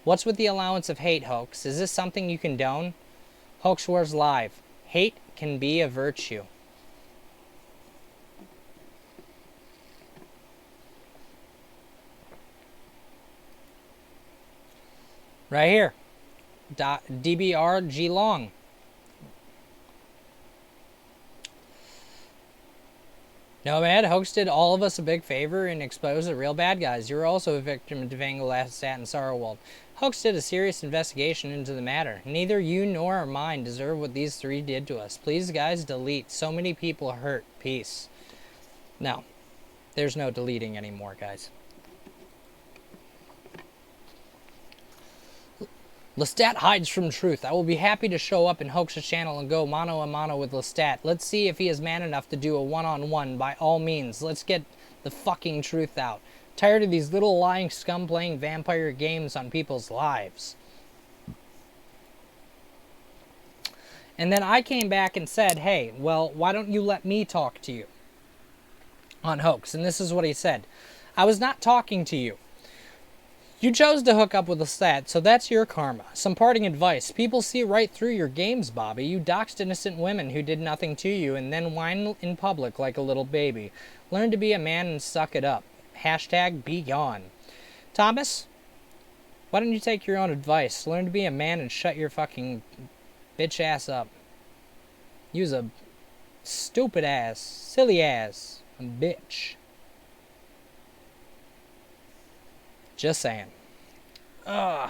What's with the allowance of hate, Hoax? Is this something you condone? Hoax Wars Live. Hate can be a virtue. Right here. DBRG Long. No, man, Hoax did all of us a big favor and exposed the real bad guys. You were also a victim of Devango, Lassat, and Sarwald. Hoax did a serious investigation into the matter. Neither you nor our mine deserve what these three did to us. Please, guys, delete. So many people hurt. Peace. No. There's no deleting anymore, guys. Lestat hides from truth. I will be happy to show up in Hoax's channel and go mano a mano with Lestat. Let's see if he is man enough to do a one-on-one. By all means, let's get the fucking truth out. Tired of these little lying scum playing vampire games on people's lives. And then I came back and said, hey, well, why don't you let me talk to you on Hoax? And this is what he said. I was not talking to you. You chose to hook up with Lestat, so that's your karma. Some parting advice. People see right through your games, Bobby. You doxed innocent women who did nothing to you and then whine in public like a little baby. Learn to be a man and suck it up. Hashtag be gone. Thomas, why don't you take your own advice? Learn to be a man and shut your fucking bitch ass up. Use a stupid ass, silly ass, a bitch. Just saying. Ugh.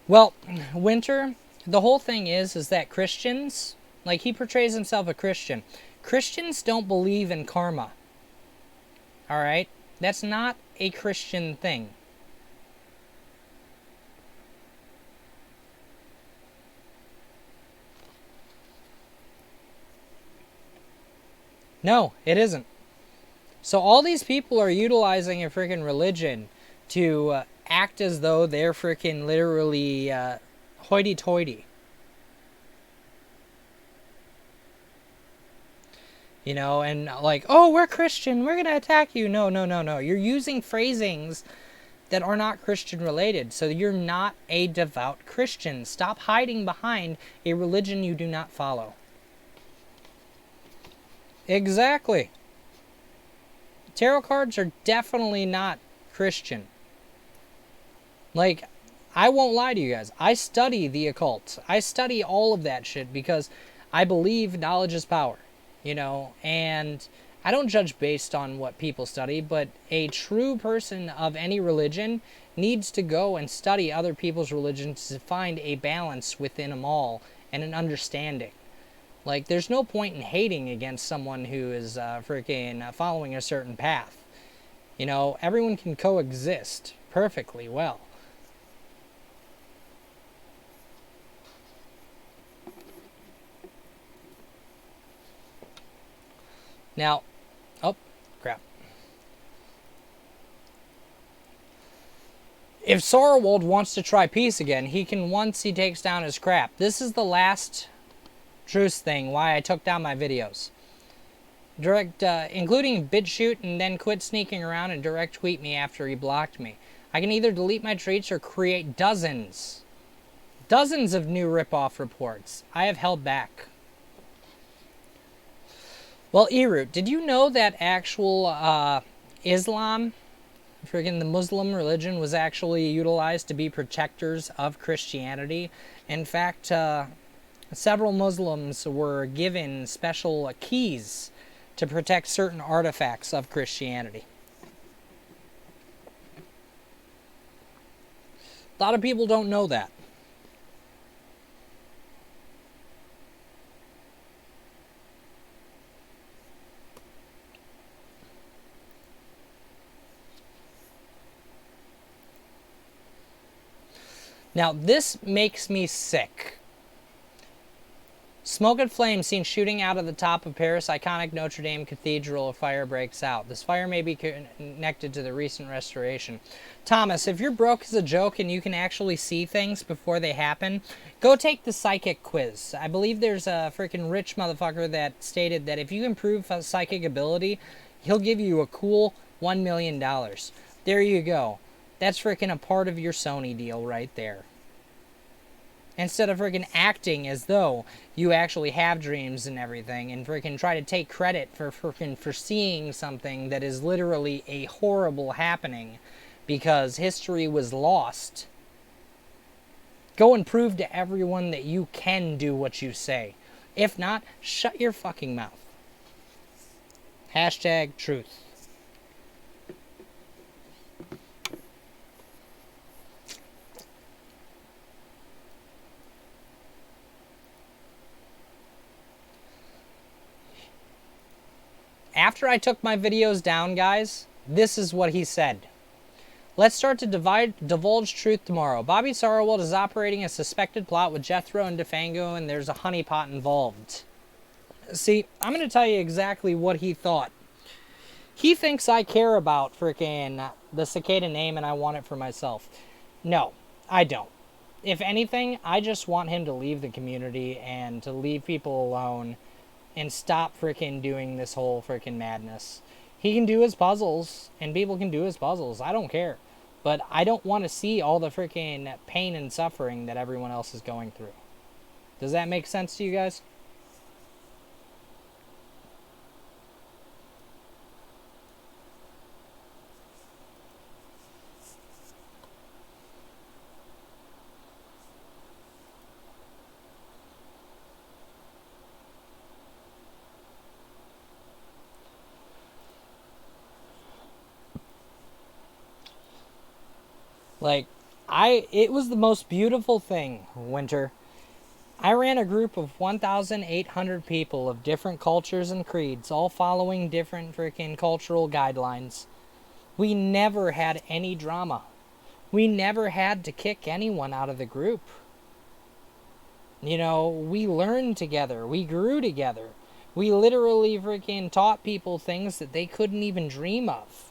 Well, Winter, the whole thing is that Christians, like he portrays himself a Christian. Christians don't believe in karma. All right? That's not a Christian thing. No, it isn't. So all these people are utilizing a freaking religion to act as though they're freaking literally hoity-toity. You know, and like, oh, we're Christian, we're going to attack you. No, no, no, no. You're using phrasings that are not Christian related. So you're not a devout Christian. Stop hiding behind a religion you do not follow. Exactly. Tarot cards are definitely not Christian. Like, I won't lie to you guys. I study the occult. I study all of that shit because I believe knowledge is power. You know, and I don't judge based on what people study, but a true person of any religion needs to go and study other people's religions to find a balance within them all and an understanding. Like, there's no point in hating against someone who is freaking following a certain path. You know, everyone can coexist perfectly well. Now, oh, crap. If Sorrowwold wants to try peace again, he can once he takes down his crap. This is the last truce thing why I took down my videos. Direct, including BitChute, and then quit sneaking around and direct tweet me after he blocked me. I can either delete my tweets or create dozens of new rip-off reports. I have held back. Well, Eroot, did you know that actual Islam, friggin' the Muslim religion, was actually utilized to be protectors of Christianity? In fact, several Muslims were given special keys to protect certain artifacts of Christianity. A lot of people don't know that. Now, this makes me sick. Smoke and flame seen shooting out of the top of Paris' iconic Notre Dame Cathedral. A fire breaks out. This fire may be connected to the recent restoration. Thomas, if you're broke as a joke and you can actually see things before they happen, go take the psychic quiz. I believe there's a freaking rich motherfucker that stated that if you improve psychic ability, he'll give you a cool $1 million. There you go. That's freaking a part of your Sony deal right there. Instead of freaking acting as though you actually have dreams and everything, and freaking try to take credit for freaking foreseeing something that is literally a horrible happening because history was lost. Go and prove to everyone that you can do what you say. If not, shut your fucking mouth. Hashtag truth. After I took my videos down, guys, this is what he said. Let's start to divulge truth tomorrow. Bobby Sorrowwold is operating a suspected plot with Jethro and DeFango, and there's a honeypot involved. See, I'm going to tell you exactly what he thought. He thinks I care about freaking the Cicada name and I want it for myself. No, I don't. If anything, I just want him to leave the community and to leave people alone and stop freaking doing this whole freaking madness. He can do his puzzles, and people can do his puzzles. I don't care. But I don't want to see all the freaking pain and suffering that everyone else is going through. Does that make sense to you guys? Like, it was the most beautiful thing, Winter. I ran a group of 1,800 people of different cultures and creeds, all following different freaking cultural guidelines. We never had any drama. We never had to kick anyone out of the group. You know, we learned together. We grew together. We literally freaking taught people things that they couldn't even dream of.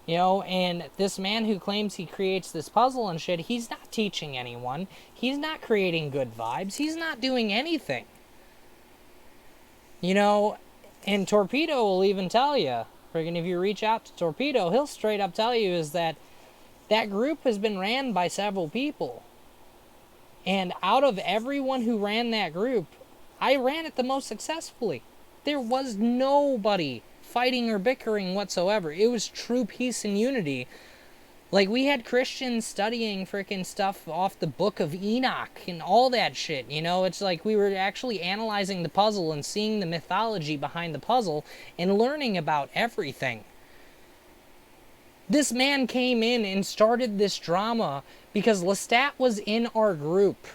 You know, and this man who claims he creates this puzzle and shit, he's not teaching anyone. He's not creating good vibes. He's not doing anything. You know, and Torpedo will even tell you, friggin' if you reach out to Torpedo, he'll straight up tell you is that that group has been ran by several people. And out of everyone who ran that group, I ran it the most successfully. There was nobody fighting or bickering whatsoever. It was true peace and unity. Like, we had Christians studying freaking stuff off the Book of Enoch and all that shit, you know? It's like we were actually analyzing the puzzle and seeing the mythology behind the puzzle and learning about everything. This man came in and started this drama because Lestat was in our group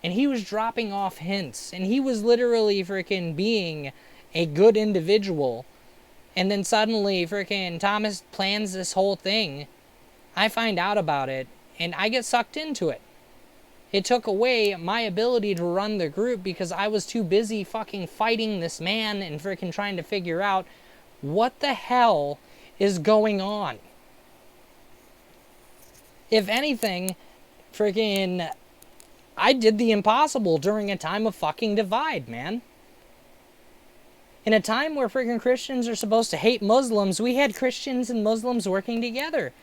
and he was dropping off hints and he was literally freaking being a good individual. And then suddenly, freaking Thomas plans this whole thing. I find out about it, and I get sucked into it. It took away my ability to run the group because I was too busy fucking fighting this man and freaking trying to figure out what the hell is going on. If anything, freaking, I did the impossible during a time of fucking divide, man. In a time where freaking Christians are supposed to hate Muslims, we had Christians and Muslims working together.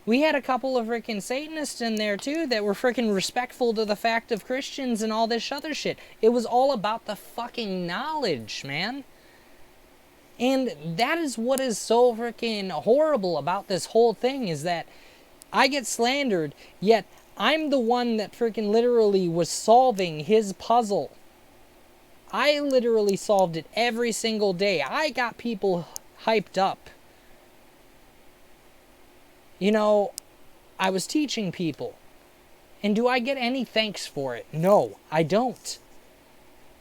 We had a couple of freaking Satanists in there too that were freaking respectful to the fact of Christians and all this other shit. It was all about the fucking knowledge, man. And that is what is so freaking horrible about this whole thing, is that I get slandered, yet I'm the one that freaking literally was solving his puzzle. I literally solved it every single day. I got people hyped up. You know, I was teaching people. And do I get any thanks for it? No, I don't.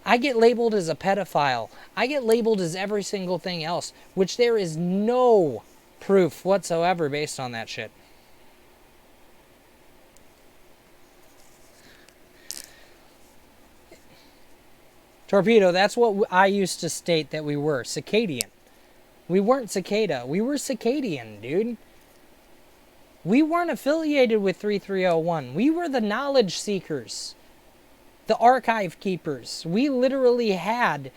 I get labeled as a pedophile. I get labeled as every single thing else, which there is no proof whatsoever based on that shit. Torpedo, that's what I used to state that we were. Cicadian. We weren't Cicada. We were Cicadian, dude. We weren't affiliated with 3301. We were the knowledge seekers. The archive keepers. We literally had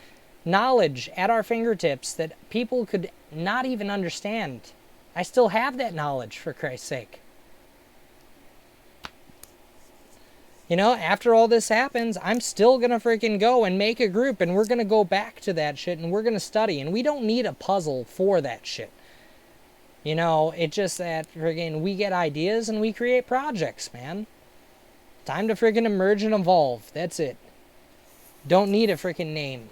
knowledge at our fingertips that people could not even understand. I still have that knowledge, for Christ's sake. You know, after all this happens, I'm still going to freaking go and make a group, and we're going to go back to that shit, and we're going to study, and we don't need a puzzle for that shit. You know, it's just that friggin' we get ideas and we create projects, man. Time to friggin' emerge and evolve. That's it. Don't need a friggin' name.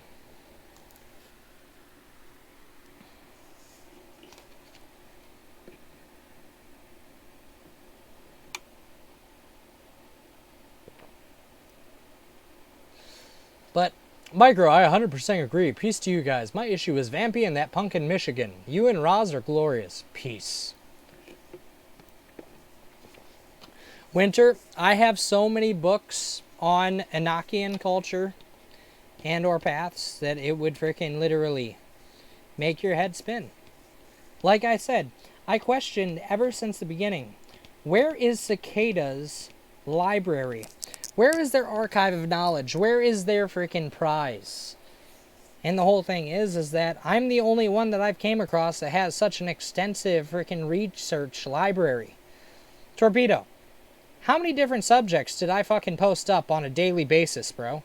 But, Micro, I 100% agree. Peace to you guys. My issue is Vampy and that punk in Michigan. You and Roz are glorious. Peace. Winter, I have so many books on Enochian culture and or paths that it would freaking literally make your head spin. Like I said, I questioned ever since the beginning, where is Cicada's library? Where is their archive of knowledge? Where is their freaking prize? And the whole thing is that I'm the only one that I've came across that has such an extensive freaking research library. Torpedo, how many different subjects did I fucking post up on a daily basis, bro?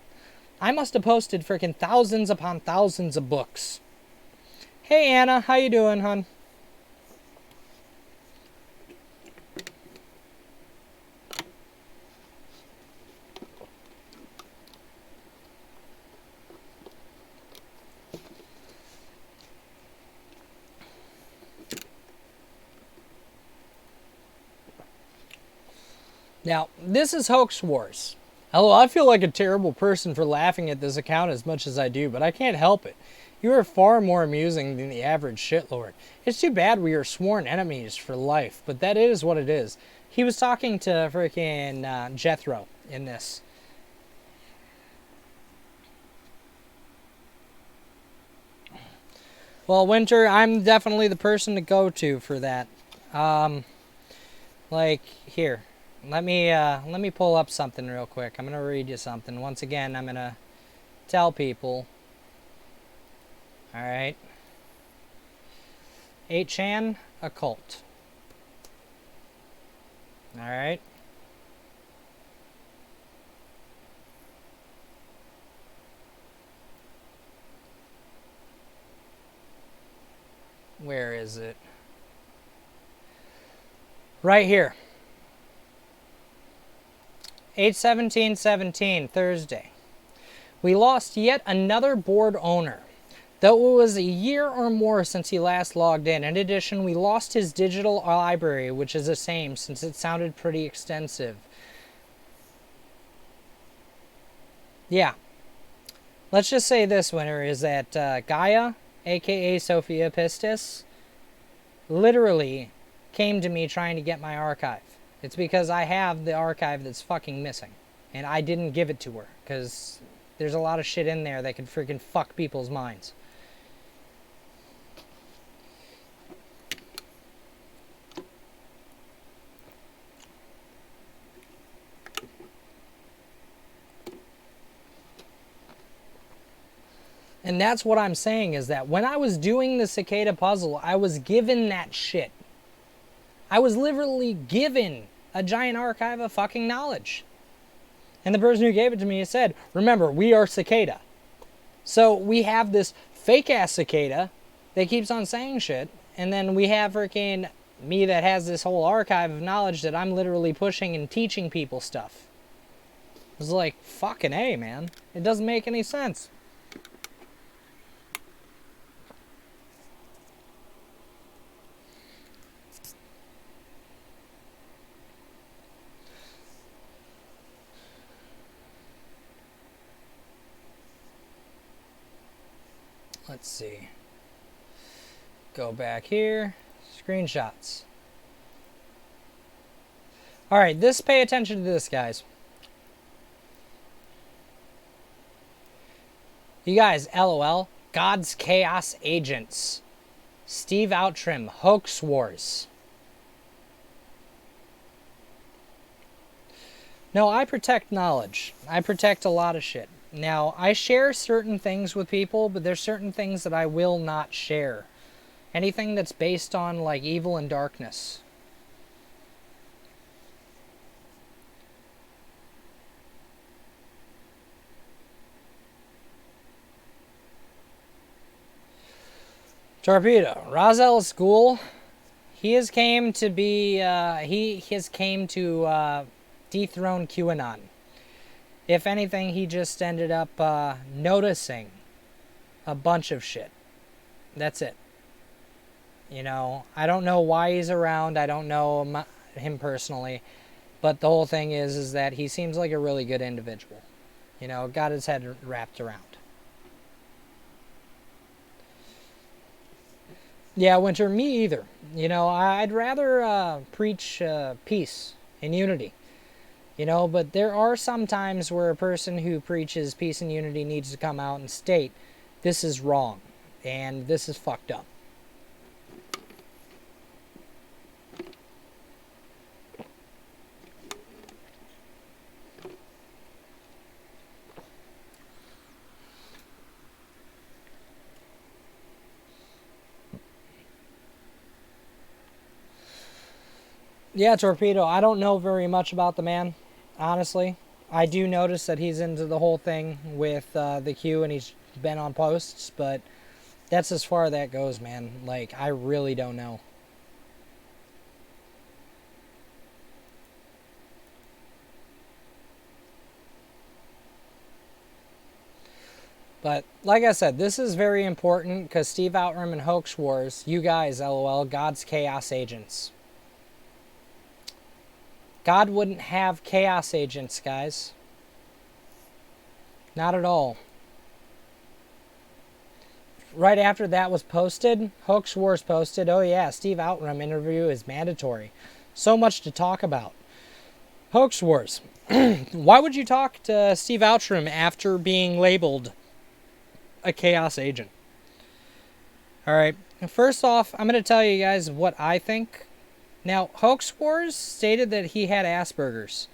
I must have posted freaking thousands upon thousands of books. Hey Anna, how you doing, hun? Now, this is Hoax Wars. Hello, I feel like a terrible person for laughing at this account as much as I do, but I can't help it. You are far more amusing than the average shitlord. It's too bad we are sworn enemies for life, but that is what it is. He was talking to freaking Jethro in this. Well, Winter, I'm definitely the person to go to for that. Like, here. Let me pull up something real quick. I'm going to read you something. Once again, I'm going to tell people. Alright. 8chan Occult. Alright. Where is it? Right here. 8/17/17, Thursday. We lost yet another board owner. Though it was a year or more since he last logged in. In addition, we lost his digital library, which is the same since it sounded pretty extensive. Yeah. Let's just say this, Winter, is that Gaia, aka Sophia Pistis, literally came to me trying to get my archive. It's because I have the archive that's fucking missing. And I didn't give it to her, because there's a lot of shit in there that could freaking fuck people's minds. And that's what I'm saying, is that when I was doing the cicada puzzle, I was given that shit. I was literally given a giant archive of fucking knowledge. And the person who gave it to me said, remember, we are cicada. So we have this fake-ass cicada that keeps on saying shit, and then we have freaking me that has this whole archive of knowledge that I'm literally pushing and teaching people stuff. It was like, fucking A, man. It doesn't make any sense. Let's see. Go back here. Screenshots. Alright, pay attention to this, guys. You guys, LOL. God's Chaos Agents. Steve Outram. Hoax Wars. No, I protect knowledge. I protect a lot of shit. Now, I share certain things with people, but there's certain things that I will not share. Anything that's based on, like, evil and darkness. Torpedo. Razel School. He has came to be, he has came to, dethrone QAnon. If anything, he just ended up noticing a bunch of shit. That's it. You know, I don't know why he's around. I don't know him personally. But the whole thing is that he seems like a really good individual. You know, got his head wrapped around. Yeah, Winter, me either. You know, I'd rather preach peace and unity. You know, but there are some times where a person who preaches peace and unity needs to come out and state, this is wrong, and this is fucked up. Yeah, Torpedo, I don't know very much about the man, honestly. I do notice that he's into the whole thing with the Q, and he's been on posts, but that's as far as that goes, man. Like, I really don't know. But, like I said, this is very important, because Steve Outram and Hoax Wars, you guys, LOL, God's Chaos Agents. God wouldn't have chaos agents, guys. Not at all. Right after that was posted, Hoax Wars posted, oh yeah, Steve Outram interview is mandatory. So much to talk about. Hoax Wars. Why would you talk to Steve Outram after being labeled a chaos agent? Alright, first off, I'm going to tell you guys what I think. Now, Hoax Wars stated that he had Asperger's.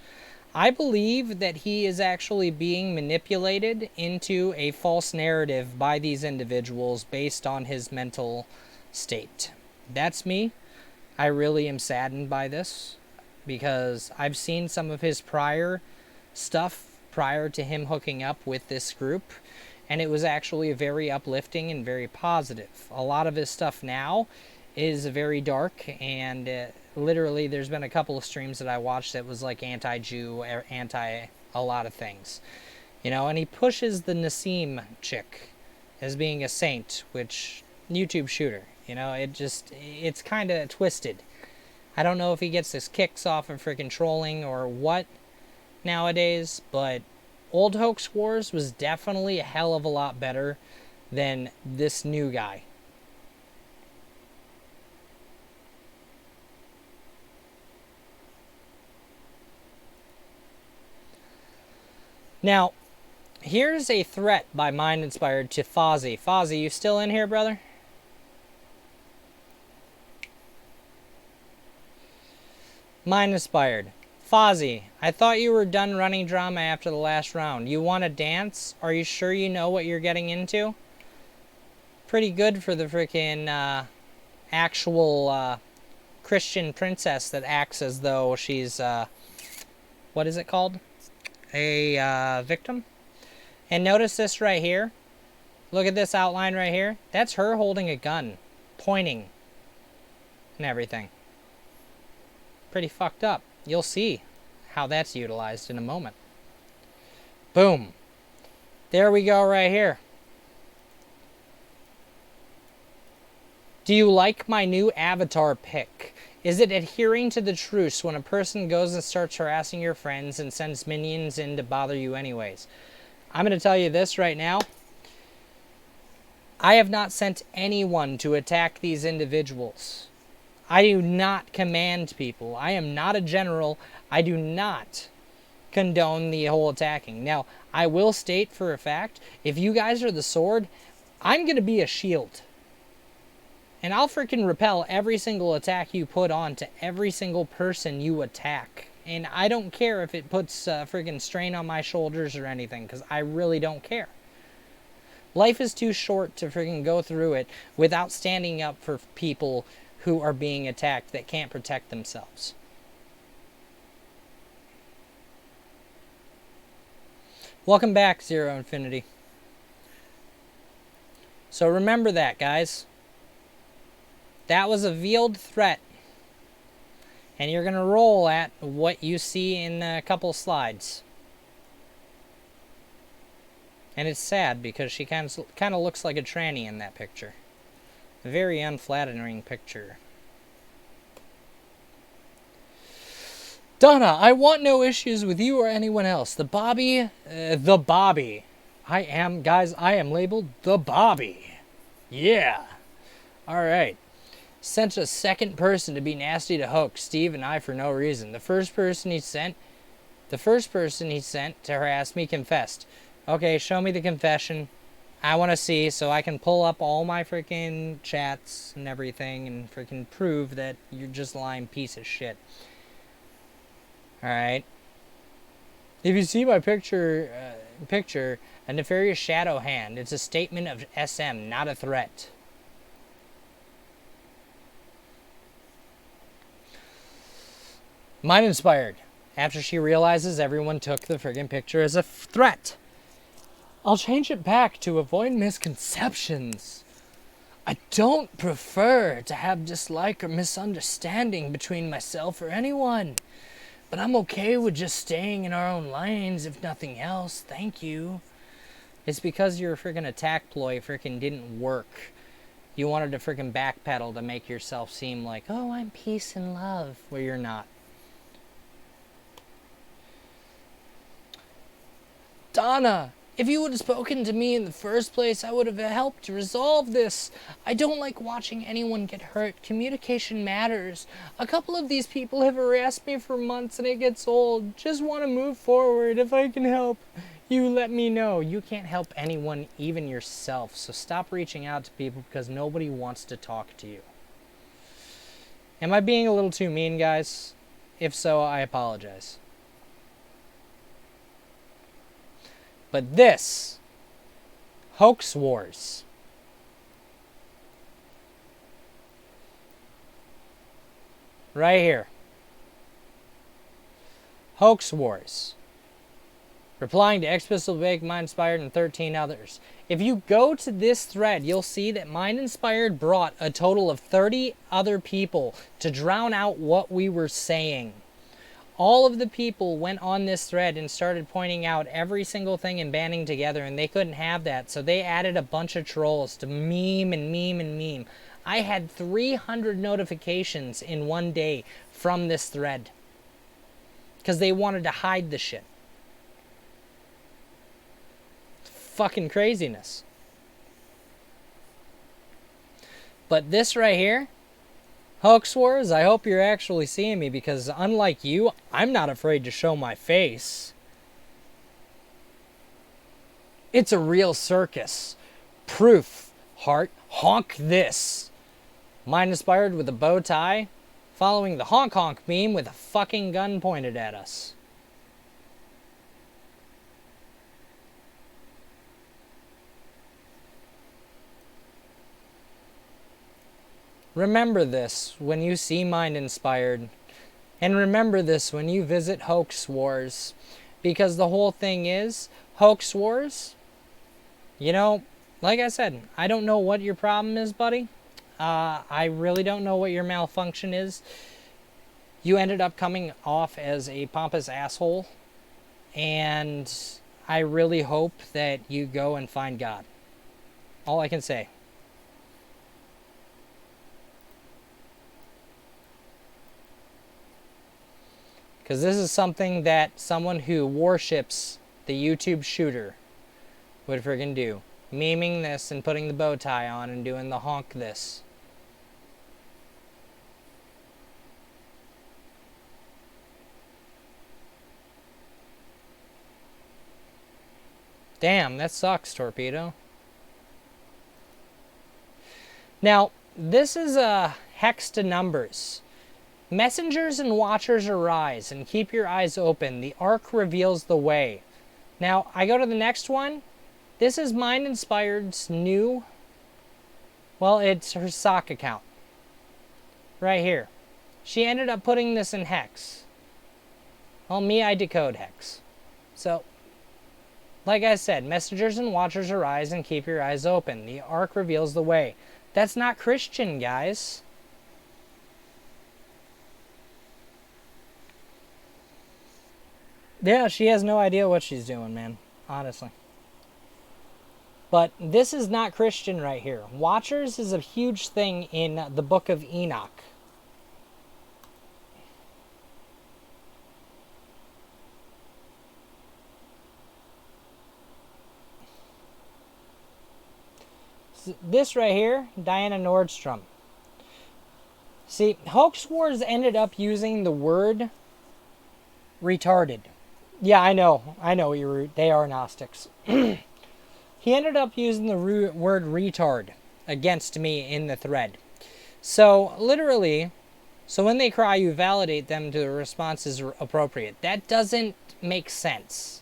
I believe that he is actually being manipulated into a false narrative by these individuals based on his mental state. That's me. I really am saddened by this because I've seen some of his prior stuff prior to him hooking up with this group, and it was actually very uplifting and very positive. A lot of his stuff now is very dark, and literally there's been a couple of streams that I watched that was like anti-Jew, anti a lot of things, you know, and he pushes the Nassim chick as being a saint, which YouTube shooter, you know, it's kind of twisted. I don't know if he gets his kicks off of freaking trolling or what nowadays, but old Hoax Wars was definitely a hell of a lot better than this new guy. Now, here's a threat by Mind Inspired to Fozzie. Fozzie, you still in here, brother? Mind Inspired. Fozzie, I thought you were done running drama after the last round. You want to dance? Are you sure you know what you're getting into? Pretty good for the freaking actual Christian princess that acts as though she's, what is it called? A victim. And notice this right here. Look at this outline right here. That's her holding a gun, pointing, and everything. Pretty fucked up. You'll see how that's utilized in a moment. Boom. There we go right here. Do you like my new avatar pic? Is it adhering to the truce when a person goes and starts harassing your friends and sends minions in to bother you anyways? I'm going to tell you this right now. I have not sent anyone to attack these individuals. I do not command people. I am not a general. I do not condone the whole attacking. Now, I will state for a fact, if you guys are the sword, I'm going to be a shield. And I'll freaking repel every single attack you put on to every single person you attack. And I don't care if it puts freaking strain on my shoulders or anything, because I really don't care. Life is too short to freaking go through it without standing up for people who are being attacked that can't protect themselves. Welcome back, Zero Infinity. So remember that, guys. That was a veiled threat. And you're going to roll at what you see in a couple slides. And it's sad because she kind of looks like a tranny in that picture. A very unflattering picture. Donna, I want no issues with you or anyone else. The Bobby. I am labeled the Bobby. Yeah. Alright. Sent a second person to be nasty to Hook, Steve, and I for no reason. The first person he sent to harass me confessed. Okay, show me the confession. I want to see so I can pull up all my freaking chats and everything and freaking prove that you're just a lying piece of shit. Alright. If you see my picture, a nefarious shadow hand, it's a statement of SM, not a threat. Mind Inspired. After she realizes everyone took the friggin' picture as a threat. I'll change it back to avoid misconceptions. I don't prefer to have dislike or misunderstanding between myself or anyone. But I'm okay with just staying in our own lanes, if nothing else. Thank you. It's because your friggin' attack ploy friggin' didn't work. You wanted to friggin' backpedal to make yourself seem like, oh, I'm peace and love, where you're not. Donna, if you would have spoken to me in the first place, I would have helped to resolve this. I don't like watching anyone get hurt. Communication matters. A couple of these people have harassed me for months and it gets old. Just want to move forward. If I can help, you let me know. You can't help anyone, even yourself. So stop reaching out to people because nobody wants to talk to you. Am I being a little too mean, guys? If so, I apologize. But this, Hoax Wars, right here, Hoax Wars, replying to X-Pistol, Big, Mind Inspired, and 13 others. If you go to this thread, you'll see that Mind Inspired brought a total of 30 other people to drown out what we were saying. All of the people went on this thread and started pointing out every single thing and banding together, and they couldn't have that, so they added a bunch of trolls to meme and meme and meme. I had 300 notifications in one day from this thread because they wanted to hide the shit. Fucking craziness. But this right here, Hoax Wars, I hope you're actually seeing me because unlike you, I'm not afraid to show my face. It's a real circus. Proof, heart. Honk this. Mind inspired with a bow tie, following the honk honk meme with a fucking gun pointed at us. Remember this when you see Mind Inspired. And remember this when you visit Hoax Wars. Because the whole thing is, Hoax Wars, you know, like I said, I don't know what your problem is, buddy. I really don't know what your malfunction is. You ended up coming off as a pompous asshole. And I really hope that you go and find God. All I can say. Because this is something that someone who worships the YouTube shooter would friggin' do. Memeing this and putting the bow tie on and doing the honk this. Damn, that sucks, Torpedo. Now, this is a hex to numbers. Messengers and watchers arise, and keep your eyes open. The ark reveals the way. Now, I go to the next one. This is Mind Inspired's new, well, it's her sock account. Right here. She ended up putting this in hex. Well, me, I decode hex. So, like I said, messengers and watchers arise, and keep your eyes open. The ark reveals the way. That's not Christian, guys. Yeah, she has no idea what she's doing, man. Honestly. But this is not Christian right here. Watchers is a huge thing in the book of Enoch. This right here, Diana Nordstrom. See, Hoax Wars ended up using the word retarded. Yeah, I know, they are Gnostics. He ended up using the word retard against me in the thread. So, literally, so when they cry, you validate them to the response is appropriate. That doesn't make sense.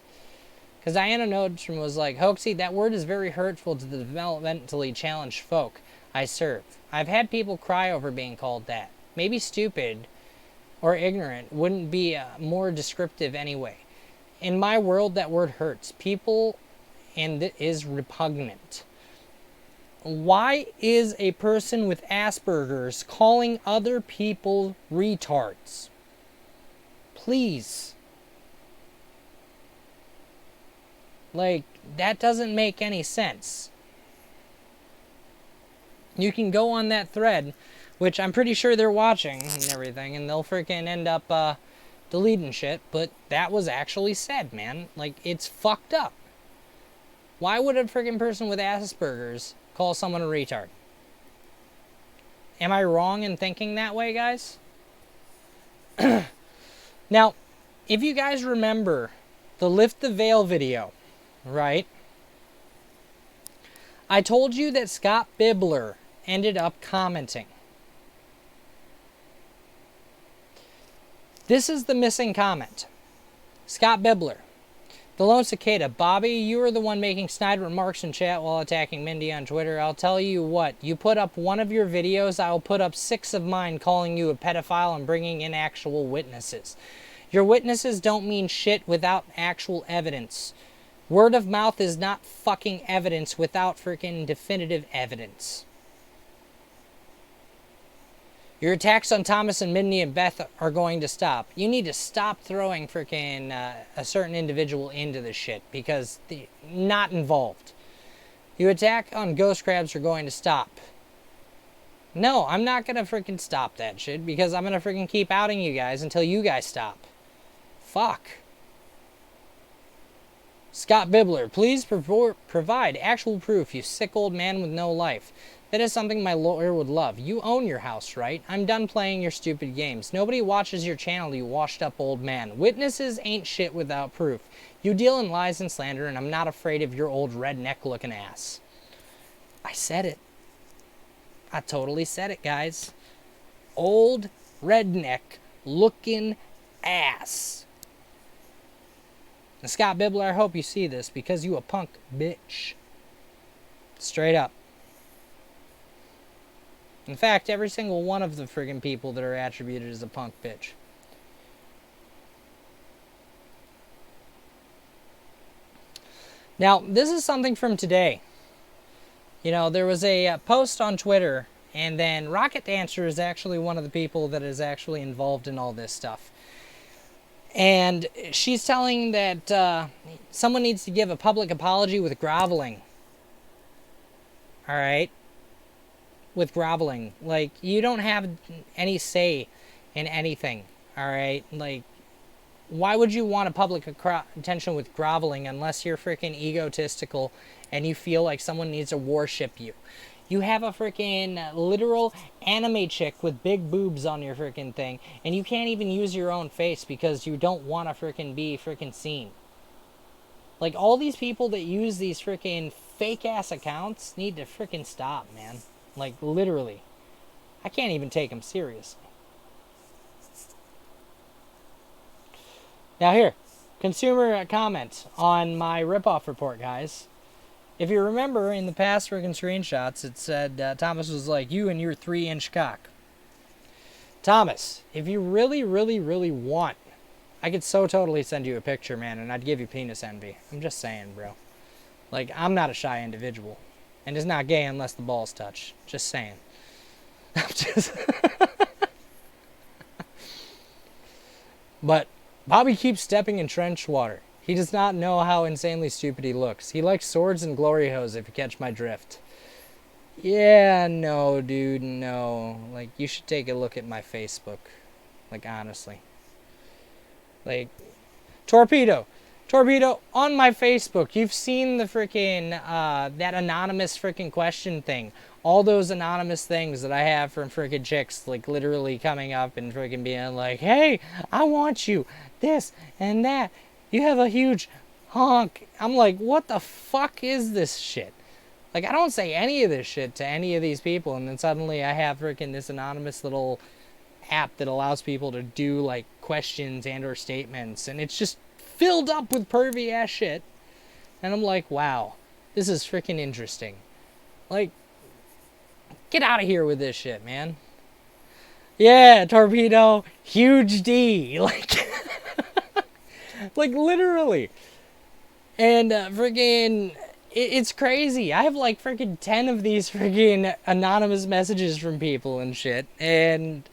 Because Diana Nordstrom was like, Hoaxy, that word is very hurtful to the developmentally challenged folk I serve. I've had people cry over being called that. Maybe stupid or ignorant wouldn't be more descriptive anyway. In my world, that word hurts people and it is repugnant. Why is a person with Asperger's calling other people retards? Please. Like, that doesn't make any sense. You can go on that thread, which I'm pretty sure they're watching and everything, and they'll freaking end up deleting shit, but that was actually said, man. Like, it's fucked up. Why would a freaking person with Asperger's call someone a retard? Am I wrong in thinking that way, guys? Now, if you guys remember the Lift the Veil video, right? I told you that Scott Bibler ended up commenting. This is the missing comment. Scott Bibler. The Lone Cicada. Bobby, you were the one making snide remarks in chat while attacking Mindy on Twitter. I'll tell you what. You put up one of your videos, I will put up 6 of mine calling you a pedophile and bringing in actual witnesses. Your witnesses don't mean shit without actual evidence. Word of mouth is not fucking evidence without freaking definitive evidence. Your attacks on Thomas and Mindy and Beth are going to stop. You need to stop throwing freaking a certain individual into this shit because they're not involved. Your attack on Ghost Crabs are going to stop. No, I'm not going to freaking stop that shit because I'm going to freaking keep outing you guys until you guys stop. Fuck. Scott Bibler, please provide actual proof, you sick old man with no life. That is something my lawyer would love. You own your house, right? I'm done playing your stupid games. Nobody watches your channel, you washed up old man. Witnesses ain't shit without proof. You deal in lies and slander, and I'm not afraid of your old redneck looking ass. I said it. I totally said it, guys. Old redneck looking ass. And Scott Bibler, I hope you see this because you a punk bitch. Straight up. In fact, every single one of the friggin' people that are attributed as a punk bitch. Now, this is something from today. You know, there was a post on Twitter, and then Rocket Dancer is actually one of the people that is actually involved in all this stuff. And she's telling that someone needs to give a public apology with groveling. Alright? With groveling. Like, you don't have any say in anything. Alright? Like, why would you want a public attention with groveling unless you're freaking egotistical and you feel like someone needs to worship you? You have a freaking literal anime chick with big boobs on your freaking thing, and you can't even use your own face because you don't want to freaking be freaking seen. Like, all these people that use these freaking fake-ass accounts need to freaking stop, man. Like, literally. I can't even take them seriously. Now here, consumer comment on my ripoff report, guys. If you remember, in the past freaking screenshots, it said Thomas was like, you and your 3-inch cock. Thomas, if you really, really, really want, I could so totally send you a picture, man, and I'd give you penis envy. I'm just saying, bro. Like, I'm not a shy individual. And it's not gay unless the balls touch. Just saying. I'm just... But Bobby keeps stepping in trench water. He does not know how insanely stupid he looks. He likes swords and glory hose, if you catch my drift. Yeah, no, dude, no. Like, you should take a look at my Facebook. Like, honestly. Like, Torpedo, on my Facebook, you've seen the freaking, that anonymous freaking question thing. All those anonymous things that I have from freaking chicks, like, literally coming up and freaking being like, hey, I want you, this and that. You have a huge honk. I'm like, what the fuck is this shit? Like, I don't say any of this shit to any of these people, and then suddenly I have freaking this anonymous little app that allows people to do, like, questions and or statements, and it's just filled up with pervy ass shit. And I'm like, wow, this is freaking interesting. Like, get out of here with this shit, man. Yeah, Torpedo, huge D. Like, like, literally. And freaking, it's crazy. I have like freaking 10 of these freaking anonymous messages from people and shit. And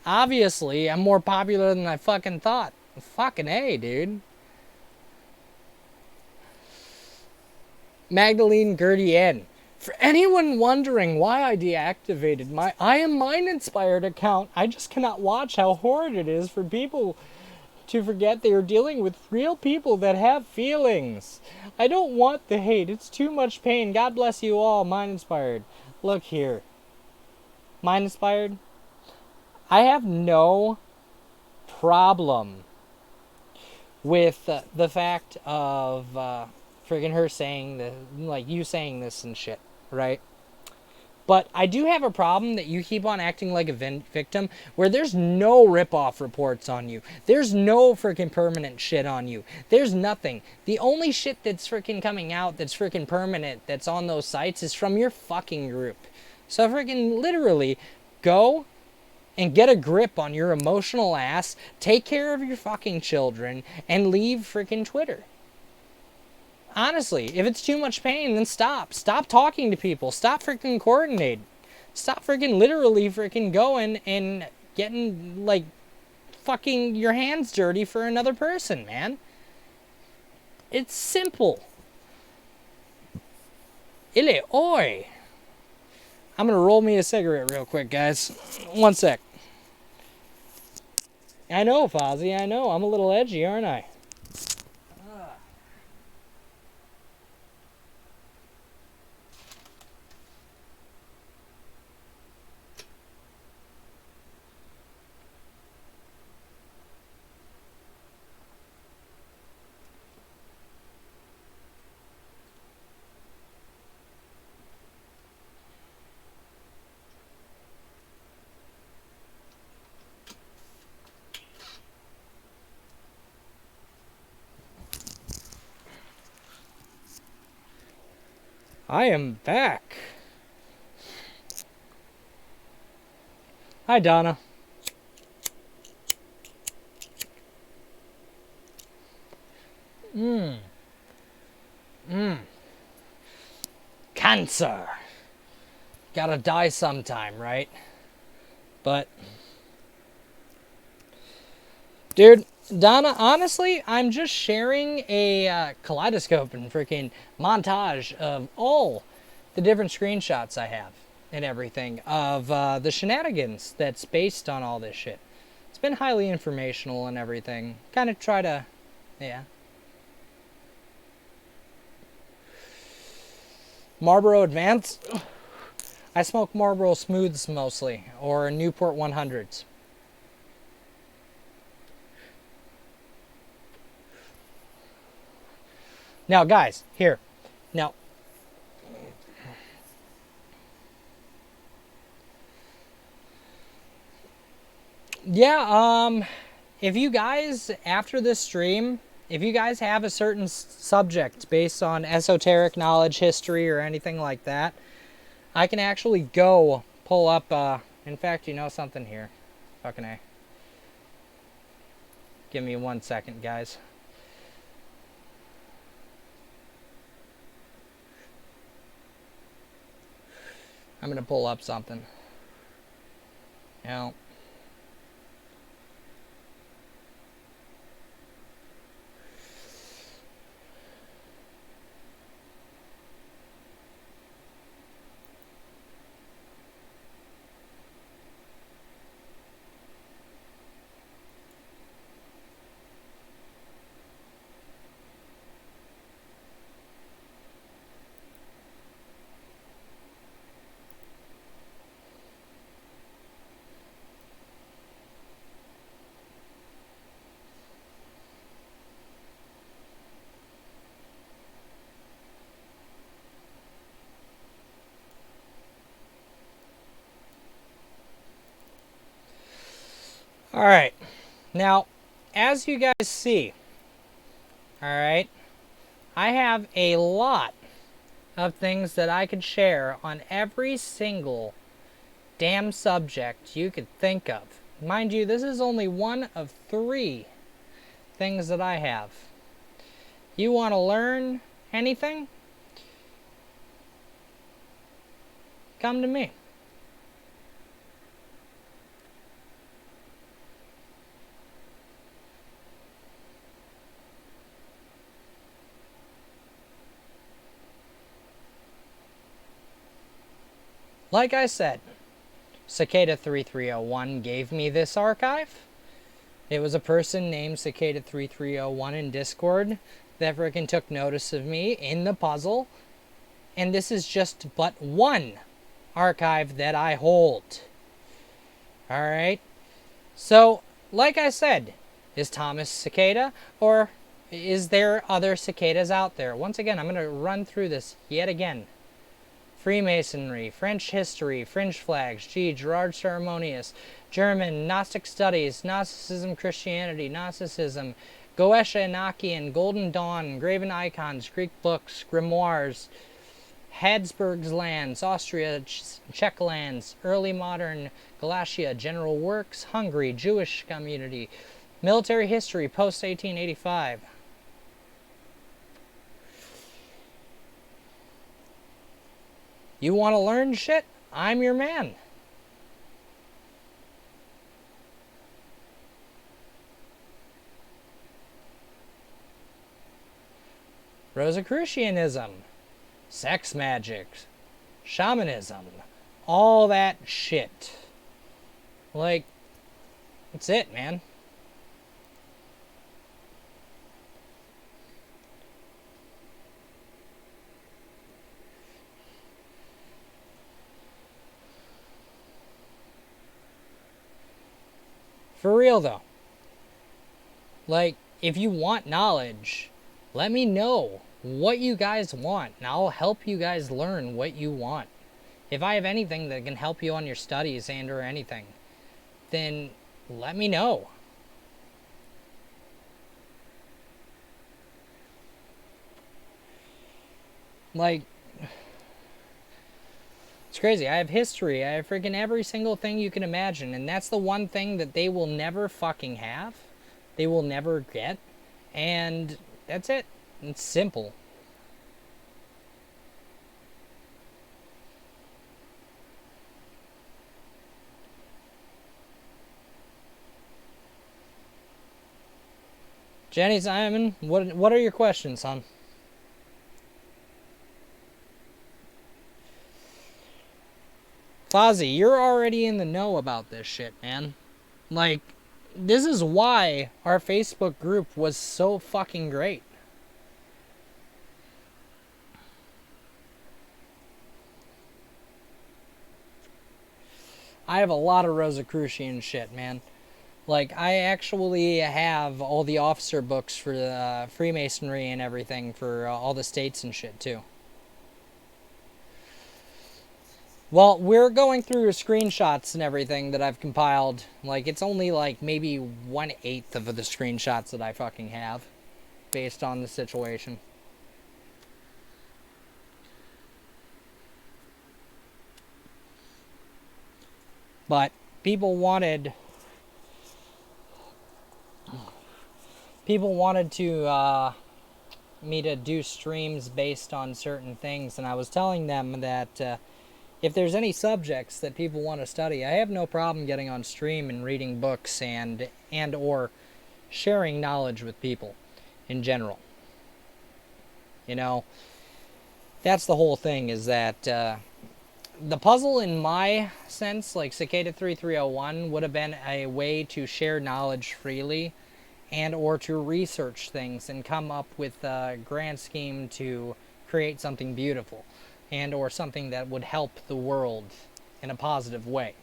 obviously, I'm more popular than I fucking thought. Fucking A, dude. Magdalene Gerdien. For anyone wondering why I deactivated my I Am Mind Inspired account, I just cannot watch how horrid it is for people to forget they are dealing with real people that have feelings. I don't want the hate. It's too much pain. God bless you all. Mind Inspired. Look here. Mind Inspired. I have no problem with the fact of friggin' her saying the, like, you saying this and shit, right? But I do have a problem that you keep on acting like a victim where there's no rip-off reports on you. There's no freaking permanent shit on you. There's nothing. The only shit that's freaking coming out that's freaking permanent that's on those sites is from your fucking group. So freaking literally go and get a grip on your emotional ass, take care of your fucking children, and leave freaking Twitter. Honestly, if it's too much pain, then stop. Stop talking to people. Stop freaking coordinating. Stop freaking literally freaking going and getting, like, fucking your hands dirty for another person, man. It's simple. Ile oi. I'm gonna roll me a cigarette real quick, guys. One sec. I know, Fozzie, I know. I'm a little edgy, aren't I? I am back. Hi, Donna. Cancer. Gotta die sometime, right? But, dude, Donna, honestly, I'm just sharing a kaleidoscope and freaking montage of all the different screenshots I have and everything of the shenanigans that's based on all this shit. It's been highly informational and everything. Kind of try to, yeah. Marlboro Advance. I smoke Marlboro Smooths mostly, or Newport 100s. Now, guys, here. Now, yeah, if you guys, after this stream, if you guys have a certain subject based on esoteric knowledge, history, or anything like that, I can actually go pull up, in fact, you know something here. Fucking A. Give me 1 second, guys. I'm gonna pull up something. Now, alright. Now, as you guys see, alright, I have a lot of things that I could share on every single damn subject you could think of. Mind you, this is only one of 3 things that I have. You want to learn anything? Come to me. Like I said, Cicada 3301 gave me this archive. It was a person named Cicada 3301 in Discord that freaking took notice of me in the puzzle. And this is just but one archive that I hold. Alright? So, like I said, is Thomas Cicada, or is there other cicadas out there? Once again, I'm going to run through this yet again. Freemasonry, French history, French flags, Gerard Ceremonious, German, Gnostic studies, Gnosticism, Christianity, Gnosticism, Goetia Enochian, Golden Dawn, Graven icons, Greek books, grimoires, Habsburg's lands, Austria, Czech lands, early modern Galatia, general works, Hungary, Jewish community, military history post 1885. You want to learn shit? I'm your man. Rosicrucianism, sex magic, shamanism, all that shit. Like, that's it, man. For real, though. Like, if you want knowledge, let me know what you guys want, and I'll help you guys learn what you want. If I have anything that can help you on your studies and or anything, then let me know. Like, It's crazy. I have history. I have freaking every single thing you can imagine. And that's the one thing that they will never fucking have. They will never get. And that's it. It's simple. Jenny Simon, what are your questions, hon? Fozzie, you're already in the know about this shit, man. Like, this is why our Facebook group was so fucking great. I have a lot of Rosicrucian shit, man. Like, I actually have all the officer books for the Freemasonry and everything for all the states and shit, too. Well, we're going through screenshots and everything that I've compiled. Like, it's only like maybe 1/8 of the screenshots that I fucking have, based on the situation. But people wanted to me to do streams based on certain things, and I was telling them that if there's any subjects that people want to study, I have no problem getting on stream and reading books and or sharing knowledge with people in general. You know, that's the whole thing, is that the puzzle in my sense, like Cicada 3301, would have been a way to share knowledge freely and or to research things and come up with a grand scheme to create something beautiful and or something that would help the world in a positive way.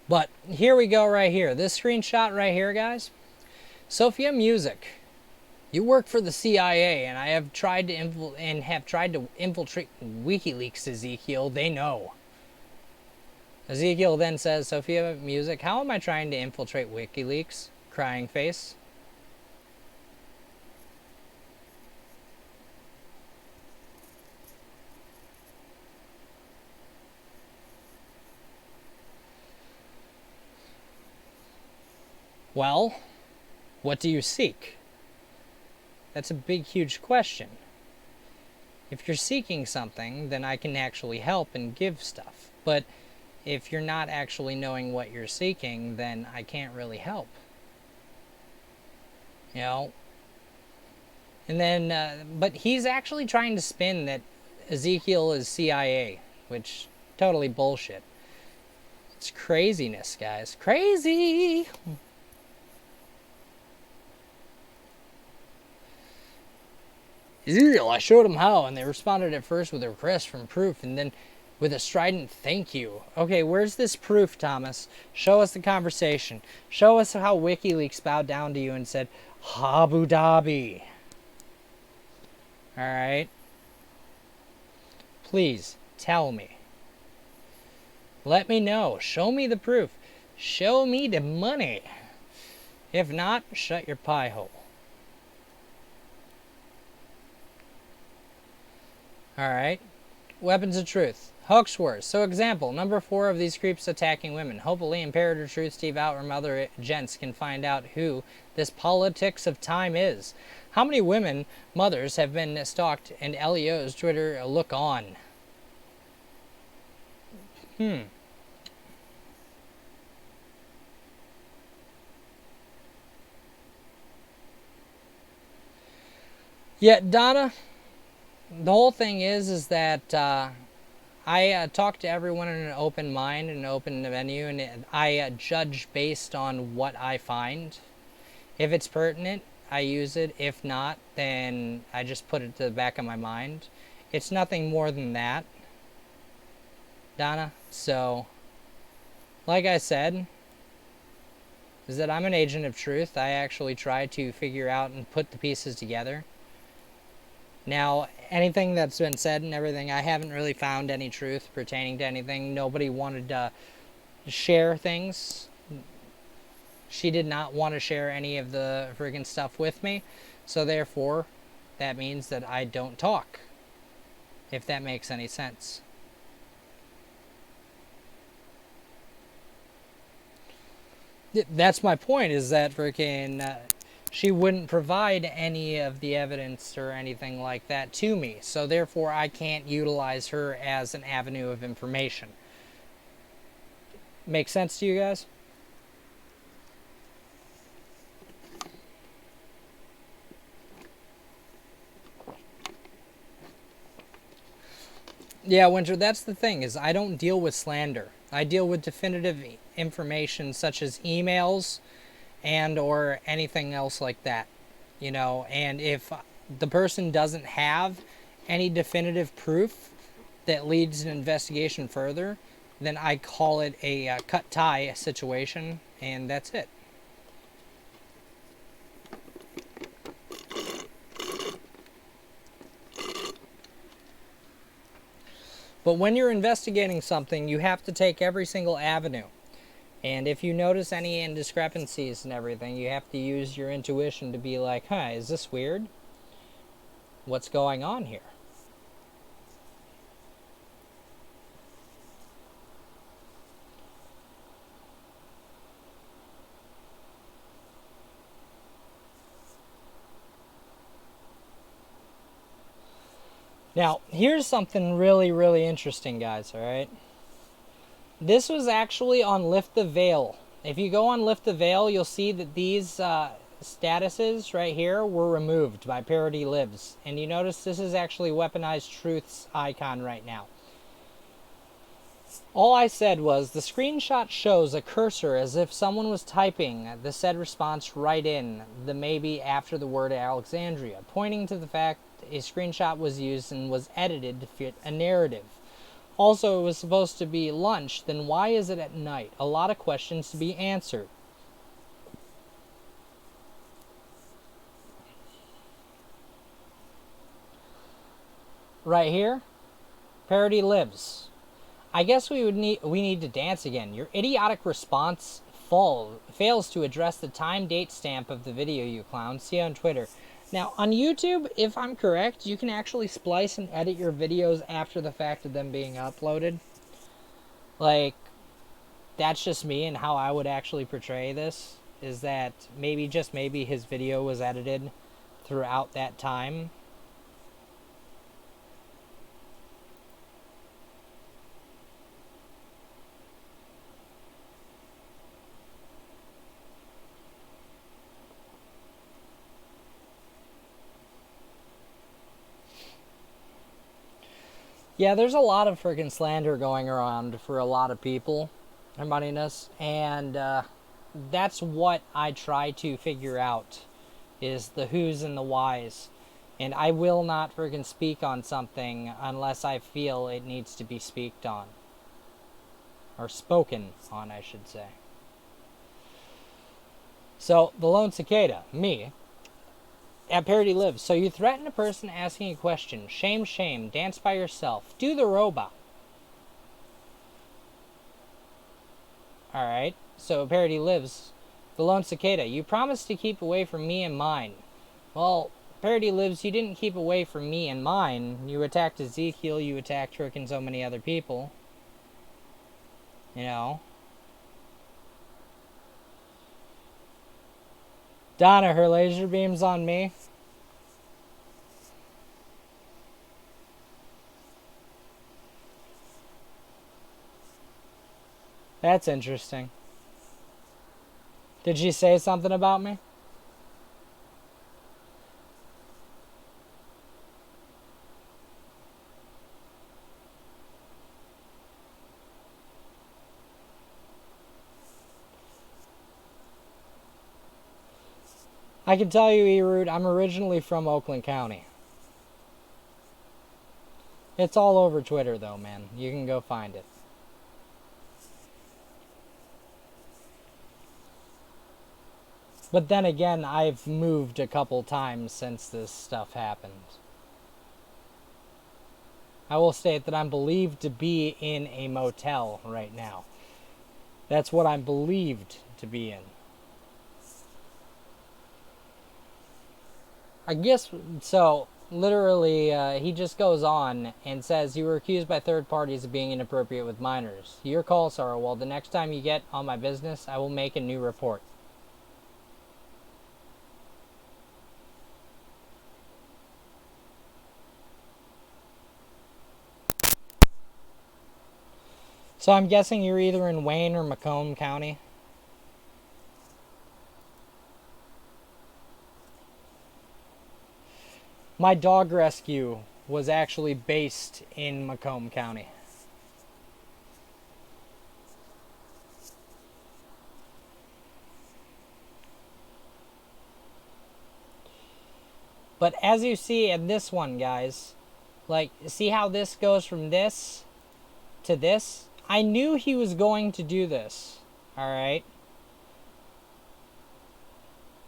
But here we go right here. This screenshot right here, guys. Sophia Music. You work for the CIA, and I have tried to infiltrate WikiLeaks, Ezekiel. They know. Ezekiel then says, Sophia Music, how am I trying to infiltrate WikiLeaks? Crying face. Well, what do you seek? That's a big, huge question. If you're seeking something, then I can actually help and give stuff. But if you're not actually knowing what you're seeking, then I can't really help. You know? And then, but he's actually trying to spin that Ezekiel is CIA, which totally bullshit. It's craziness, guys. Crazy! Ezekiel, I showed them how, and they responded at first with a request from proof, and then with a strident thank you. Okay, where's this proof, Thomas? Show us the conversation. Show us how WikiLeaks bowed down to you and said, Abu Dhabi. Alright? Please, tell me. Let me know. Show me the proof. Show me the money. If not, shut your pie hole. Alright. Weapons of truth. Hoax wars. So example, number 4 of these creeps attacking women. Hopefully Imperator Truth, Steve Outram, other gents can find out who this politics of time is. How many women, mothers, have been stalked and LEO's Twitter look on? Yeah, Donna, the whole thing is that I talk to everyone in an open mind, an open venue, and I judge based on what I find. If it's pertinent, I use it. If not, then I just put it to the back of my mind. It's nothing more than that, Donna. So, like I said, is that I'm an agent of truth. I actually try to figure out and put the pieces together. Now, anything that's been said and everything, I haven't really found any truth pertaining to anything. Nobody wanted to share things. She did not want to share any of the friggin' stuff with me. So therefore, that means that I don't talk. If that makes any sense. That's my point, is that freaking she wouldn't provide any of the evidence or anything like that to me. So therefore, I can't utilize her as an avenue of information. Make sense to you guys? Yeah, Winter, that's the thing, is I don't deal with slander. I deal with definitive information such as emails and or anything else like that. You know, and if the person doesn't have any definitive proof that leads an investigation further, then I call it a cut tie situation, and that's it. But when you're investigating something, you have to take every single avenue. And if you notice any indiscrepancies and everything, you have to use your intuition to be like, huh, is this weird? What's going on here? Now, here's something really, really interesting, guys, alright? This was actually on Lift the Veil. If you go on Lift the Veil, you'll see that these statuses right here were removed by Parody Lives. And you notice this is actually Weaponized Truth's icon right now. All I said was, the screenshot shows a cursor as if someone was typing the said response right in the maybe after the word Alexandria, pointing to the fact a screenshot was used and was edited to fit a narrative. Also, it was supposed to be lunch, then why is it at night? A lot of questions to be answered. Right here, Parody Lives. I guess we need to dance again. Your idiotic response fails to address the time date stamp of the video, you clown. See you on Twitter. Now, on YouTube, if I'm correct, you can actually splice and edit your videos after the fact of them being uploaded. Like, that's just me and how I would actually portray this, is that maybe, just maybe, his video was edited throughout that time. Yeah, there's a lot of freaking slander going around for a lot of people, everybody-ness, and that's what I try to figure out, is the who's and the whys. And I will not freaking speak on something unless I feel it needs to be speaked on. Or spoken on, I should say. So, the lone cicada, me, at Parody Lives. So you threaten a person asking a question. Shame, shame. Dance by yourself. Do the robot. Alright. So Parody Lives. The lone cicada. You promised to keep away from me and mine. Well, Parody Lives, you didn't keep away from me and mine. You attacked Ezekiel. You attacked Rick and so many other people. You know. Donna, her laser beam's on me. That's interesting. Did she say something about me? I can tell you, E-Root, I'm originally from Oakland County. It's all over Twitter, though, man. You can go find it. But then again, I've moved a couple times since this stuff happened. I will state that I'm believed to be in a motel right now. That's what I'm believed to be in. I guess, so, literally, he just goes on and says, you were accused by third parties of being inappropriate with minors. Your call, Sarah. Well, the next time you get on my business, I will make a new report. So I'm guessing you're either in Wayne or Macomb County. My dog rescue was actually based in Macomb County. But as you see in this one, guys, like, see how this goes from this to this? I knew he was going to do this, alright?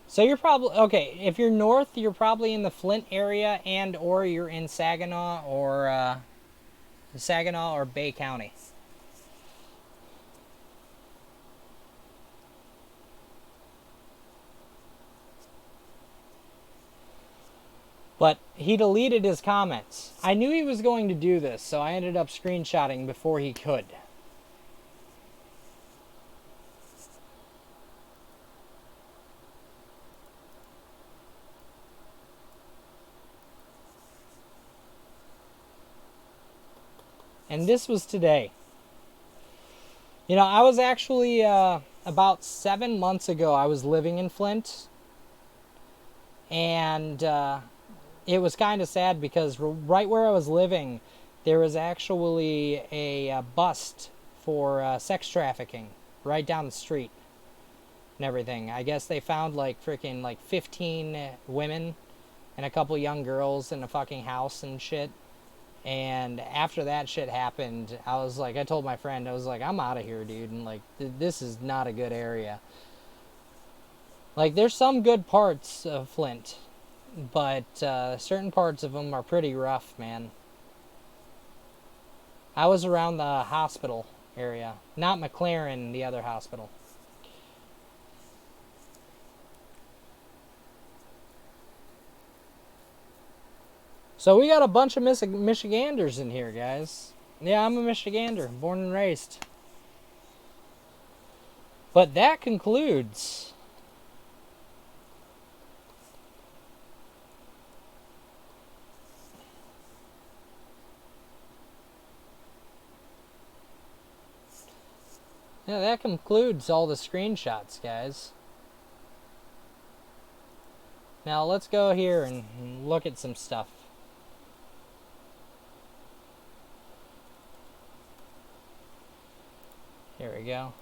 So you're probably, okay, if you're north, you're probably in the Flint area and or you're in Saginaw or Bay County. But he deleted his comments. I knew he was going to do this, so I ended up screenshotting before he could. And this was today. You know, I was actually, about 7 months ago, I was living in Flint. And it was kind of sad because right where I was living, there was actually a bust for sex trafficking right down the street and everything. I guess they found like freaking like 15 women and a couple young girls in a fucking house and shit. And after that shit happened, I was like, I told my friend, I was like, I'm out of here, dude. And like, this is not a good area. Like, there's some good parts of Flint, but certain parts of them are pretty rough, man. I was around the hospital area, not McLaren, the other hospital. So we got a bunch of Michiganders in here, guys. Yeah, I'm a Michigander, born and raised. But that concludes all the screenshots, guys. Now let's go here and look at some stuff. Here we go.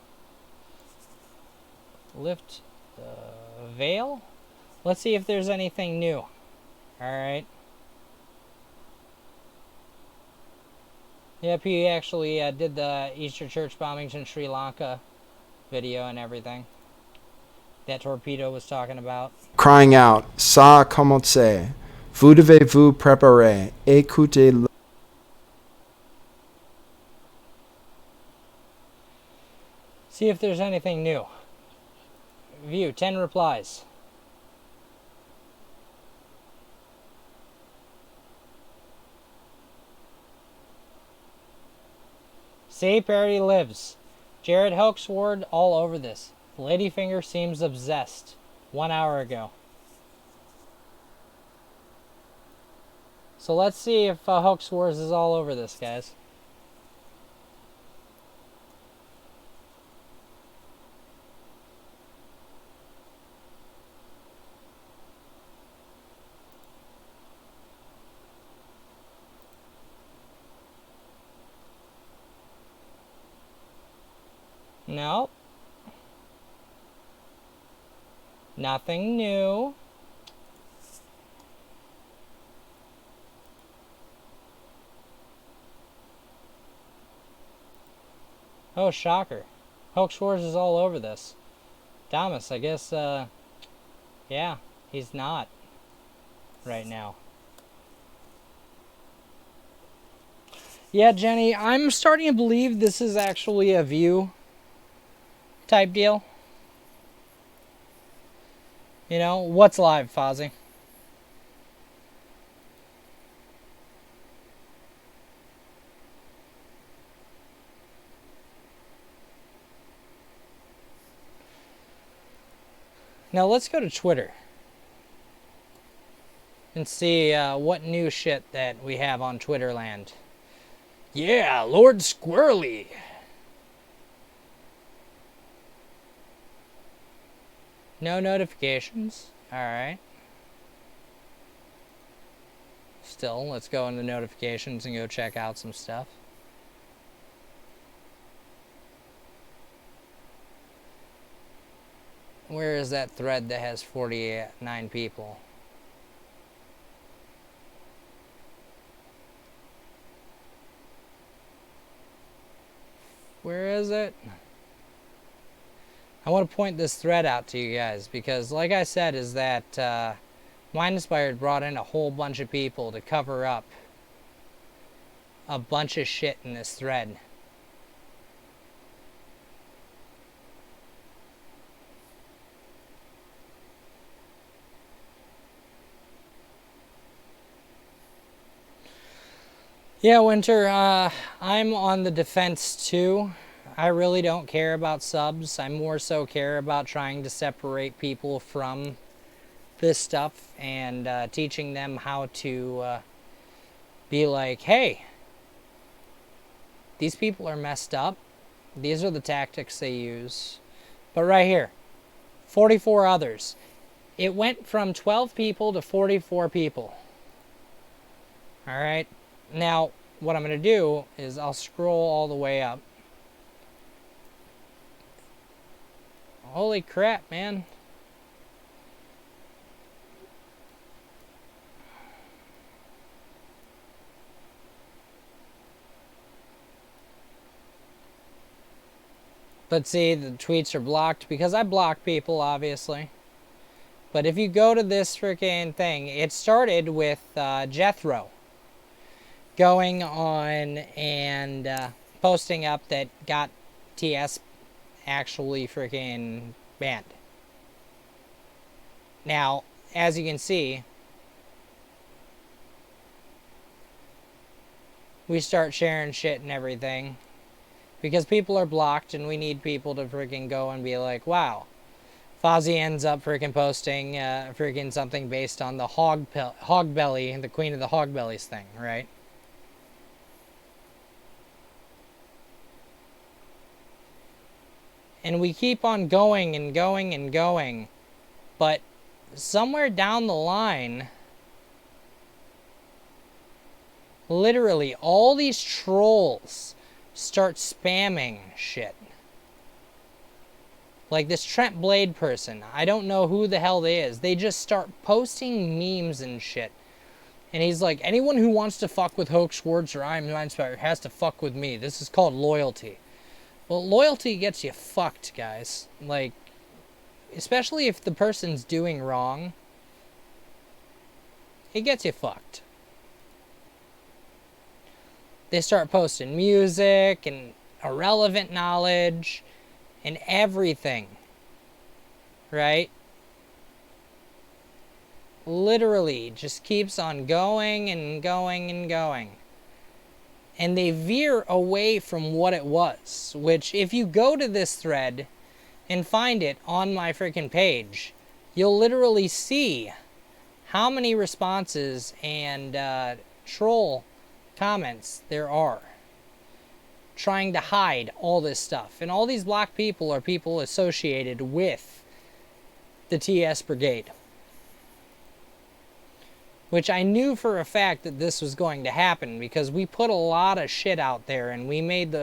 Lift the veil. Let's see if there's anything new. Alright. Yep, he actually did the Easter church bombings in Sri Lanka video and everything that Torpedo was talking about. Crying out, "Ça commence. Vous devez vous préparer. Écoutez le..." See if there's anything new. View 10 replies. See, parody lives. Jared Hoaxward all over this. Ladyfinger seems obsessed. 1 hour ago. So let's see if Hoax Wars is all over this, guys. Nope. Nothing new. Oh, shocker. Hoax Wars is all over this. Thomas, I guess, yeah, he's not right now. Yeah, Jenny, I'm starting to believe this is actually a View type deal. You know, what's live, Fozzie? Now let's go to Twitter and see what new shit that we have on Twitterland. Yeah, Lord Squirrely. No notifications. Alright. Still, let's go into notifications and go check out some stuff. Where is that thread that has 49 people? Where is it? I want to point this thread out to you guys because, like I said, is that Mind Inspired brought in a whole bunch of people to cover up a bunch of shit in this thread. Yeah, Winter, I'm on the defense too. I really don't care about subs. I more so care about trying to separate people from this stuff and teaching them how to be like, hey, these people are messed up. These are the tactics they use. But right here, 44 others. It went from 12 people to 44 people. All right. Now, what I'm going to do is I'll scroll all the way up. Holy crap, man. But see, the tweets are blocked because I block people, obviously. But if you go to this freaking thing, it started with Jethro going on and posting up that got TS actually freaking banned. Now, as you can see, we start sharing shit and everything because people are blocked and we need people to freaking go and be like, wow. Fozzie ends up freaking posting freaking something based on the hog belly, the Queen of the Hog Bellies thing, right? And we keep on going and going and going. But somewhere down the line, literally all these trolls start spamming shit. Like this Trent Blade person. I don't know who the hell they is. They just start posting memes and shit. And he's like, anyone who wants to fuck with Hoax Schwartz or I'm Mind Inspired has to fuck with me. This is called loyalty. Well, loyalty gets you fucked, guys. Like, especially if the person's doing wrong, it gets you fucked. They start posting music and irrelevant knowledge and everything, right? Literally just keeps on going and going and going. And they veer away from what it was, which if you go to this thread and find it on my freaking page, you'll literally see how many responses and troll comments there are trying to hide all this stuff. And all these blocked people are people associated with the TS Brigade. Which I knew for a fact that this was going to happen because we put a lot of shit out there and we made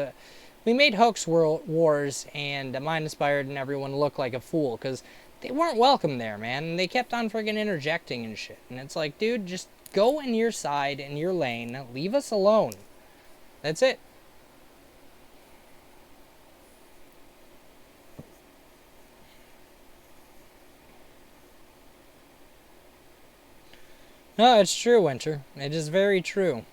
Hoax Wars and Mind Inspired and everyone look like a fool because they weren't welcome there, man. And they kept on friggin' interjecting and shit. And it's like, dude, just go in your side, in your lane, leave us alone. That's it. No, it's true, Winter. It is very true.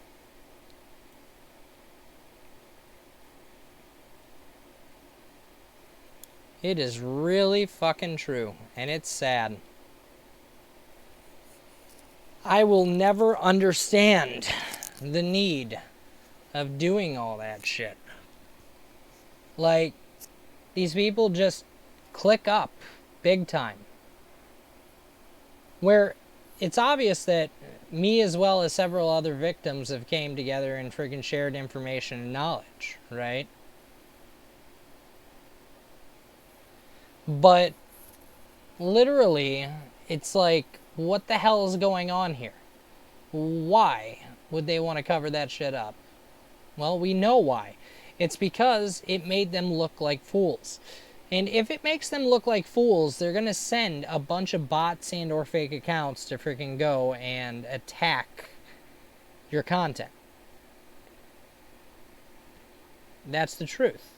It is really fucking true. And it's sad. I will never understand the need of doing all that shit. Like, these people just click up big time. where it's obvious that me as well as several other victims have came together and freaking shared information and knowledge, right? But literally, it's like, what the hell is going on here? Why would they want to cover that shit up? Well, we know why. It's because it made them look like fools. And if it makes them look like fools, they're going to send a bunch of bots and or fake accounts to freaking go and attack your content. That's the truth.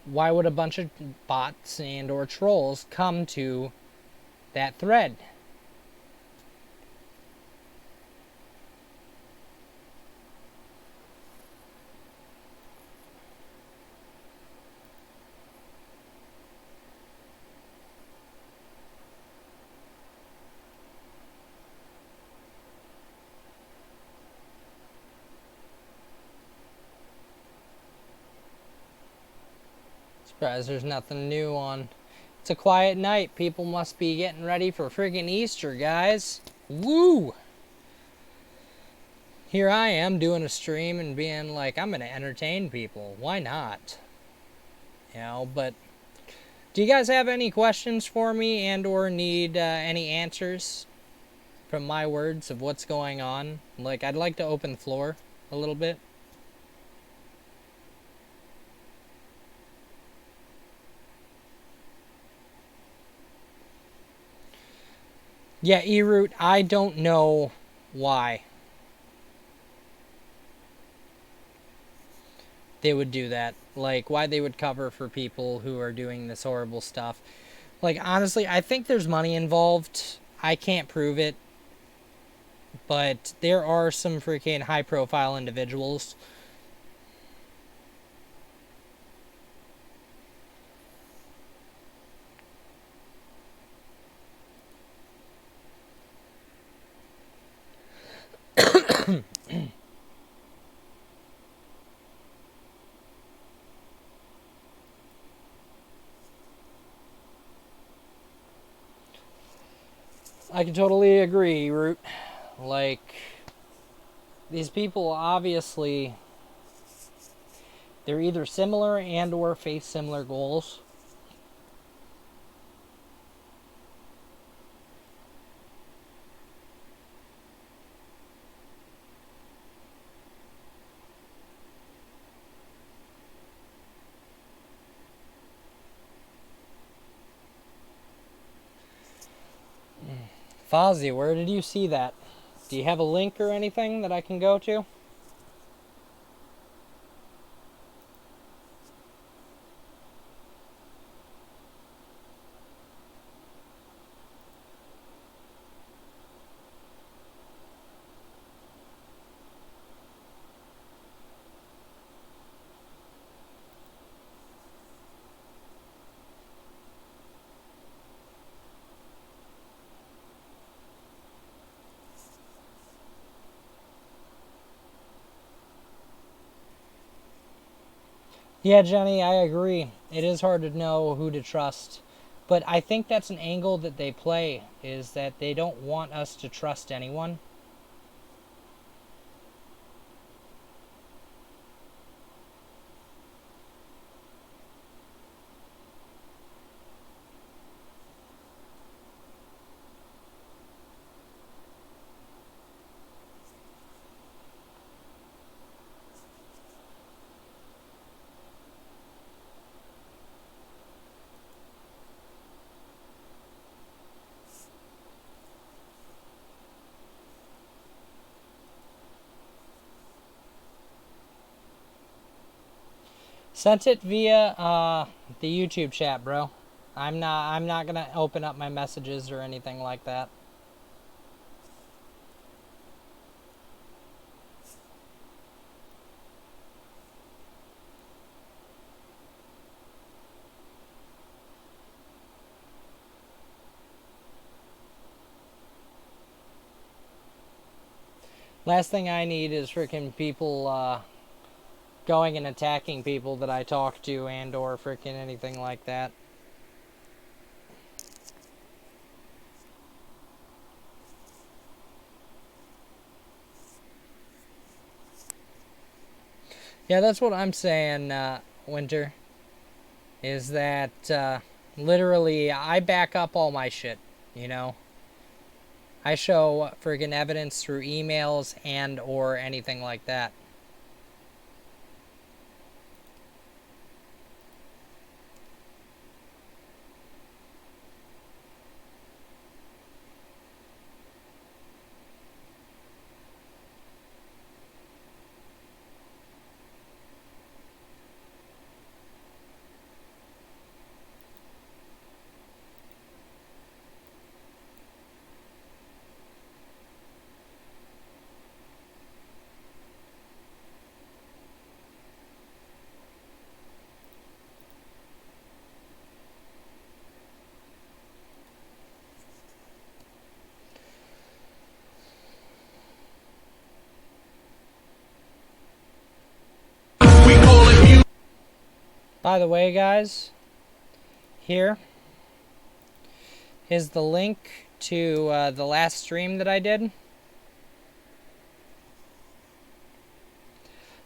Why would a bunch of bots and or trolls come to that thread? Surprised there's nothing new on. It's a quiet night. People must be getting ready for friggin' Easter, guys. Woo! Here I am doing a stream and being like, I'm gonna entertain people. Why not? You know, but do you guys have any questions for me and or need any answers from my words of what's going on? Like, I'd like to open the floor a little bit. Yeah, E-Root, I don't know why they would do that. Like, why they would cover for people who are doing this horrible stuff. Like, honestly, I think there's money involved. I can't prove it. But there are some freaking high-profile individuals. I can totally agree, Root. Like, these people obviously, they're either similar and or face similar goals. Fozzie, where did you see that? Do you have a link or anything that I can go to? Yeah, Jenny, I agree. It is hard to know who to trust. But I think that's an angle that they play, is that they don't want us to trust anyone. Sent it via the YouTube chat, bro. I'm not gonna open up my messages or anything like that. Last thing I need is freaking people going and attacking people that I talk to and or freaking anything like that. Yeah, that's what I'm saying, Winter. Is that literally I back up all my shit, you know? I show friggin' evidence through emails and or anything like that. By the way, guys, here is the link to the last stream that I did,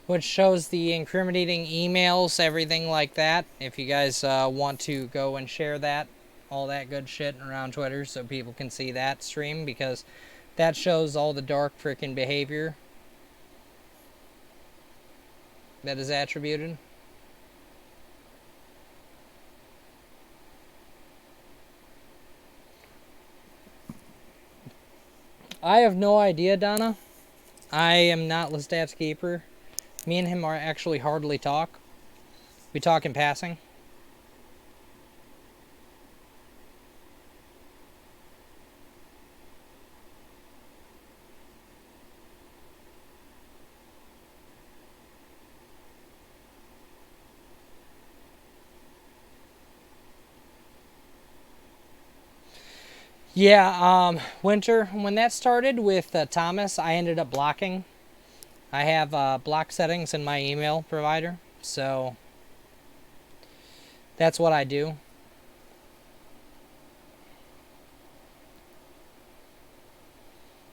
which shows the incriminating emails, everything like that. If you guys want to go and share that, all that good shit around Twitter so people can see that stream, because that shows all the dark freaking behavior that is attributed. I have no idea, Donna. I am not Lestat's keeper. Me and him are actually hardly talk. We talk in passing. Yeah, Winter, when that started with Thomas, I ended up blocking. I have block settings in my email provider, so that's what I do.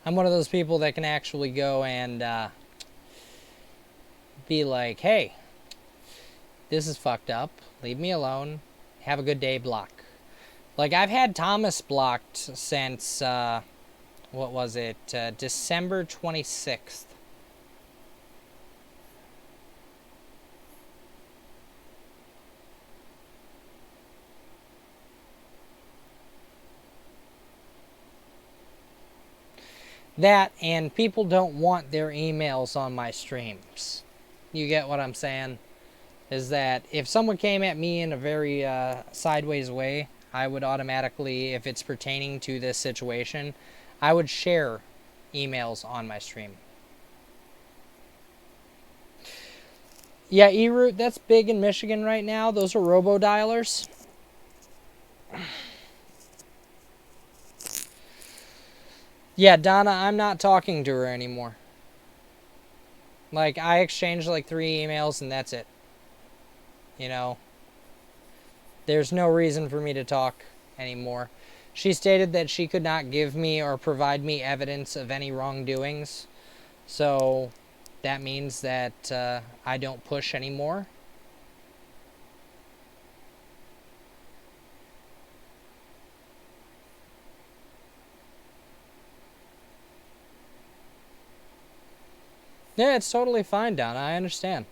I'm one of those people that can actually go and be like, hey, this is fucked up. Leave me alone. Have a good day, block. Like, I've had Thomas blocked since, what was it, December 26th. That, and people don't want their emails on my streams. You get what I'm saying? Is that if someone came at me in a very sideways way, I would automatically, if it's pertaining to this situation, I would share emails on my stream. Yeah, eRoot, that's big in Michigan right now. Those are robo-dialers. Yeah, Donna, I'm not talking to her anymore. Like, I exchanged like 3 emails and that's it. You know? There's no reason for me to talk anymore. She stated that she could not give me or provide me evidence of any wrongdoings. So that means that I don't push anymore. Yeah, it's totally fine, Donna. I understand.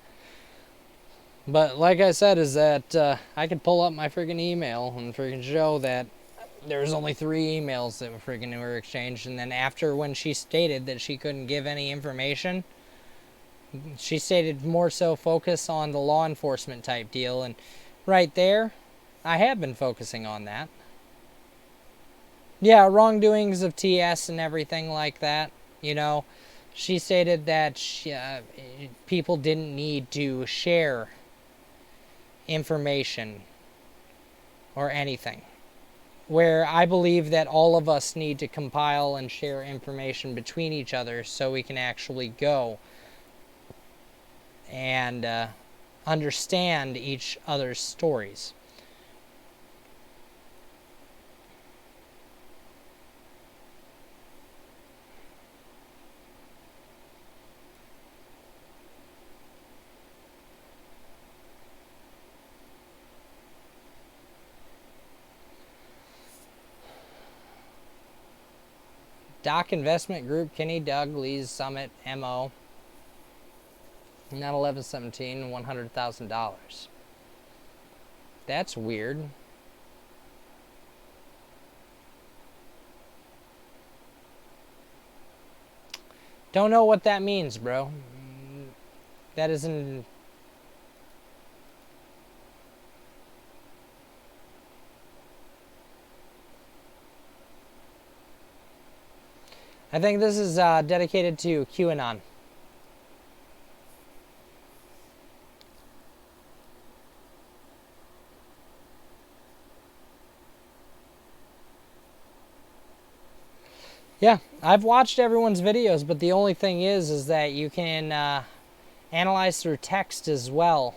But like I said, is that I could pull up my friggin' email and friggin' show that there's only 3 emails that were exchanged. And then after, when she stated that she couldn't give any information, she stated more so focus on the law enforcement type deal. And right there, I have been focusing on that. Yeah, wrongdoings of TS and everything like that, you know. She stated that people didn't need to share information or anything, where I believe that all of us need to compile and share information between each other so we can actually go and understand each other's stories. Doc Investment Group, Kenny Doug, Lee's Summit, MO. Not 1117, $100,000. That's weird. Don't know what that means, bro. That isn't... I think this is dedicated to QAnon. Yeah, I've watched everyone's videos, but the only thing is that you can analyze through text as well.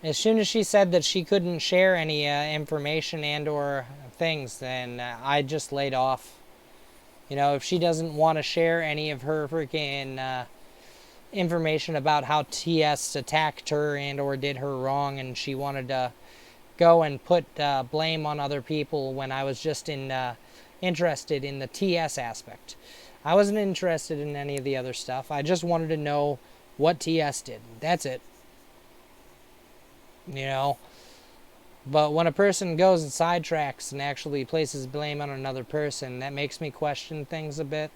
As soon as she said that she couldn't share any information and or things, then I just laid off. You know, if she doesn't want to share any of her freaking information about how TS attacked her and or did her wrong, and she wanted to go and put blame on other people when I was just interested in the TS aspect. I wasn't interested in any of the other stuff. I just wanted to know what TS did. That's it. You know? But when a person goes and sidetracks and actually places blame on another person, that makes me question things a bit.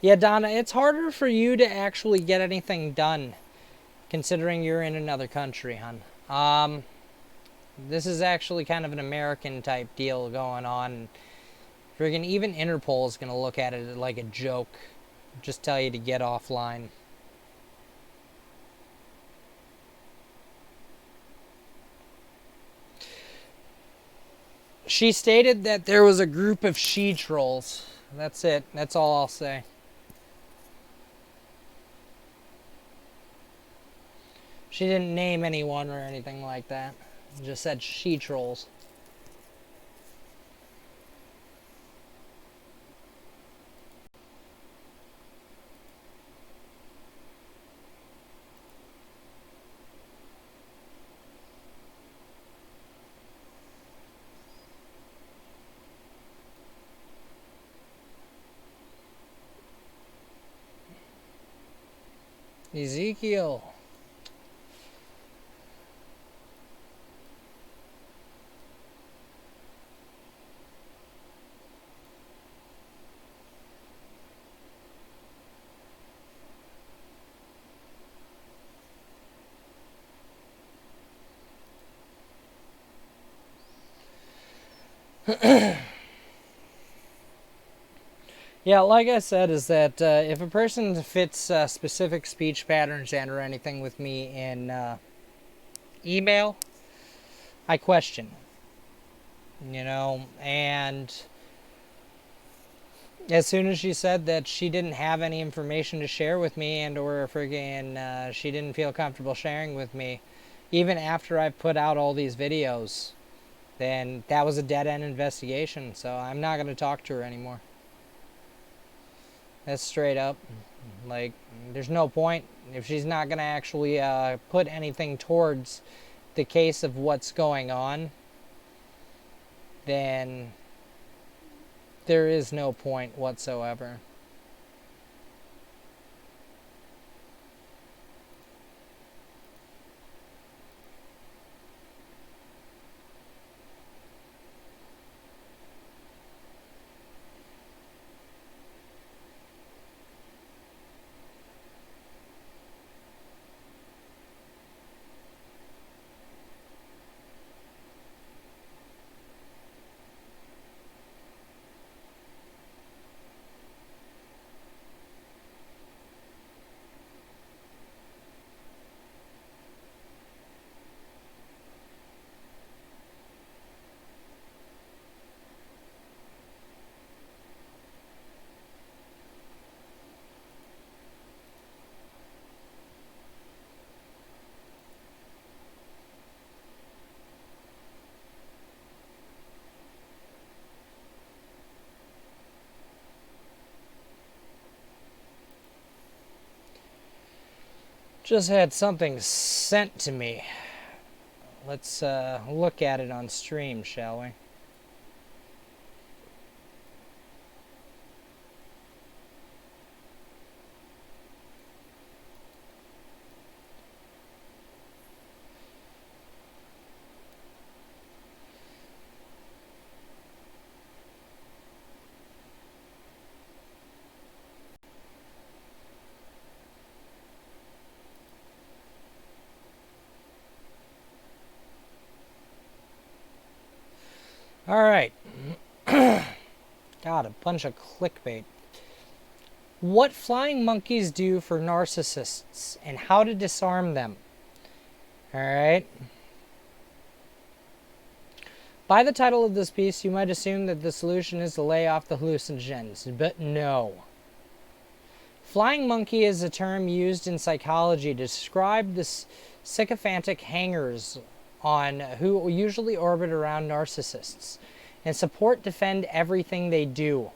Yeah, Donna, it's harder for you to actually get anything done, considering you're in another country, hon. This is actually kind of an American type deal going on. Friggin' even Interpol is going to look at it like a joke. Just tell you to get offline. She stated that there was a group of she-trolls. That's it. That's all I'll say. She didn't name anyone or anything like that. Just said she-trolls. Ezekiel. Yeah, like I said, is that if a person fits specific speech patterns and or anything with me in email, I question. You know, and as soon as she said that she didn't have any information to share with me and or friggin' she didn't feel comfortable sharing with me, even after I put out all these videos, then that was a dead-end investigation, so I'm not going to talk to her anymore. That's straight up. Like, there's no point if she's not going to actually put anything towards the case of what's going on, then there is no point whatsoever. Just had something sent to me. Let's look at it on stream, shall we? All right. God, a bunch of clickbait. What flying monkeys do for narcissists and how to disarm them. All right. By the title of this piece, you might assume that the solution is to lay off the hallucinogens, but no. Flying monkey is a term used in psychology to describe the sycophantic hangers on who usually orbit around narcissists and support defend everything they do.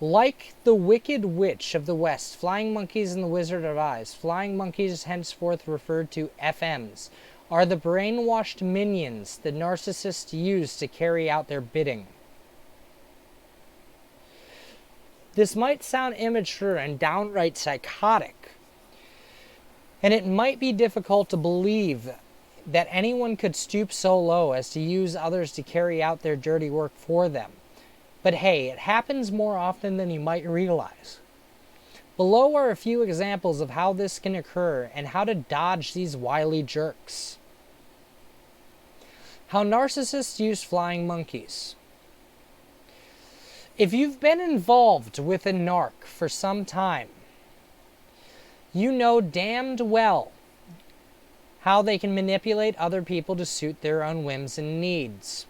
Like the Wicked Witch of the West, flying monkeys in the Wizard of Oz, flying monkeys, henceforth referred to FMs, are the brainwashed minions that narcissists use to carry out their bidding. This might sound immature and downright psychotic, and it might be difficult to believe that anyone could stoop so low as to use others to carry out their dirty work for them. But hey, it happens more often than you might realize. Below are a few examples of how this can occur and how to dodge these wily jerks. How narcissists use flying monkeys. If you've been involved with a narc for some time, you know damned well how they can manipulate other people to suit their own whims and needs.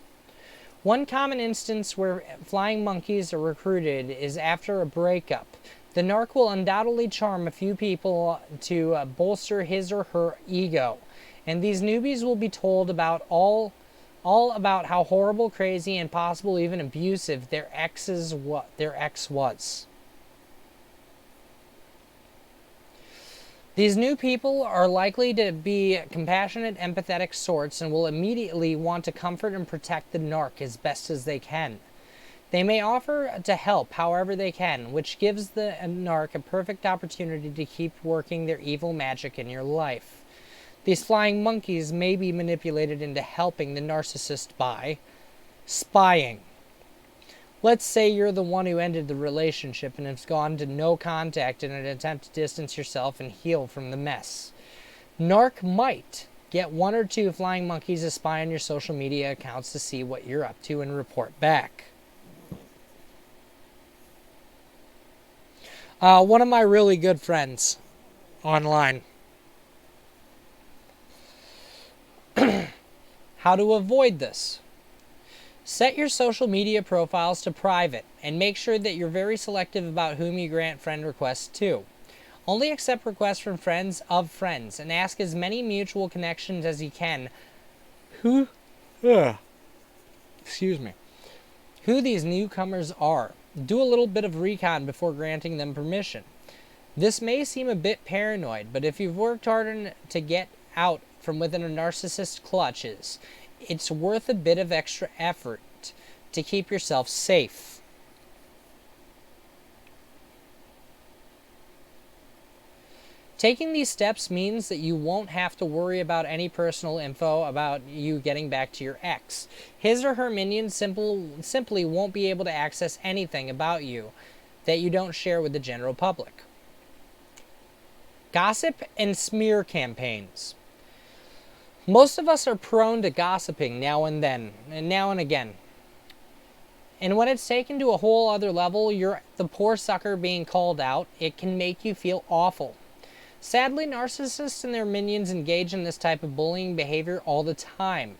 One common instance where flying monkeys are recruited is after a breakup. The narc will undoubtedly charm a few people to bolster his or her ego, and these newbies will be told about all about how horrible, crazy, and possible even abusive their ex was. These new people are likely to be compassionate, empathetic sorts and will immediately want to comfort and protect the narc as best as they can. They may offer to help however they can, which gives the narc a perfect opportunity to keep working their evil magic in your life. These flying monkeys may be manipulated into helping the narcissist by spying. Let's say you're the one who ended the relationship and has gone to no contact in an attempt to distance yourself and heal from the mess. Narc might get one or two flying monkeys to spy on your social media accounts to see what you're up to and report back. One of my really good friends online. How to avoid this. Set your social media profiles to private and make sure that you're very selective about whom you grant friend requests to. Only accept requests from friends of friends and ask as many mutual connections as you can who these newcomers are. Do a little bit of recon before granting them permission. This may seem a bit paranoid, but if you've worked hard to get out from within a narcissist's clutches, it's worth a bit of extra effort to keep yourself safe. Taking these steps means that you won't have to worry about any personal info about you getting back to your ex. His or her minions simply won't be able to access anything about you that you don't share with the general public. Gossip and smear campaigns. Most of us are prone to gossiping now and then, and now and again. And when it's taken to a whole other level, you're the poor sucker being called out, it can make you feel awful. Sadly, narcissists and their minions engage in this type of bullying behavior all the time.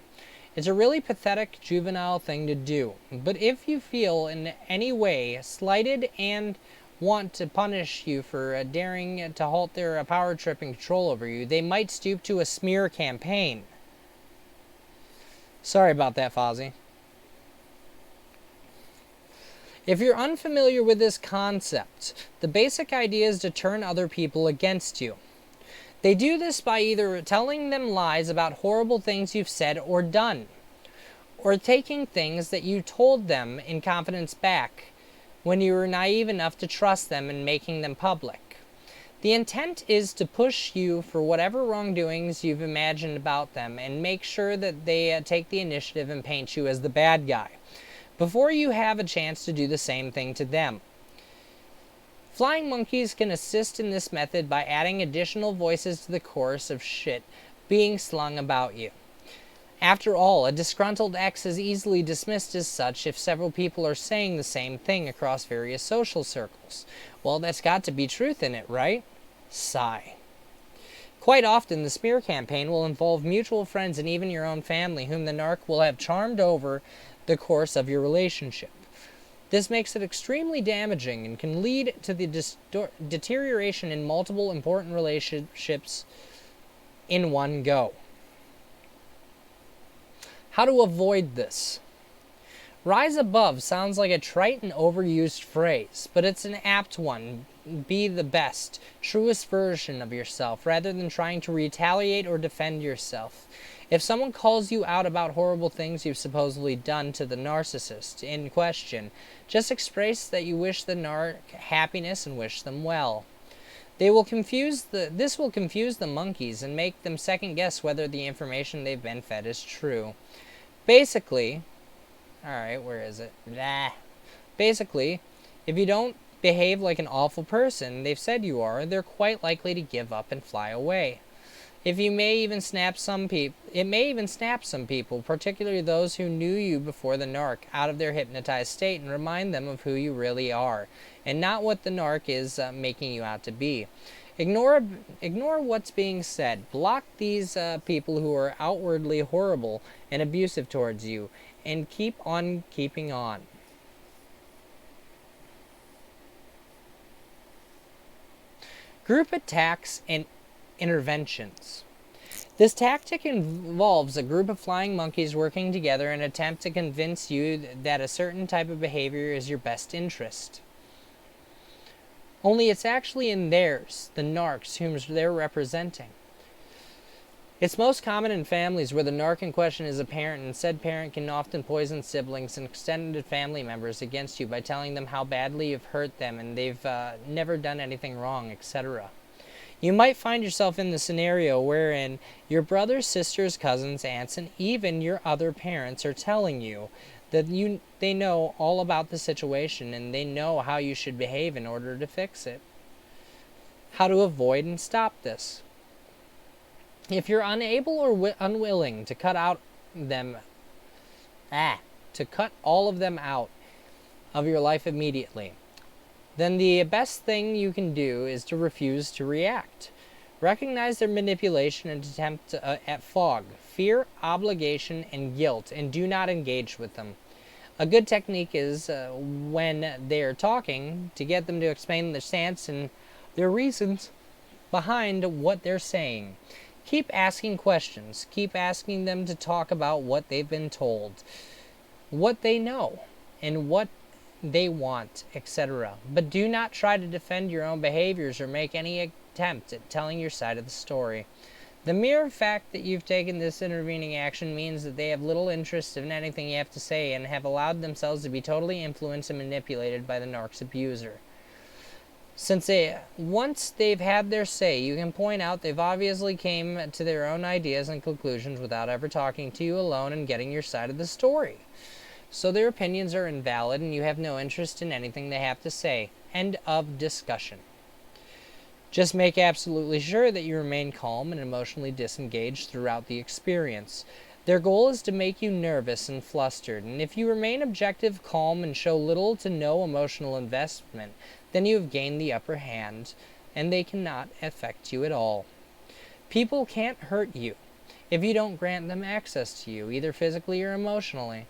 It's a really pathetic, juvenile thing to do. But if you feel in any way slighted and want to punish you for daring to halt their power trip and control over you, they might stoop to a smear campaign. Sorry about that, Fozzie. If you're unfamiliar with this concept, the basic idea is to turn other people against you. They do this by either telling them lies about horrible things you've said or done, or taking things that you told them in confidence back when you were naive enough to trust them and making them public. The intent is to push you for whatever wrongdoings you've imagined about them and make sure that they take the initiative and paint you as the bad guy, before you have a chance to do the same thing to them. Flying monkeys can assist in this method by adding additional voices to the chorus of shit being slung about you. After all, a disgruntled ex is easily dismissed as such if several people are saying the same thing across various social circles. Well, that's got to be truth in it, right? Sigh. Quite often, the smear campaign will involve mutual friends and even your own family, whom the narc will have charmed over the course of your relationship. This makes it extremely damaging and can lead to the deterioration in multiple important relationships in one go. How to avoid this? Rise above sounds like a trite and overused phrase, but it's an apt one. Be the best, truest version of yourself, rather than trying to retaliate or defend yourself. If someone calls you out about horrible things you've supposedly done to the narcissist in question, just express that you wish the narc happiness and wish them well. This will confuse the monkeys and make them second guess whether the information they've been fed is true. Basically, alright, where is it? Basically, if you don't behave like an awful person they've said you are, they're quite likely to give up and fly away. It may even snap some people, particularly those who knew you before the narc, out of their hypnotized state and remind them of who you really are, and not what the narc is making you out to be. Ignore what's being said. Block these people who are outwardly horrible and abusive towards you, and keep on keeping on. Group attacks and interventions. This tactic involves a group of flying monkeys working together in an attempt to convince you that a certain type of behavior is your best interest. Only it's actually in theirs, the narcs whom they're representing. It's most common in families where the narc in question is a parent, and said parent can often poison siblings and extended family members against you by telling them how badly you've hurt them and they've never done anything wrong, etc. You might find yourself in the scenario wherein your brothers, sisters, cousins, aunts, and even your other parents are telling you that they know all about the situation and they know how you should behave in order to fix it. How to avoid and stop this. If you're unable or unwilling to cut all of them out of your life immediately, then the best thing you can do is to refuse to react. Recognize their manipulation and attempt at fog, fear, obligation, and guilt, and do not engage with them. A good technique is, when they're talking, to get them to explain their stance and their reasons behind what they're saying. Keep asking questions. Keep asking them to talk about what they've been told, what they know, and what they want, etc. But do not try to defend your own behaviors or make any attempt at telling your side of the story. The mere fact that you've taken this intervening action means that they have little interest in anything you have to say and have allowed themselves to be totally influenced and manipulated by the narc's abuser. Once they've had their say, you can point out they've obviously came to their own ideas and conclusions without ever talking to you alone and getting your side of the story. So their opinions are invalid and you have no interest in anything they have to say. End of discussion. Just make absolutely sure that you remain calm and emotionally disengaged throughout the experience. Their goal is to make you nervous and flustered, and if you remain objective, calm, and show little to no emotional investment, then you have gained the upper hand, and they cannot affect you at all. People can't hurt you if you don't grant them access to you, either physically or emotionally.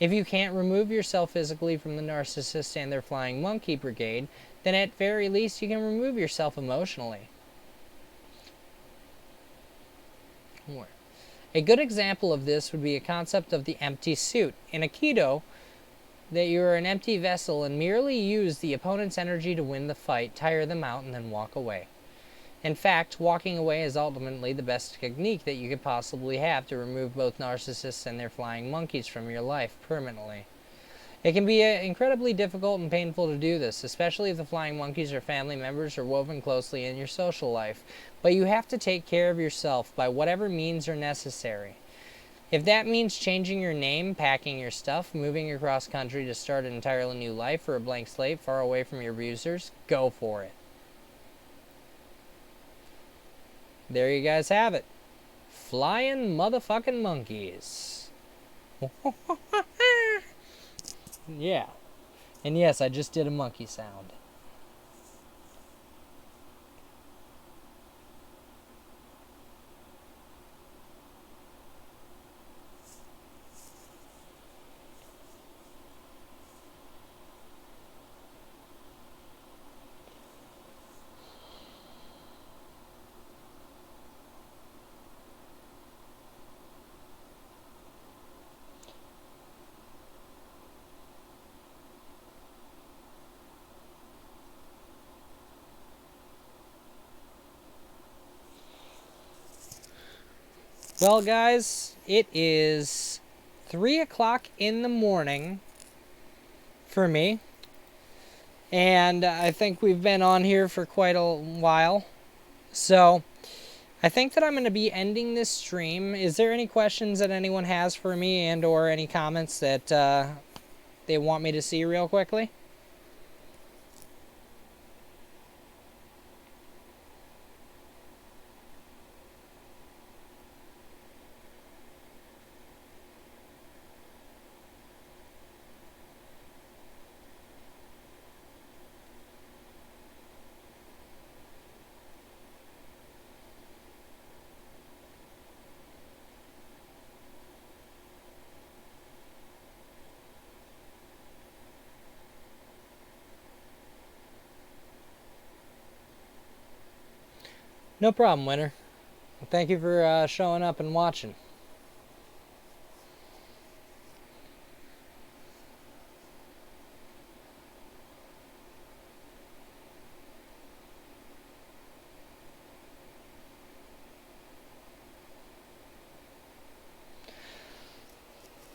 If you can't remove yourself physically from the narcissist and their flying monkey brigade, then at very least you can remove yourself emotionally. A good example of this would be a concept of the empty suit. In Aikido, that you are an empty vessel and merely use the opponent's energy to win the fight, tire them out, and then walk away. In fact, walking away is ultimately the best technique that you could possibly have to remove both narcissists and their flying monkeys from your life permanently. It can be incredibly difficult and painful to do this, especially if the flying monkeys or family members are woven closely in your social life. But you have to take care of yourself by whatever means are necessary. If that means changing your name, packing your stuff, moving across country to start an entirely new life or a blank slate far away from your abusers, go for it. There you guys have it. Flying motherfucking monkeys. Yeah. And yes, I just did a monkey sound. Well, guys, it is 3 o'clock in the morning for me, and I think we've been on here for quite a while, so I think that I'm going to be ending this stream. Is there any questions that anyone has for me and or any comments that they want me to see real quickly? No problem, Winter. Thank you for showing up and watching.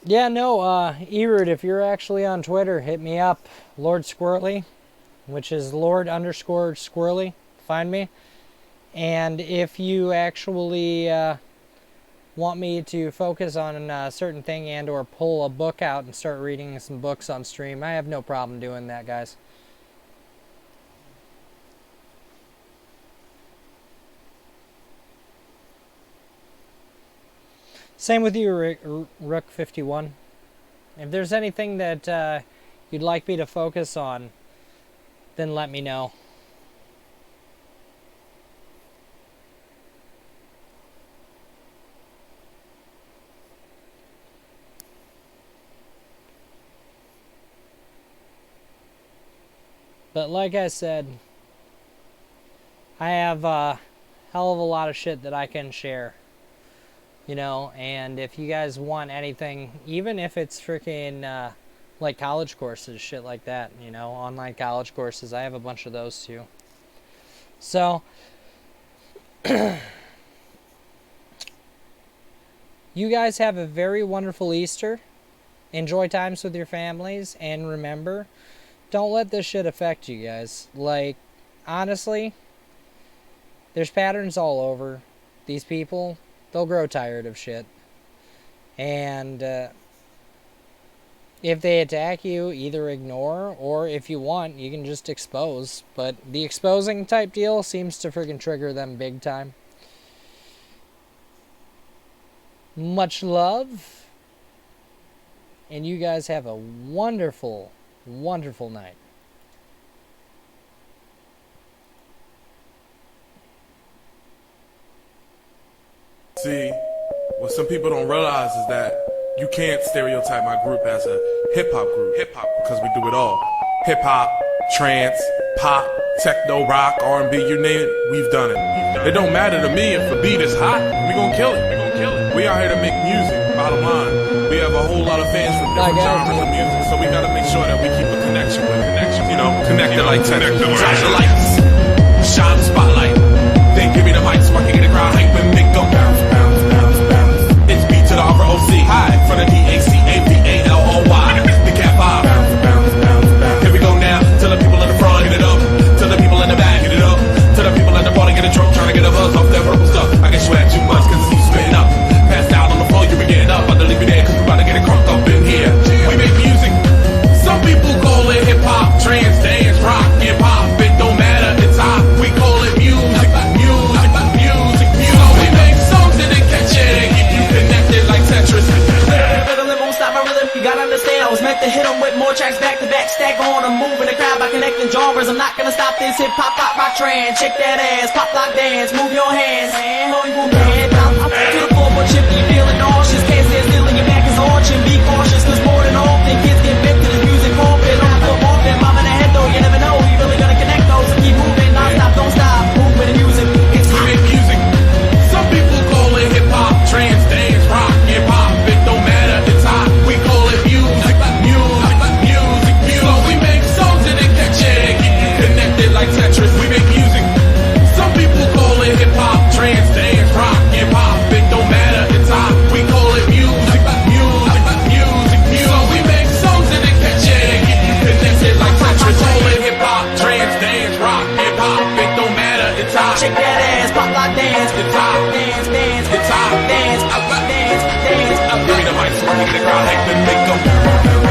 Yeah, no, Erud, if you're actually on Twitter, hit me up, Lord Squirrely, which is Lord_Squirrely. Find me. And if you actually want me to focus on a certain thing and or pull a book out and start reading some books on stream, I have no problem doing that, guys. Same with you, Rook51. If there's anything that you'd like me to focus on, then let me know. But like I said, I have a hell of a lot of shit that I can share. You know, and if you guys want anything, even if it's freaking like college courses, shit like that, you know, online college courses, I have a bunch of those too. So, you guys have a very wonderful Easter. Enjoy times with your families, and remember, don't let this shit affect you guys. Like, honestly, there's patterns all over. These people, they'll grow tired of shit. And if they attack you, either ignore, or if you want, you can just expose. But the exposing type deal seems to freaking trigger them big time. Much love. And you guys have a wonderful, wonderful night. See, what some people don't realize is that you can't stereotype my group as a hip-hop group. Hip-hop, because we do it all. Hip-hop, trance, pop, techno, rock, R&B, you name it, we've done it. It don't matter to me if the beat is hot, we gonna kill it. We out here to make music, bottom line. We have a whole lot of fans from different genres of music, so we gotta make sure that we keep a connection with connection. You know, connected like tennis. Drop the lights, shine the spotlight. They Give me the mic so I can get the crowd hype and make them bounce, bounce, bounce, bounce. It's B to the R-O-C. Hi, from the D-A-C-A-V-A-L-O-Y. The Cat 5. Bounce, bounce, bounce, bounce. Here we go now. To the people in the front, get it up. To the people in the back, get it up. To the people at the bottom, get a drunk, trying to get a buzz off that purple stuff. I can sweat too much cause it's spitting up. Passed out on the floor, you be getting up. About to leave me there cause we about to get it crunk up in here. We make music. Some people call it hip-hop, trance, dance, rock, hip-hop. It don't matter, it's hot. We call it music, music, music, music. So we make songs that they catch it and keep you connected like Tetris. Rhythm won't stop my rhythm, you gotta understand. I was meant to hit them with more tracks back to back, stack on them, moving the crowd by connecting genres. I'm not gonna stop this hip hop, pop, rock, trance. Shake that ass, pop, lock, dance, move your hands. Oh, you move your head down to the floor, but chippy, you feeling nauseous. Can't stand still and your back is arching. Be cautious, cause more than often kids get bent to the music pulpit. On the floor, often, mom in the head though, you never know. You really gonna connect those and keep moving, non-stop, don't stop. Move with the music, it's We hot. make music. Some people call it hip-hop, trance, dance, rock, hip-hop. It don't matter, it's hot. We call it music, music, music, music. So we make songs that they catch it and keep you connected like Tetris. We make music. Some people call it hip-hop, trance, dance, rock, hip-hop. It don't matter, it's hot. We call it music, music, music, music. So we make songs that they catch it and keep you connected like Tetris. Call it hip-hop, trance, dance, rock, hip-hop. It don't matter, it's hot. Shake that ass, pop, lock, dance. It's hot. Dance, dance, It's hot. dance, dance, dance. Give me the mic so I can get the crowd hype and make them